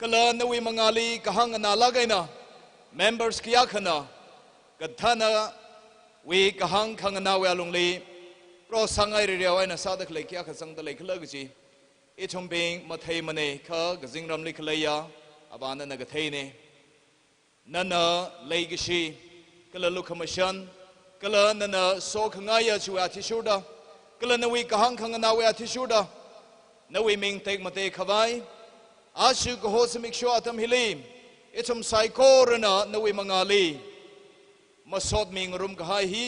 กลานวีมังอาลีกหังนาลักไงนะ members ขยักขณะกัทานะวีกหังขังนาเวลงลีเพราะสังไงเรียวไอ้น่ะซาดเคลียขยักสังเดลิกลากจีอิชมบิงมาเทมันเองข้ากจิงรำลิกเลยาอบานนั่นก็เทนี่นั่นน่ะเลยกชีก็เลยลุกขมชันก็เลยนั่นน่ะโซขงายช่วยอธิชูดาก็เลยนวีกหังขังนาเวอธิชูดานวีมิงเตกมาเตขวายอาชูกโฮสมิกชัวทำฮิลีอิชมไซโครนะนวีมังอาลีมาสดมิงรุมกหายฮี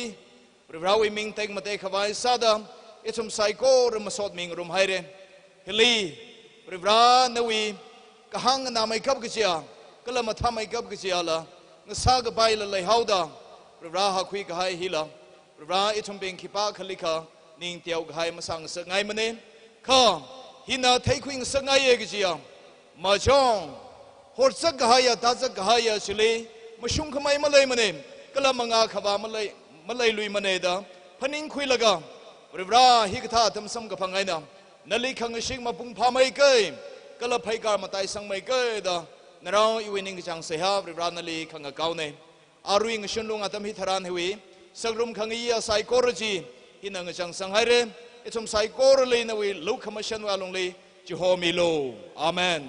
เราวิมิงเตกมาเตขวายซาดาอิชมไซโครมาสดมิงรุมไฮเรฮิลีริบรานวีกหังนาไม่กับกเจียก็เลยมาทำไม่กับกเจียละงสากไปละเลยฮาวดาริบราฮักคุยกหายฮิละริบราอิชมเป็นขีปาคลิกานิ่งเตียวกหายมาสั่งสักไงมันเองข้าฮินาเทคุยสักไงเอกเจียมาจงหัวสักกหายตาสักกหายสิลีมาชุ่มขมายมาเลยมันเองก็เลยมางาขบามาเลยลุยมันเองดาพนิงคุยละกันริบราฮิกท่าทำซ้ำกับพังไงนะนั่นลิขังชิงมาปุ่งพาไม่เกยก็เลยไปการมาไต่สังไม่เกยดานเราอีวินิงจังเสียบริบรานั่นลิขังเก่าเนี่ยอารุยงชนลุงอาตมิธารานเหวีสักรุมขังยีอาไซโครจีอินังจังสังไฮเรอิชมไซโครลีนวีลุกขมชันวาลงลีจิโฮมิโลอาเมน